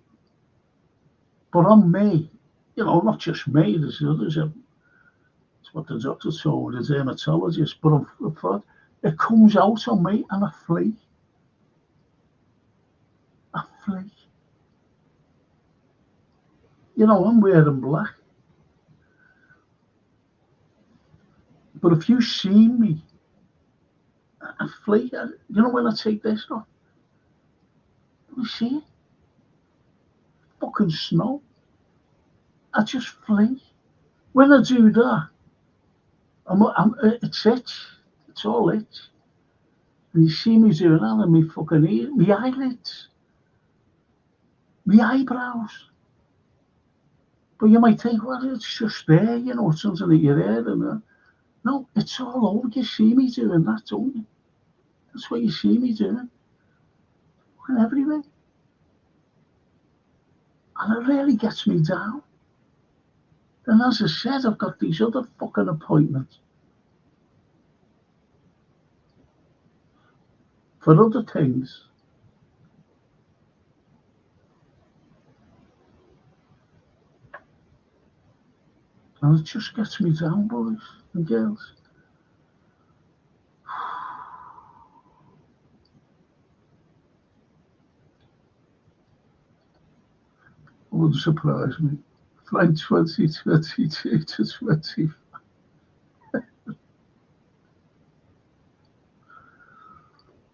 But on me, you know, not just me, there's others. It's what the doctor told me, the dermatologist. But it comes out on me and I flee. You know, I'm wearing black. But if you see me, I flee. You know, when I take this off, you see it? Fucking snow. I just flee. When I do that, it's itch. It's all itch. And you see me doing that and me fucking ear, me eyelids, me eyebrows. But you might think, well, it's just there, you know, it's underneath your head. And no, it's all over. You see me doing that, don't you? That's what you see me doing. And everywhere. And it really gets me down. And as I said, I've got these other fucking appointments for other things. And it just gets me down, boys and girls. It wouldn't surprise me. Frank 2022 to 20.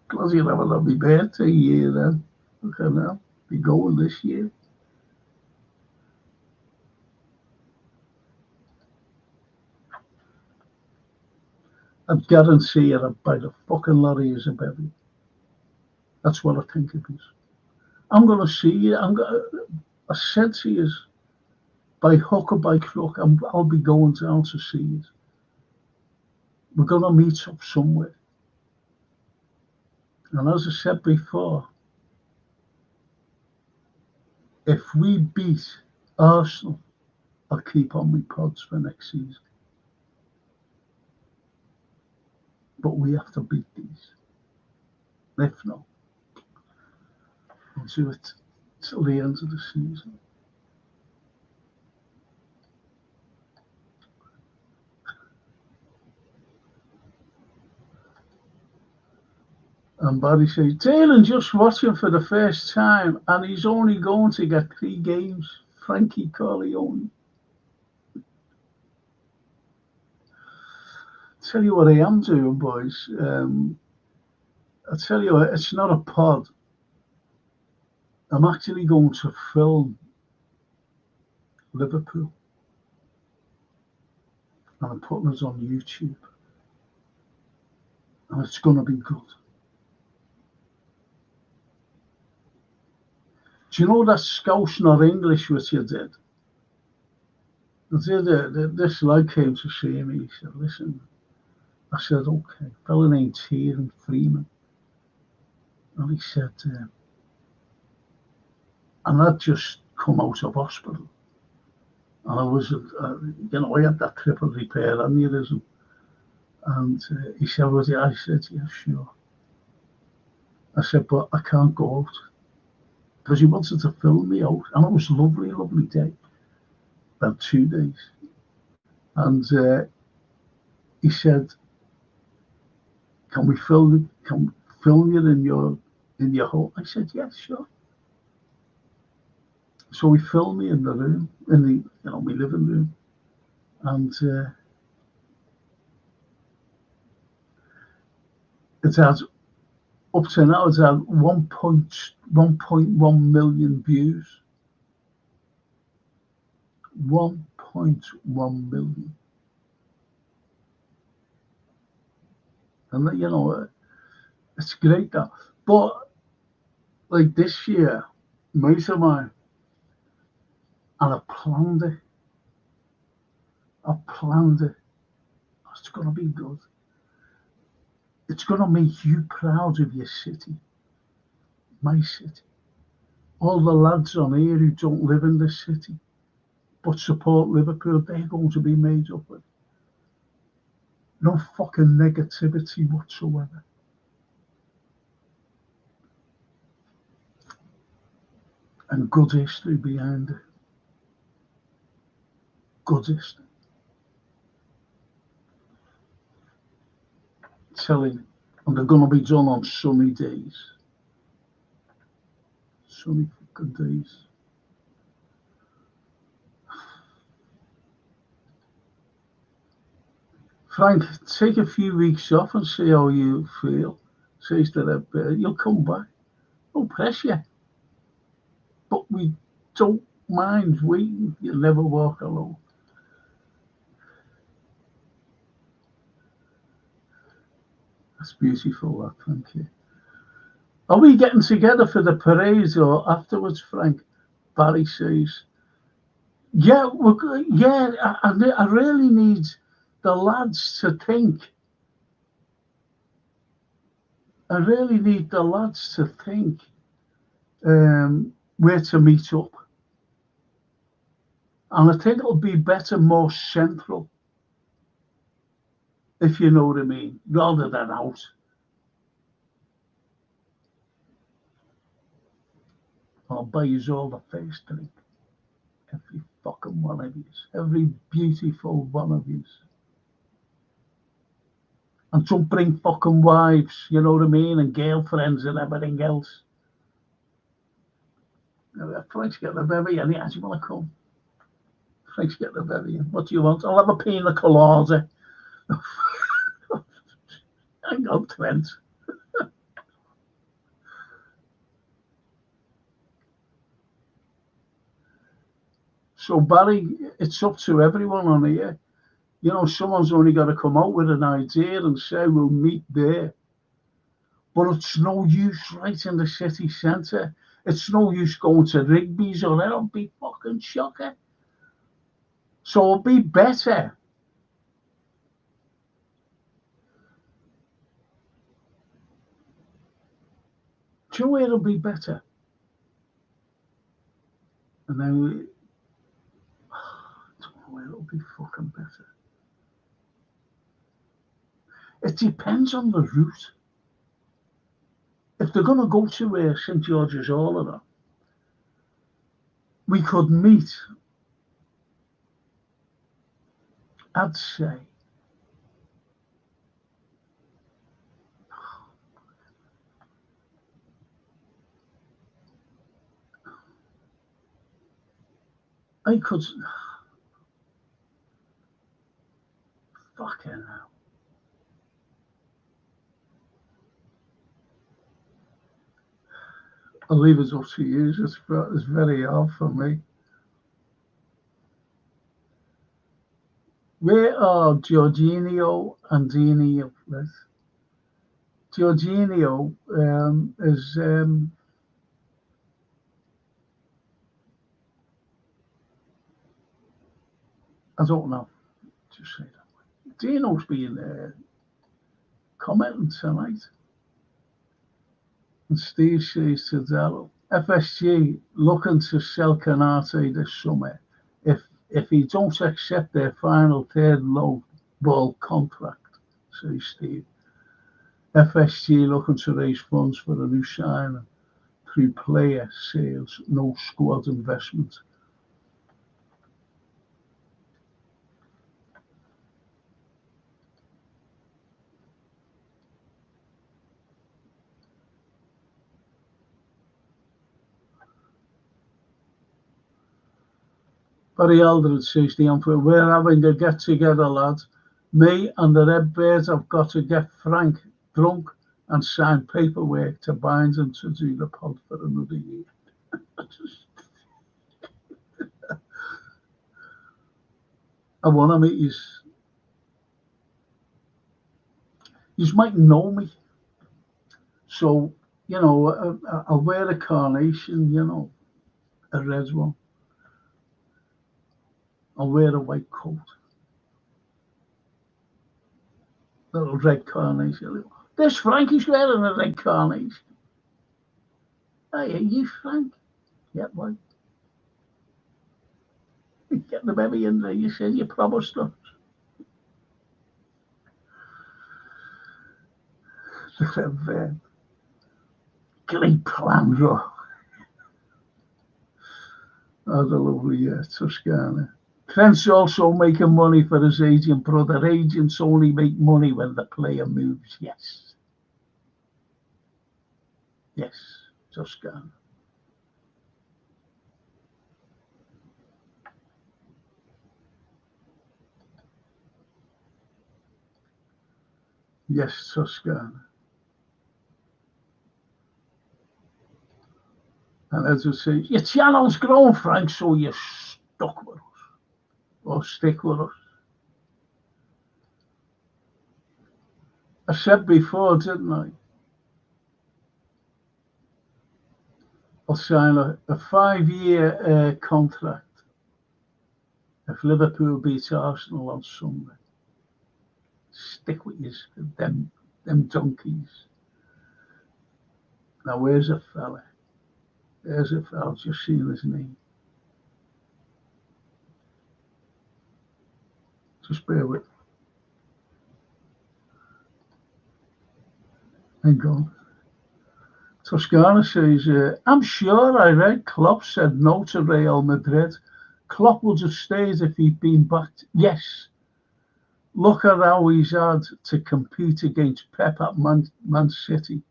Because you'll have a lovely birthday year then. Look at that. Be going this year. I'd guarantee you that by the fucking lorry is a bevy. That's what I think it is. I'm going to see you. I said to you, by hook or by crook, I'll be going down to see you. We're going to meet up somewhere. And as I said before, if we beat Arsenal, I'll keep on my pods for next season. But we have to beat these. If not, we'll do it till the end of the season. And Barry says, Dylan just watching for the first time and he's only going to get 3 games. Frankie Carlyle. Tell you what I am doing, boys. I tell you what, it's not a pod. I'm actually going to film Liverpool. And I'm putting it on YouTube. And it's going to be good. Do you know that Scouse not English which you did? This lad came to see me. He said, listen. I said, okay. Fella named Tieran Freeman. And he said, and I'd just come out of hospital. And I was, I had that triple repair aneurysm. And he said, was it? I said, yeah, sure. I said, but I can't go out. Because he wanted to film me out. And it was a lovely, lovely day. About 2 days. And he said, can we film you in your home? I said, yeah, sure. So we filmed me in the room, in the my living room. And it has up to now it's had 1.1 million views. 1.1 million. And it's great that. But like this year, mate of mine, and I planned it. It's going to be good. It's going to make you proud of your city, my city. All the lads on here who don't live in this city, but support Liverpool, they're going to be made up with. No fucking negativity whatsoever. And good history behind it. Good history. Telling you, and they're going to be done on sunny days. Sunny fucking days. Frank, take a few weeks off and see how you feel. Says to that, you'll come back. No pressure. But we don't mind waiting. You'll never walk alone. That's beautiful, that, thank you. Are we getting together for the parade or afterwards, Frank? Barry says. Yeah, I really need the lads to think. I really need the lads to think where to meet up. And I think it'll be better, more central, if you know what I mean, rather than out. I'll buy you all the first drink. Every fucking fucking one of yous. Every beautiful one of yous. And don't bring fucking wives, you know what I mean, and girlfriends and everything else. Frank's getting a bevy, and he has, you want to come? Frank's getting a bevy. What do you want? I'll have a pina colada. Hang on, Trent. So, Barry, it's up to everyone on here. You know, someone's only got to come out with an idea and say, we'll meet there. But it's no use right in the city centre. It's no use going to Rigby's or that'll be fucking shocking. So it'll be better. Do you know where it'll be better? And then I don't know where it'll be fucking better. It depends on the route. If they're going to go to St George's Hall or that, we could meet, I'd say, I could, fucking hell. I'll leave it up to you. It's very hard for me. Where are Jorginho and Dini up with? Jorginho is I don't know. Just say that. Dino's been commenting tonight. And Steve says to Darryl, FSG looking to sell Canate this summer if he don't accept their final third low ball contract, says Steve. FSG looking to raise funds for a new signing through player sales, no squad investment. Barry Aldred says the Emperor, we're having a get together, lads. Me and the Red Birds have got to get Frank drunk and sign paperwork to bind him to do the pod for another year. I want to meet you. You might know me. So, you know, I'll wear a carnation, you know, a red one. I'll wear a white coat. Little red carnation. There's Frank, he's wearing a red carnation. Hey, are you Frank? Yeah, boy. Get the baby in there, you said you promised us. Great plan, bro. Oh, the lovely Toscana. Trent's also making money for his agent brother. Agents only make money when the player moves. Yes. Yes, Toscana. Yes, Toscana. And as I say, your channel's grown, Frank, so you're stuck with us. Or stick with us. I said before, didn't I? I'll sign a 5-year contract if Liverpool beats Arsenal on Sunday. Stick with you, them donkeys. Now, where's a fella? There's a fella, just seen his name. Just bear with me. Hang on. Toscana says, I'm sure I read Klopps said no to Real Madrid Klopp will just stays if he'd been backed. Yes. Look at how he's had to compete against Pep at Man City.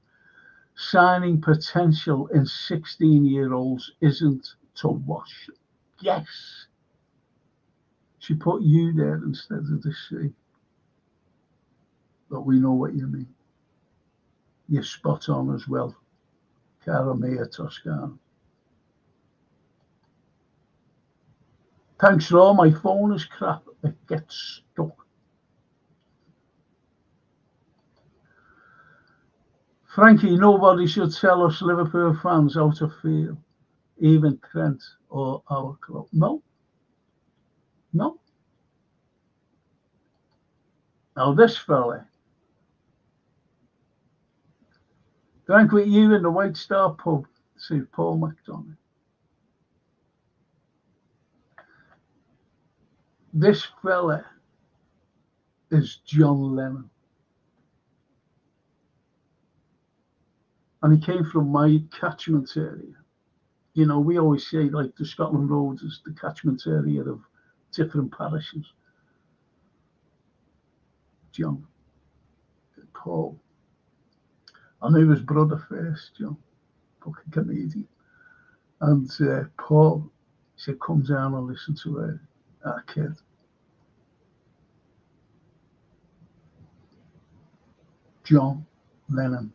Signing potential in 16-year-olds isn't to watch. Yes. She put you there instead of the C. But we know what you mean. You're spot on as well. Cara mia Toscana. Thanks, Raw. My phone is crap. It gets stuck. Frankie, nobody should tell us Liverpool fans how to feel. Even Trent or our club. No. No. Now this fella drank with you in the White Star pub, see Paul McDonough. This fella is John Lennon. And he came from my catchment area. You know, we always say like the Scotland Road is the catchment area of different parishes. John, Paul. I knew his brother first, John, fucking comedian. And Paul said, come down and listen to our kid. John Lennon.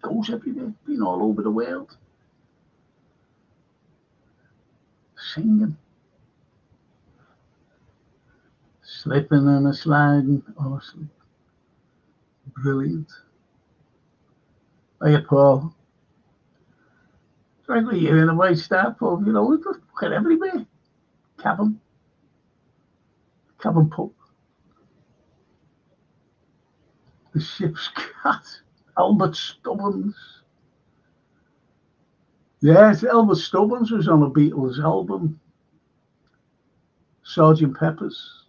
Goes everywhere, been all over the world. Singing. Slipping and a sliding, honestly. Brilliant. Hiya, Paul. Frankly, you're in a White Star pub, you know, we're fucking everywhere. Cabin pub. The Ship's Cat. Albert Stubbins. Yes, Albert Stubbins was on a Beatles album. Sgt. Pepper's.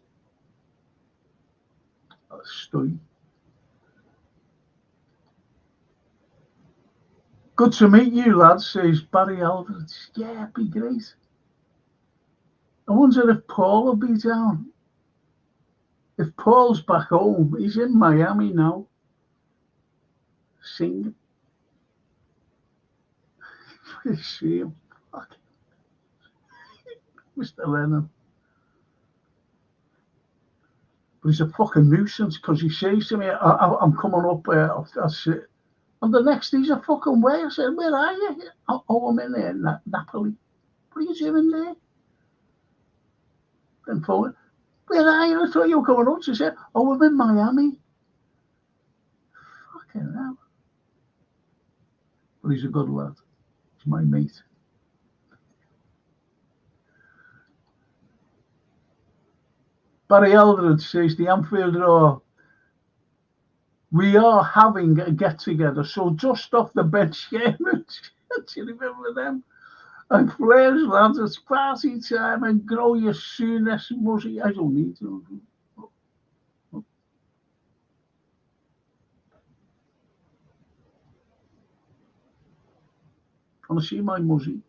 Story. Good to meet you, lads, says Barry Alvarez. Yeah, it'd be great. I wonder if Paul will be down. If Paul's back home, he's in Miami now. Singing. I see him. Fuck. Mr. Lennon. But he's a fucking nuisance because he says to me, I'm coming up, that's it. And the next he's a fucking way. I said, where are you? Oh, I'm in there, Napoli. What are you doing there? Then phone, where are you? I thought you were coming up. She said, oh, I'm in Miami. Fucking hell. But he's a good lad. He's my mate. Barry Eldred says the Anfield Roar. We are having a get together, so just off the bench game. Do you remember them? And Flair's lads, it's party time and grow your soonest mushy. I don't need to. Want to see my muzzy?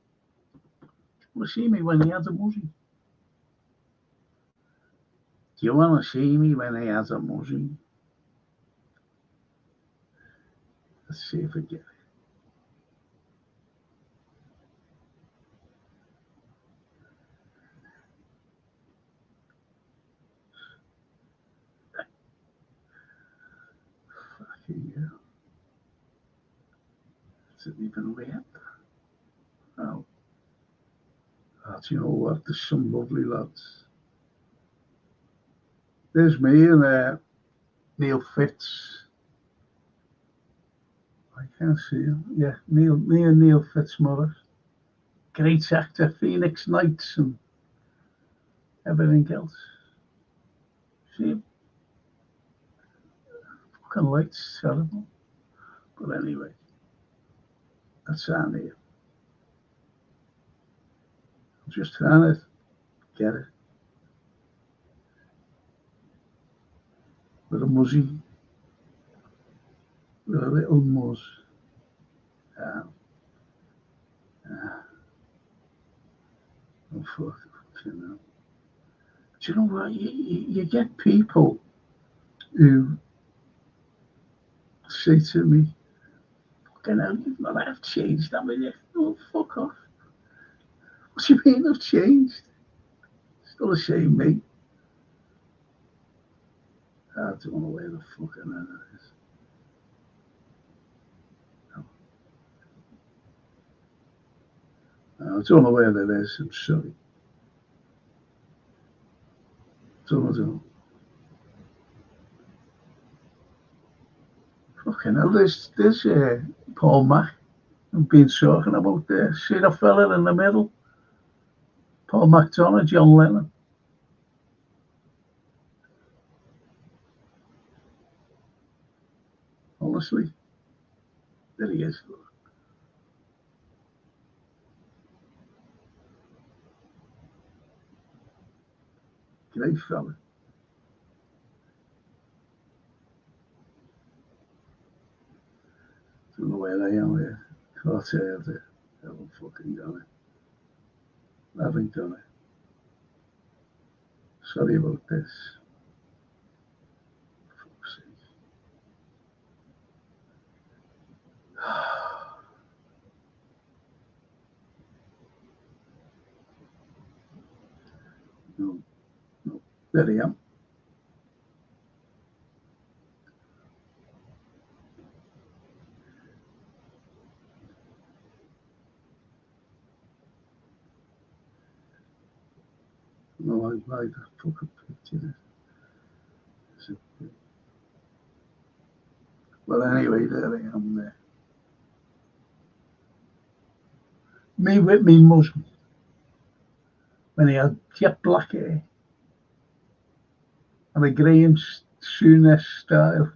Want to see me when he has a muzzy? Do you want to see me when he has a muzzy? Let's see if I get it. Fucking hell. Is it even red? Oh. Do you know what? There's some lovely lads. There's me and Neil Fitz. I can't see him. Yeah, me and Neil Fitzmaurice. Great actor, Phoenix Nights and everything else. See him? Fucking light's terrible. But anyway, that's on here. I'm just trying to get it. With a muzzy. With a little muzz. Do you know what? You get people who say to me, fucking hell, you've not have changed, haven't you? Oh, fuck off. What do you mean I've changed? Still the same, mate. I don't know where the fucking hell it is. I don't know where that is, I'm sorry. Don't know. Fucking hell, there's Paul Mac I've been talking about there. See the fella in the middle? Paul McDonough, John Lennon. Honestly, there he is. Great fella. Don't know where I am here. Cartel there. I haven't fucking done it. I haven't done it. Sorry about this. Fuck's sake. No. There I am. No, I like that fucking picture. Well, anyway, there I am there. Me with me Muslim when he had jet black hair and a Graham Souness style.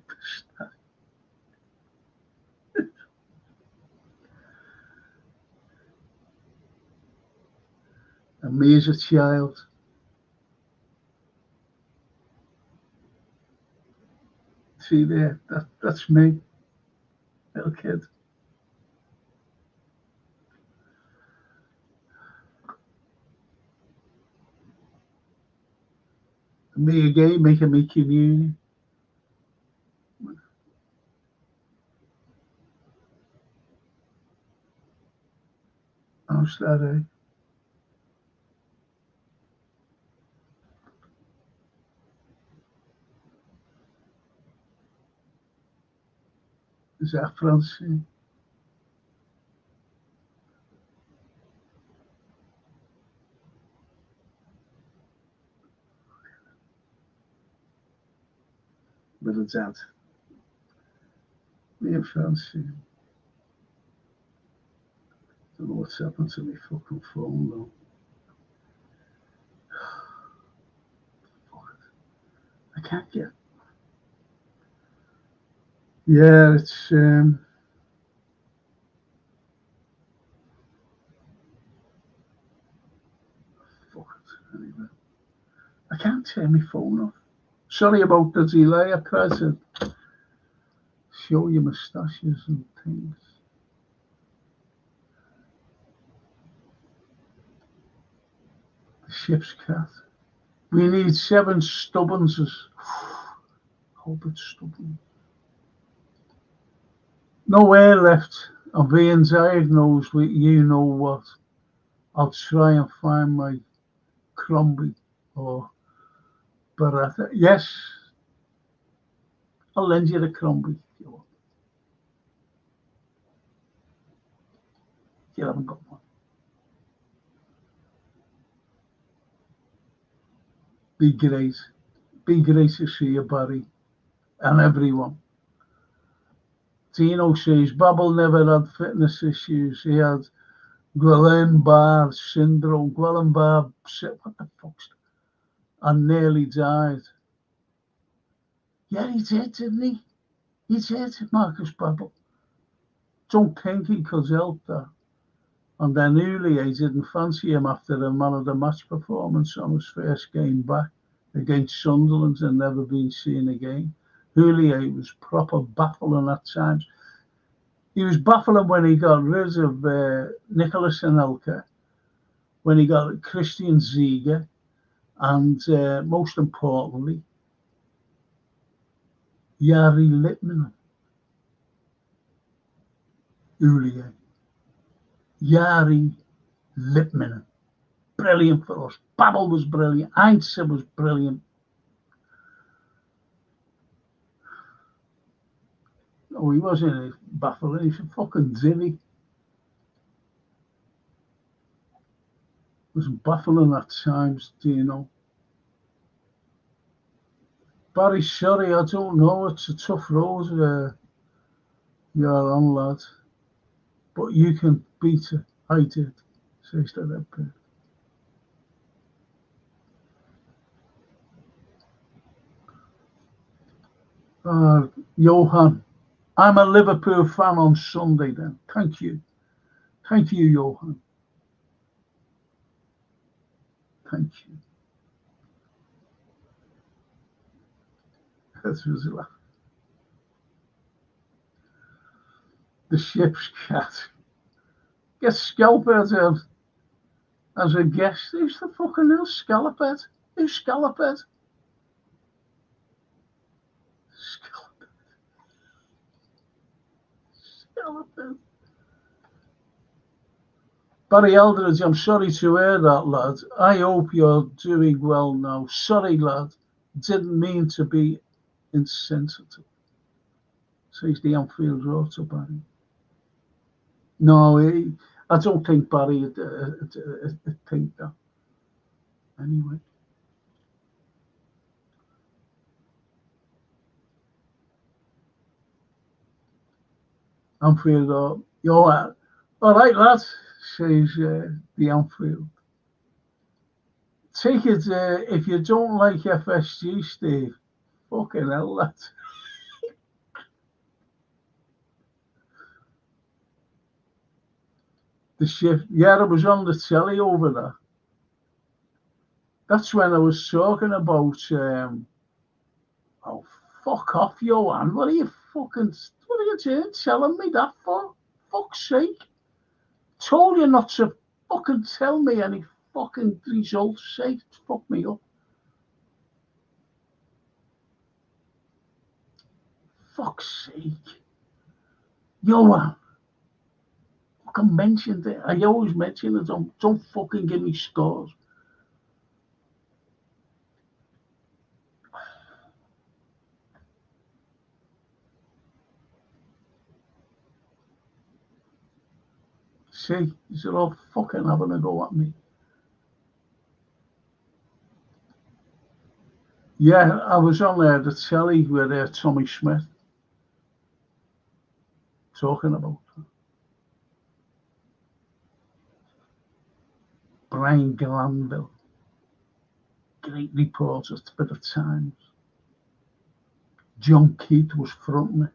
And me as a child. See there, that's me, little kid. And me again making me communion. How's that, eh? Is that Francine? With a dad. Me and Francine. Don't know what's happened to my fucking phone though. Fuck it. I can't get. Yeah, it's fuck it. Anyway. I can't turn my phone off. Sorry about the delay. I tried to show you moustaches and things. The ship's cat. We need 7 Stubbinses. Hope it's stubborn. No air left. I'm being diagnosed with you know what. I'll try and find my Crombie or Barata. Yes, I'll lend you the Crombie if you want. You haven't got one. Be great. Be great to see you, Barry, and everyone. Tino says Babel never had fitness issues. He had Guillain-Barré syndrome. Guillain-Barré, what the fuck's that? And nearly died. Yeah, he did, didn't he? He did, Marcus Babel. Don't think he could help that. And then Houllier didn't fancy him after a man of the match performance on his first game back against Sunderland and never been seen again. Houllier was proper baffling at times. He was baffling when he got rid of Nicholas Anelka when he got Christian Ziege and most importantly, Jari Litmanen. Ulie. Jari Litmanen. Brilliant for us. Babel was brilliant. Heinze was brilliant. No, he wasn't a baffling. He's a fucking divvy. Was baffling at times, do you know? Barry, sorry, I don't know. It's a tough road you're on, lad. But you can beat it. I did, says the red bird. Johan, I'm a Liverpool fan on Sunday then. Thank you. Thank you, Johan. Thank you. That was a laugh. The ship's cat. Get Scalped out as a guest. Who's the fucking hell? Scalped? Who's Scalped? Scalped. Barry Eldridge, I'm sorry to hear that, lad. I hope you're doing well now. Sorry, lad. Didn't mean to be insensitive. Says the Anfield Road to Barry. No, I don't think Barry would think that. Anyway. Anfield Road. You're all right, lad, says the Anfield. Take it if you don't like FSG, Steve. Fucking hell, lad. The shift. Yeah, I was on the telly over there. That's when I was talking about. Oh, fuck off, Johan. What are you doing telling me that for? Fuck's sake. Told you not to fucking tell me any fucking results. Say, fuck me up. Fuck's sake. Johan. I mentioned it. I always mention it. Don't fucking give me scores. See, they're all fucking having a go at me. Yeah, I was on the telly with Tommy Smith talking about it. Brian Glanville, great reporter at the Times. John Keith was fronting it.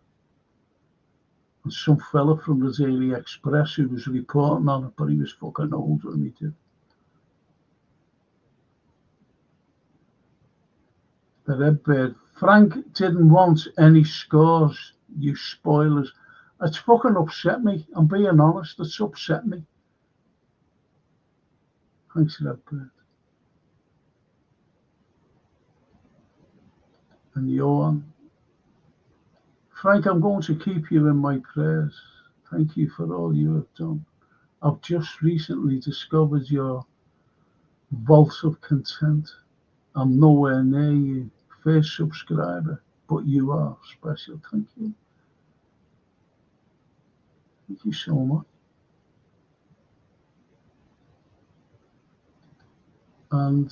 And some fella from the Daily Express who was reporting on it, but he was fucking older than me too. The Redbird. Frank didn't want any scores, you spoilers. It's fucking upset me. I'm being honest, it's upset me. Thanks, Redbird. And Johan. Frank, I'm going to keep you in my prayers. Thank you for all you have done. I've just recently discovered your vault of content. I'm nowhere near you, first subscriber, but you are special. Thank you. Thank you so much. And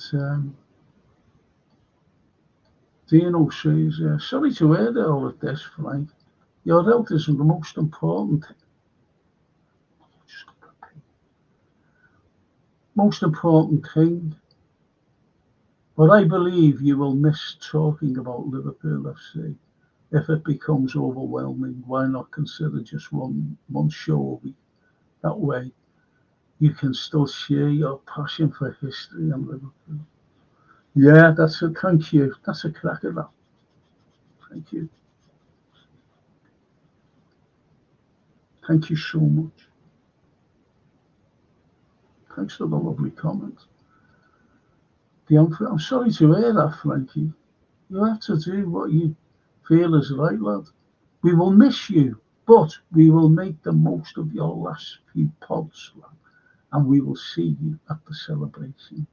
Dino says, sorry to hear all of this, Frank. Your health is the most important thing. But I believe you will miss talking about Liverpool FC. If it becomes overwhelming, why not consider just one show a week? That way, you can still share your passion for history and Liverpool. Yeah, that's it. Thank you. That's a crack of that. Thank you. Thank you so much. Thanks for the lovely comment. I'm sorry to hear that, Frankie. You have to do what you feel is right, lad. We will miss you, but we will make the most of your last few pods, lad, and we will see you at the celebrations.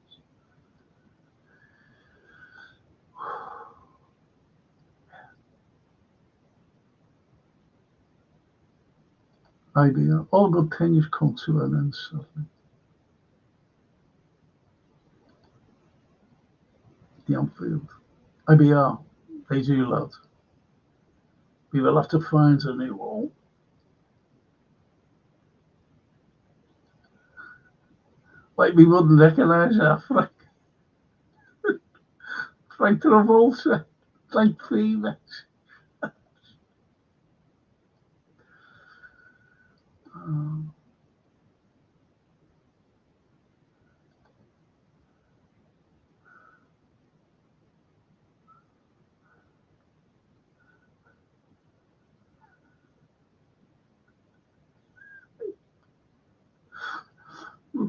IBR, all good things come to an end, sadly. The Anfield. IBR, they do, lad. We will have to find a new home. Like we wouldn't recognise that, Frank. Frank Travolta, Frank Phoenix.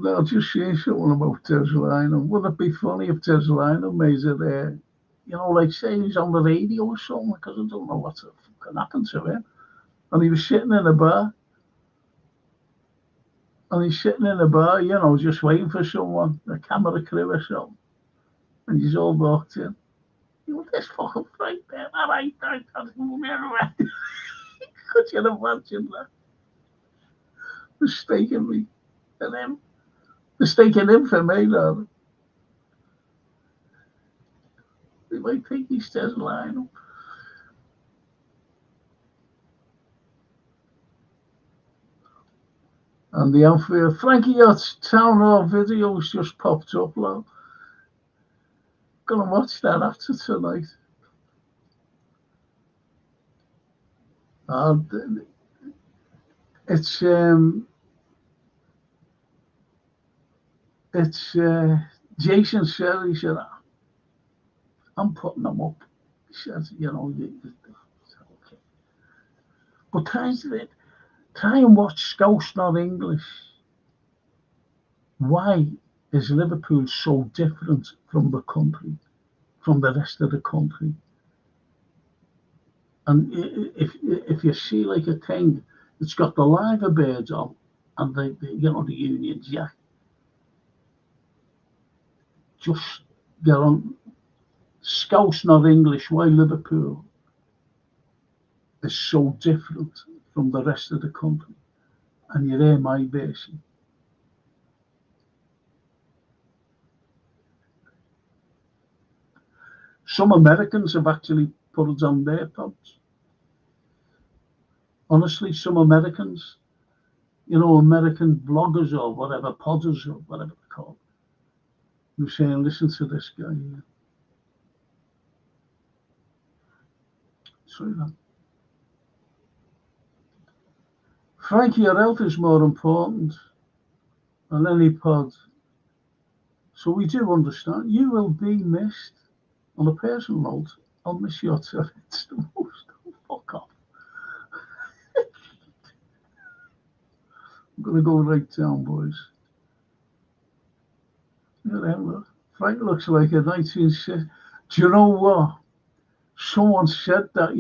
I'll just say something about Des Lynam. Would it be funny if Des Lynam made it, like say he's on the radio or something, because I don't know what fucking happened to him. And he was sitting in a bar. And he's sitting in a bar, just waiting for someone, a camera crew or something. And he's all walked in. This fucking Frank there, all right. Could you imagine that? Mistaking me and him. Mistaking him for me, rather. They might think he's Des Lynam. And the Anfield. Frankie, your town hall videos just popped up, lad. Gonna watch that after tonight. And it's Jason said, he said, I'm putting them up. He says, okay. But try and watch Scouse Not English. Why is Liverpool so different from the country, from the rest of the country? And if you see like a thing, it's got the Liver Birds on and the Union Jack. Just get on Scouse Not English, why Liverpool is so different from the rest of the country. And you hear my version. Some Americans have actually put it on their pods. Honestly, some Americans, American bloggers or whatever, podders or whatever they're called, who saying, listen to this guy here. Sorry, man. Frankie, your health is more important than any pod. So we do understand. You will be missed. On a personal note, I'll miss your Tourette's the most. Fuck off. I'm going to go right down, boys. Look at him, look. Frank looks like a 1960s. Do you know what? Someone said that,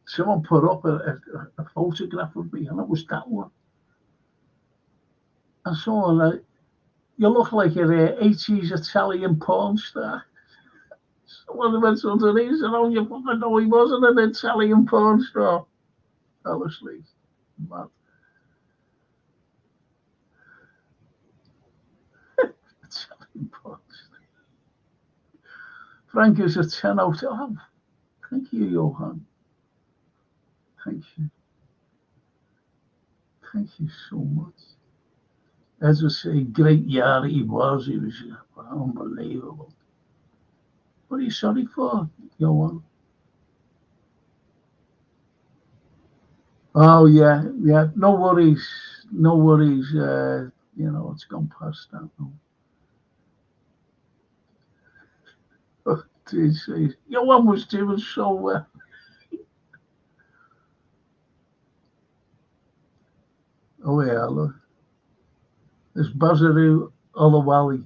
Someone put up a photograph of me, and it was that one. And someone like, you look like an 80s Italian porn star. Someone went underneath and said, you fucking know he wasn't an Italian porn star. Honestly, mad. Italian porn star. Frank is a 10 out of 10. Thank you, Johan. Thank you. Thank you so much. As I say, great yard he was. He was unbelievable. What are you sorry for, Johan? Oh, yeah. No worries. No worries. It's gone past that now. Oh, geez. Johan was doing so well. Oh, yeah, look. There's Bazaru Olawale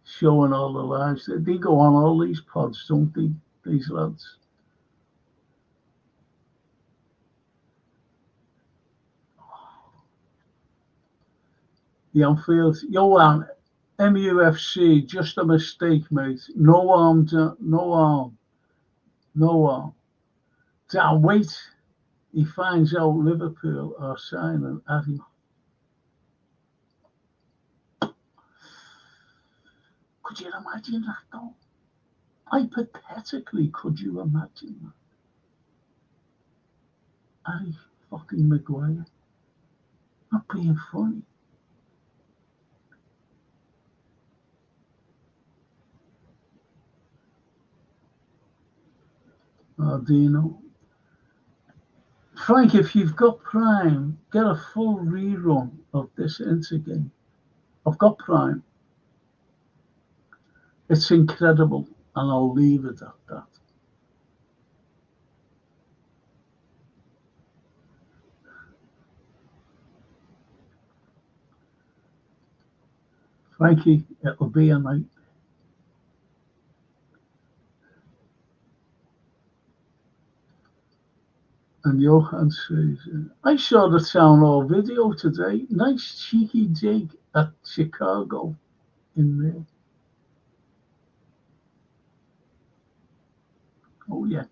showing all the lives. They go on all these pods, don't they, these lads? The Anfield, Johan, MUFC, just a mistake, mate. No harm, no harm, no harm. Damn, wait. He finds out Liverpool are signing Addy. Could you imagine that, though? Hypothetically, could you imagine that? Harry fucking Maguire. Not being funny. Oh, do you know? Frank, if you've got Prime, get a full rerun of this Inter game. I've got Prime. It's incredible, and I'll leave it at that. Frankie, it'll be a night. And Johan says, I saw the town hall video today. Nice cheeky dig at Chicago in there. Oh, yeah.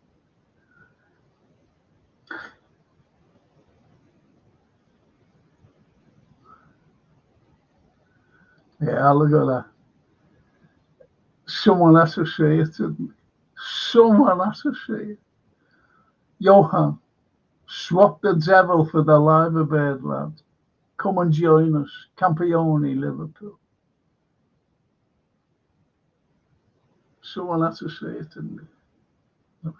Yeah, look at that. Someone has to say it, didn't they? Someone has to say it. Johan, swap the devil for the liver bird, lad. Come and join us. Campione, Liverpool. Someone has to say it, didn't they? Look.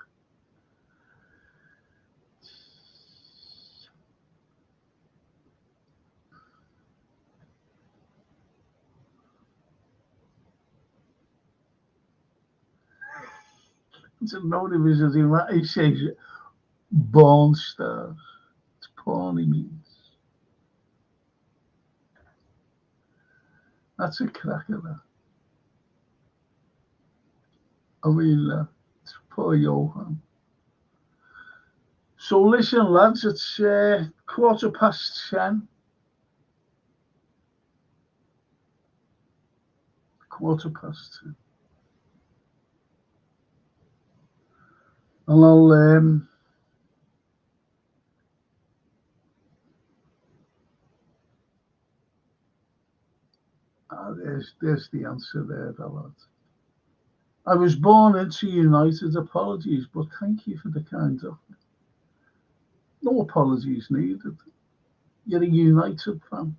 It's a notice, he says, born stars. It's porn he means. That's a cracker, that. I mean, it's poor Johan. So listen, lads, it's 10:15. 10:15. And I'll there's the answer there, lad. I was born into United. Apologies, but thank you for the kind of. No apologies needed. You're a United fan.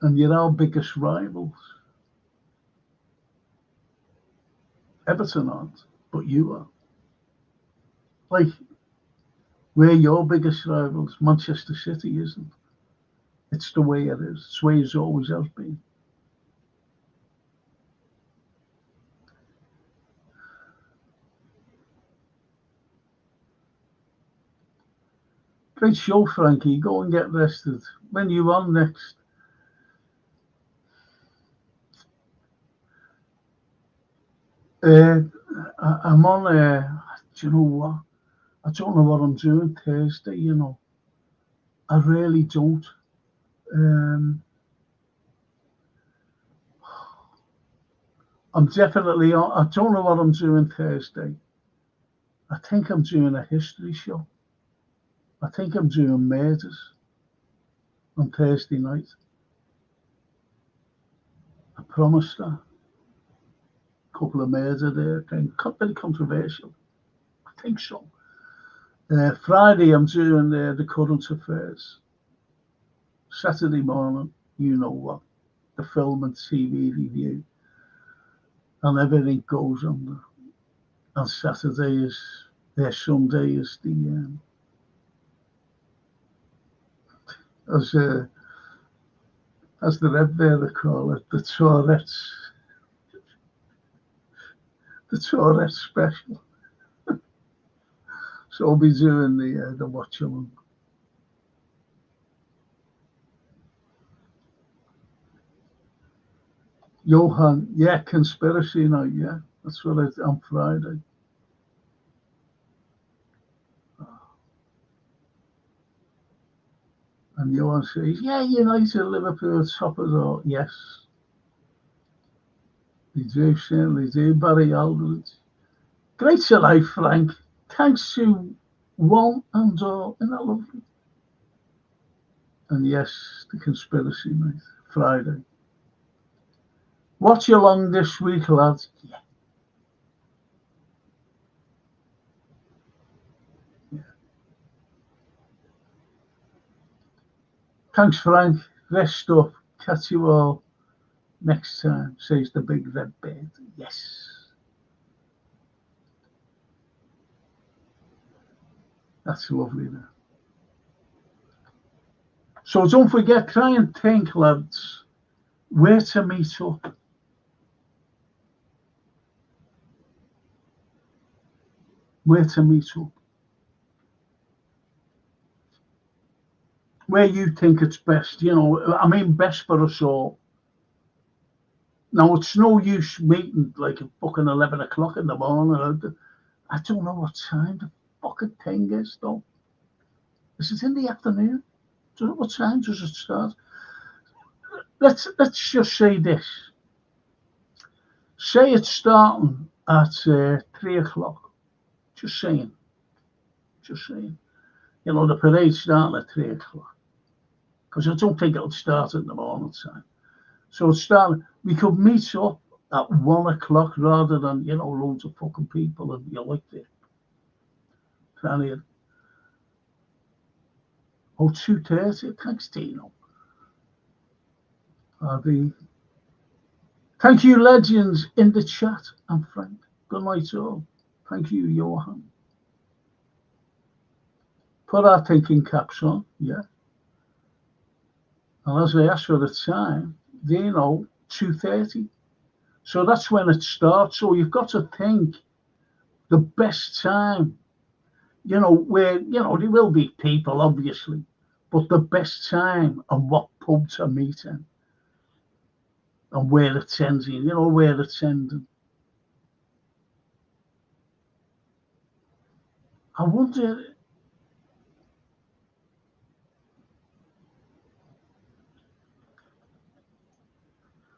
And you're our biggest rivals. Everton aren't, but you are. Like, we're your biggest rivals. Manchester City isn't. It's the way it is. It's the way it always has been. Great show, Frankie. Go and get rested. When you on next? I'm on. Do you know what? I don't know what I'm doing Thursday. You know, I really don't. I'm definitely on. I don't know what I'm doing Thursday. I think I'm doing a history show. I think I'm doing murders on Thursday night. I promise that. A couple of murders there. Very controversial. I think so. Friday, I'm doing the current affairs. Saturday morning, you know what, the film and TV review, and everything goes on there. And Saturday is Sunday is the as the Red Bear call it, the Tourette's special. So I'll be doing the watch along. Johan, yeah, conspiracy night, yeah. That's what it's on Friday. And Johan says, yeah, United, Liverpool, toppers, or yes. They do, certainly do. Barry Aldridge. Great to life, Frank. Thanks to one and all. Isn't that lovely? And yes, the conspiracy night, Friday. Watch along this week, lads. Yeah. Thanks, Frank. Rest up. Catch you all next time, says the big red bird. Yes. That's lovely now. So don't forget, try and think, lads, where to meet up. Where to meet up. Where you think it's best, best for us all. Now, it's no use meeting like at fucking 11 o'clock in the morning. I don't know what time the fucking thing is, though. Is it in the afternoon? What time does it start? Let's just say this. Say it's starting at 3 o'clock. Just saying. The parade's starting at 3 o'clock. Because I don't think it'll start in the morning time. So it's starting. We could meet up at 1 o'clock rather than, loads of fucking people and you like it. Oh, 2:30. Thanks, Dino. Thank you, legends, in the chat. And Frank. Good night, all. Thank you, Johan. Put our thinking caps on, yeah. And as I asked for the time, 2:30. So that's when it starts. So you've got to think the best time, where, there will be people, obviously, but the best time and what pub to meet in and where it's ending, where it's ending. I wonder,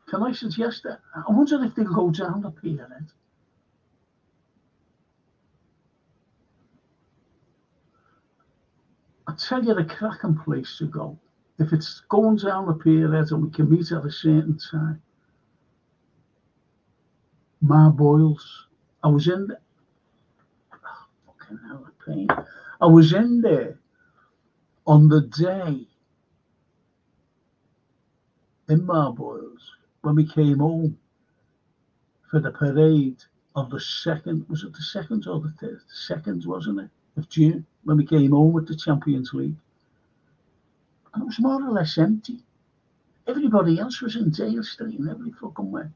can I suggest that? I wonder if they'll go down the pyramid. I'll tell you the cracking place to go. If it's going down the pyramid and we can meet at a certain time. Boyles. I was in there. Oh, fucking hell, the pain. I was in there on the day in Boyles when we came home for the parade of the 2nd, was it the 2nd or the 3rd? The 2nd, wasn't it, of June, when we came home with the Champions League. And it was more or less empty. Everybody else was in Dale Street and every fucking way.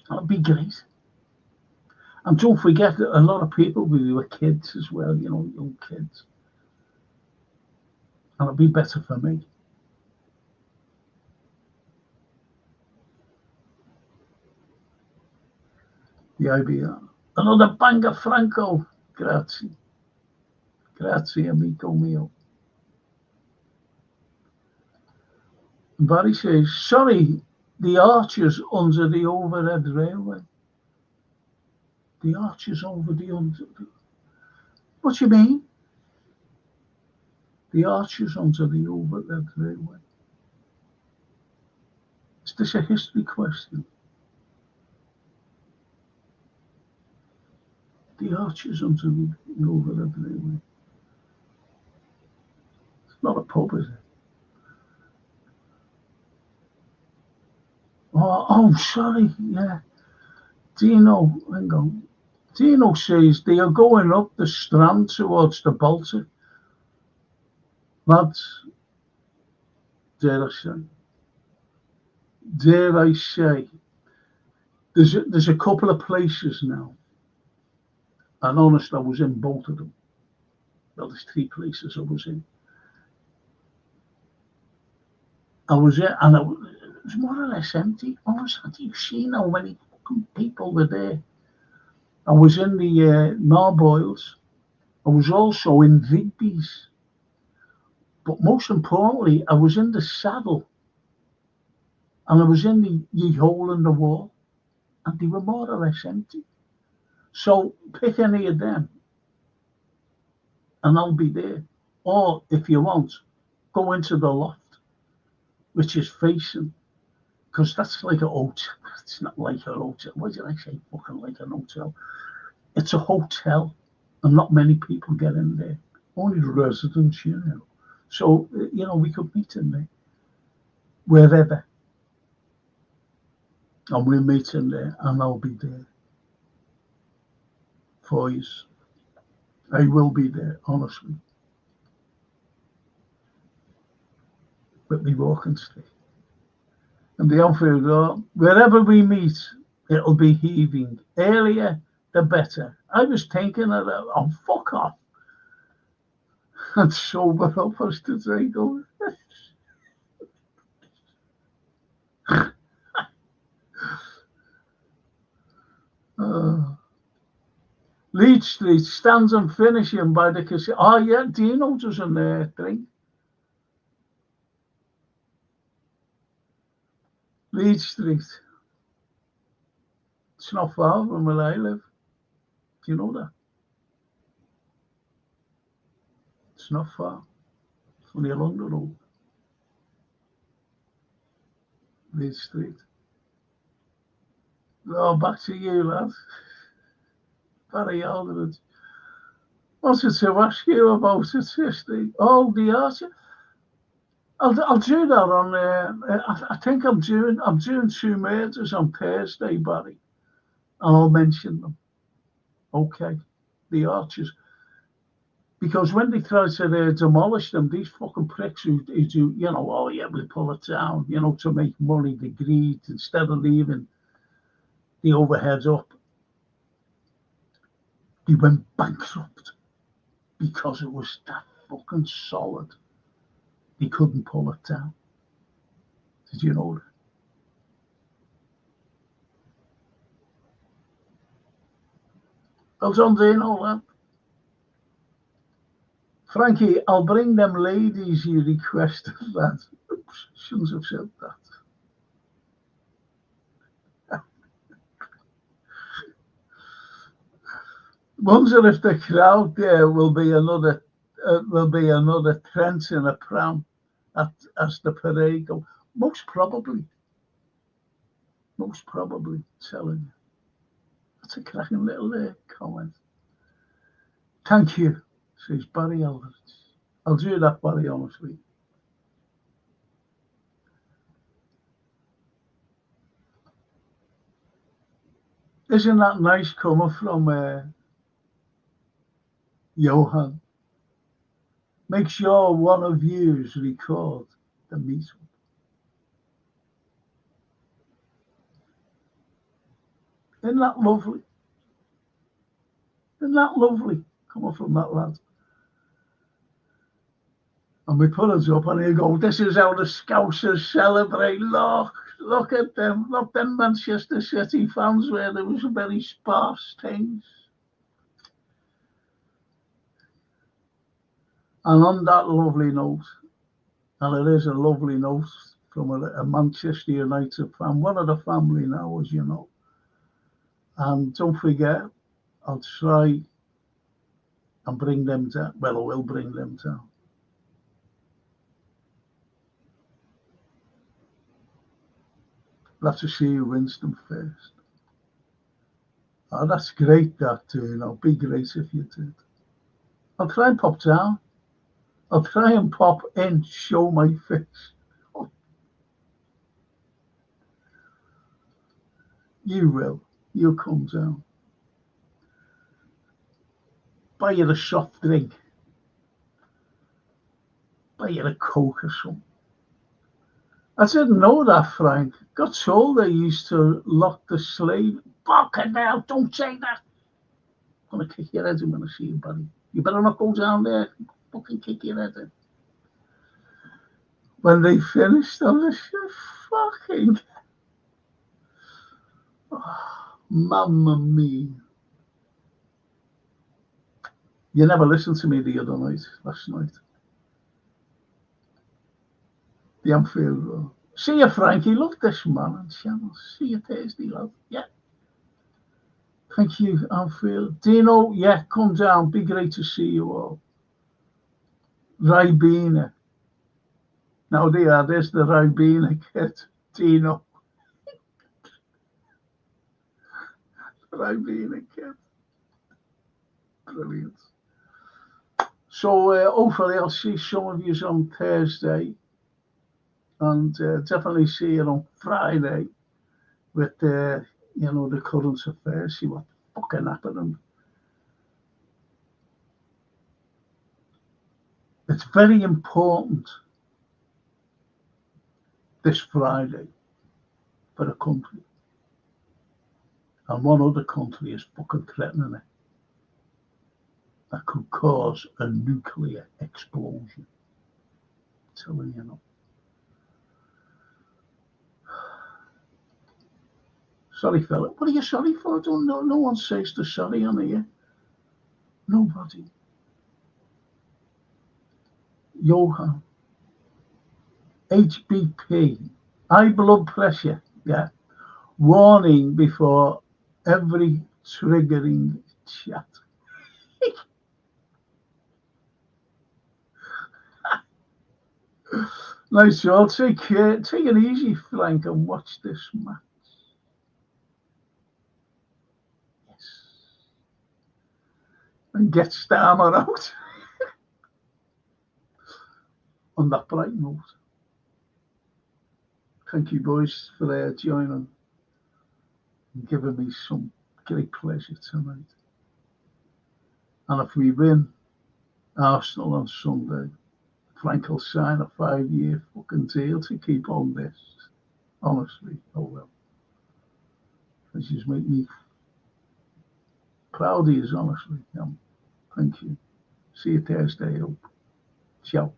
That'd be great. And don't forget that a lot of people, we were kids as well, young kids. And it'd be better for me. The IBR. Another banger, Franco. Grazie. Grazie, amico mio. And Barry says, sorry, the arches under the overhead railway. The arches over the under. What do you mean? The arches under the overhead railway. Is this a history question? The arches under the overhead railway. It's not a pub, is it? Oh, sorry, yeah. Dino, hang on. Dino says they are going up the Strand towards the Baltic. Lads, dare I say, there's a couple of places now. And honest, I was in both of them. Well, there's 3 places I was in. I was in, and was more or less empty. Honestly, have you seen how many fucking people were there? I was in the Marboils. I was also in Vigby's. But most importantly, I was in the Saddle. And I was in the Ye Hole in the Wall. And they were more or less empty. So pick any of them. And I'll be there. Or if you want, go into the Loft, which is facing. Because that's like a hotel. It's not like a hotel. Why did I say fucking like an hotel? It's a hotel. And not many people get in there. Only the residents, you know. So, you know, we could meet in there. Wherever. And we'll meet in there. And I'll be there. For you. I will be there, honestly. With me walking stick. And the outfield go, wherever we meet, it'll be heaving. Earlier, the better. I was thinking of that. Oh, fuck off. And sober up as to say, go. Leach Street stands and finishing by the casino. Oh, yeah, Dino doesn't drink. Leach Street. It's not far from where I live. Do you know that? It's not far. It's only along the road. Leach Street. Oh, back to you, lad. Barry Aldridge. Wanted to ask you about its history. Oh, the art. I'll do that on. I think I'm doing 2 murders on Thursday, Barry, and I'll mention them. Okay, the Archers. Because when they try to demolish them, these fucking pricks who do, you know, oh yeah, we pull it down, you know, to make money, the greed, instead of leaving the overheads up. They went bankrupt because it was that fucking solid. They couldn't pull it down. Did you know that? Well done, Dino, that. Frankie, I'll bring them ladies you requested, that. Oops, shouldn't have said that. Wonder if the crowd there will be another Trent in a pram as the parade goes. Most probably, telling you. That's a cracking little comment. Thank you, says Barry Aldridge. I'll do that, Barry, honestly. Isn't that nice coming from Johan? Make sure one of yous record the meeting. Isn't that lovely? Isn't that lovely? Coming from that lad. And we put us up and he go, this is how the Scousers celebrate. Look at them. Look, them Manchester City fans where there was a very sparse things. And on that lovely note, and it is a lovely note from a Manchester United fan, one of the family now, as you know. And don't forget, I'll try and bring them down. Well, I will bring them down. I'll have to see who wins them first. Oh, that's great, that, you know. Be great if you did. I'll try and pop down. I'll try and pop in, show my face. Oh. You will. You'll come down. Buy you a soft drink. Buy you a Coke or something. I didn't know that, Frank. Got told they used to lock the slave. Fucking hell, don't say that. I'm going to kick your head in when I see you, buddy. You better not go down there. Fucking kick your head in. when they finished, I was fucking, mamma mia. You never listened to me the other night, last night. The Anfield Road. See you, Frankie. Love this man on channel. See you Thursday, love. Yeah. Thank you, Anfield. Dino, yeah, come down. Be great to see you all. Ribena. Now there's the Ribena kid. Dino. Ribena kid. Brilliant. So hopefully I'll see some of you on Thursday. And definitely see you on Friday with the current affairs, see what fucking happened. It's very important this Friday for the country. And one other country is fucking threatening it. That could cause a nuclear explosion. I'm telling you now. Sorry, fella. What are you sorry for? Don't know. No one says the sorry on here. Nobody. Johan. HBP. High blood pressure. Yeah. Warning before every triggering chat. Nice, y'all. Take it easy, Frank, and watch this match. And get Starmer out on that bright note. Thank you, boys, for joining and giving me some great pleasure tonight. And if we win Arsenal on Sunday, Frank will sign a 5-year fucking deal to keep on this. Honestly, oh well. This just make me proud of you, honestly. Thank you. See you Thursday, hope. Ciao.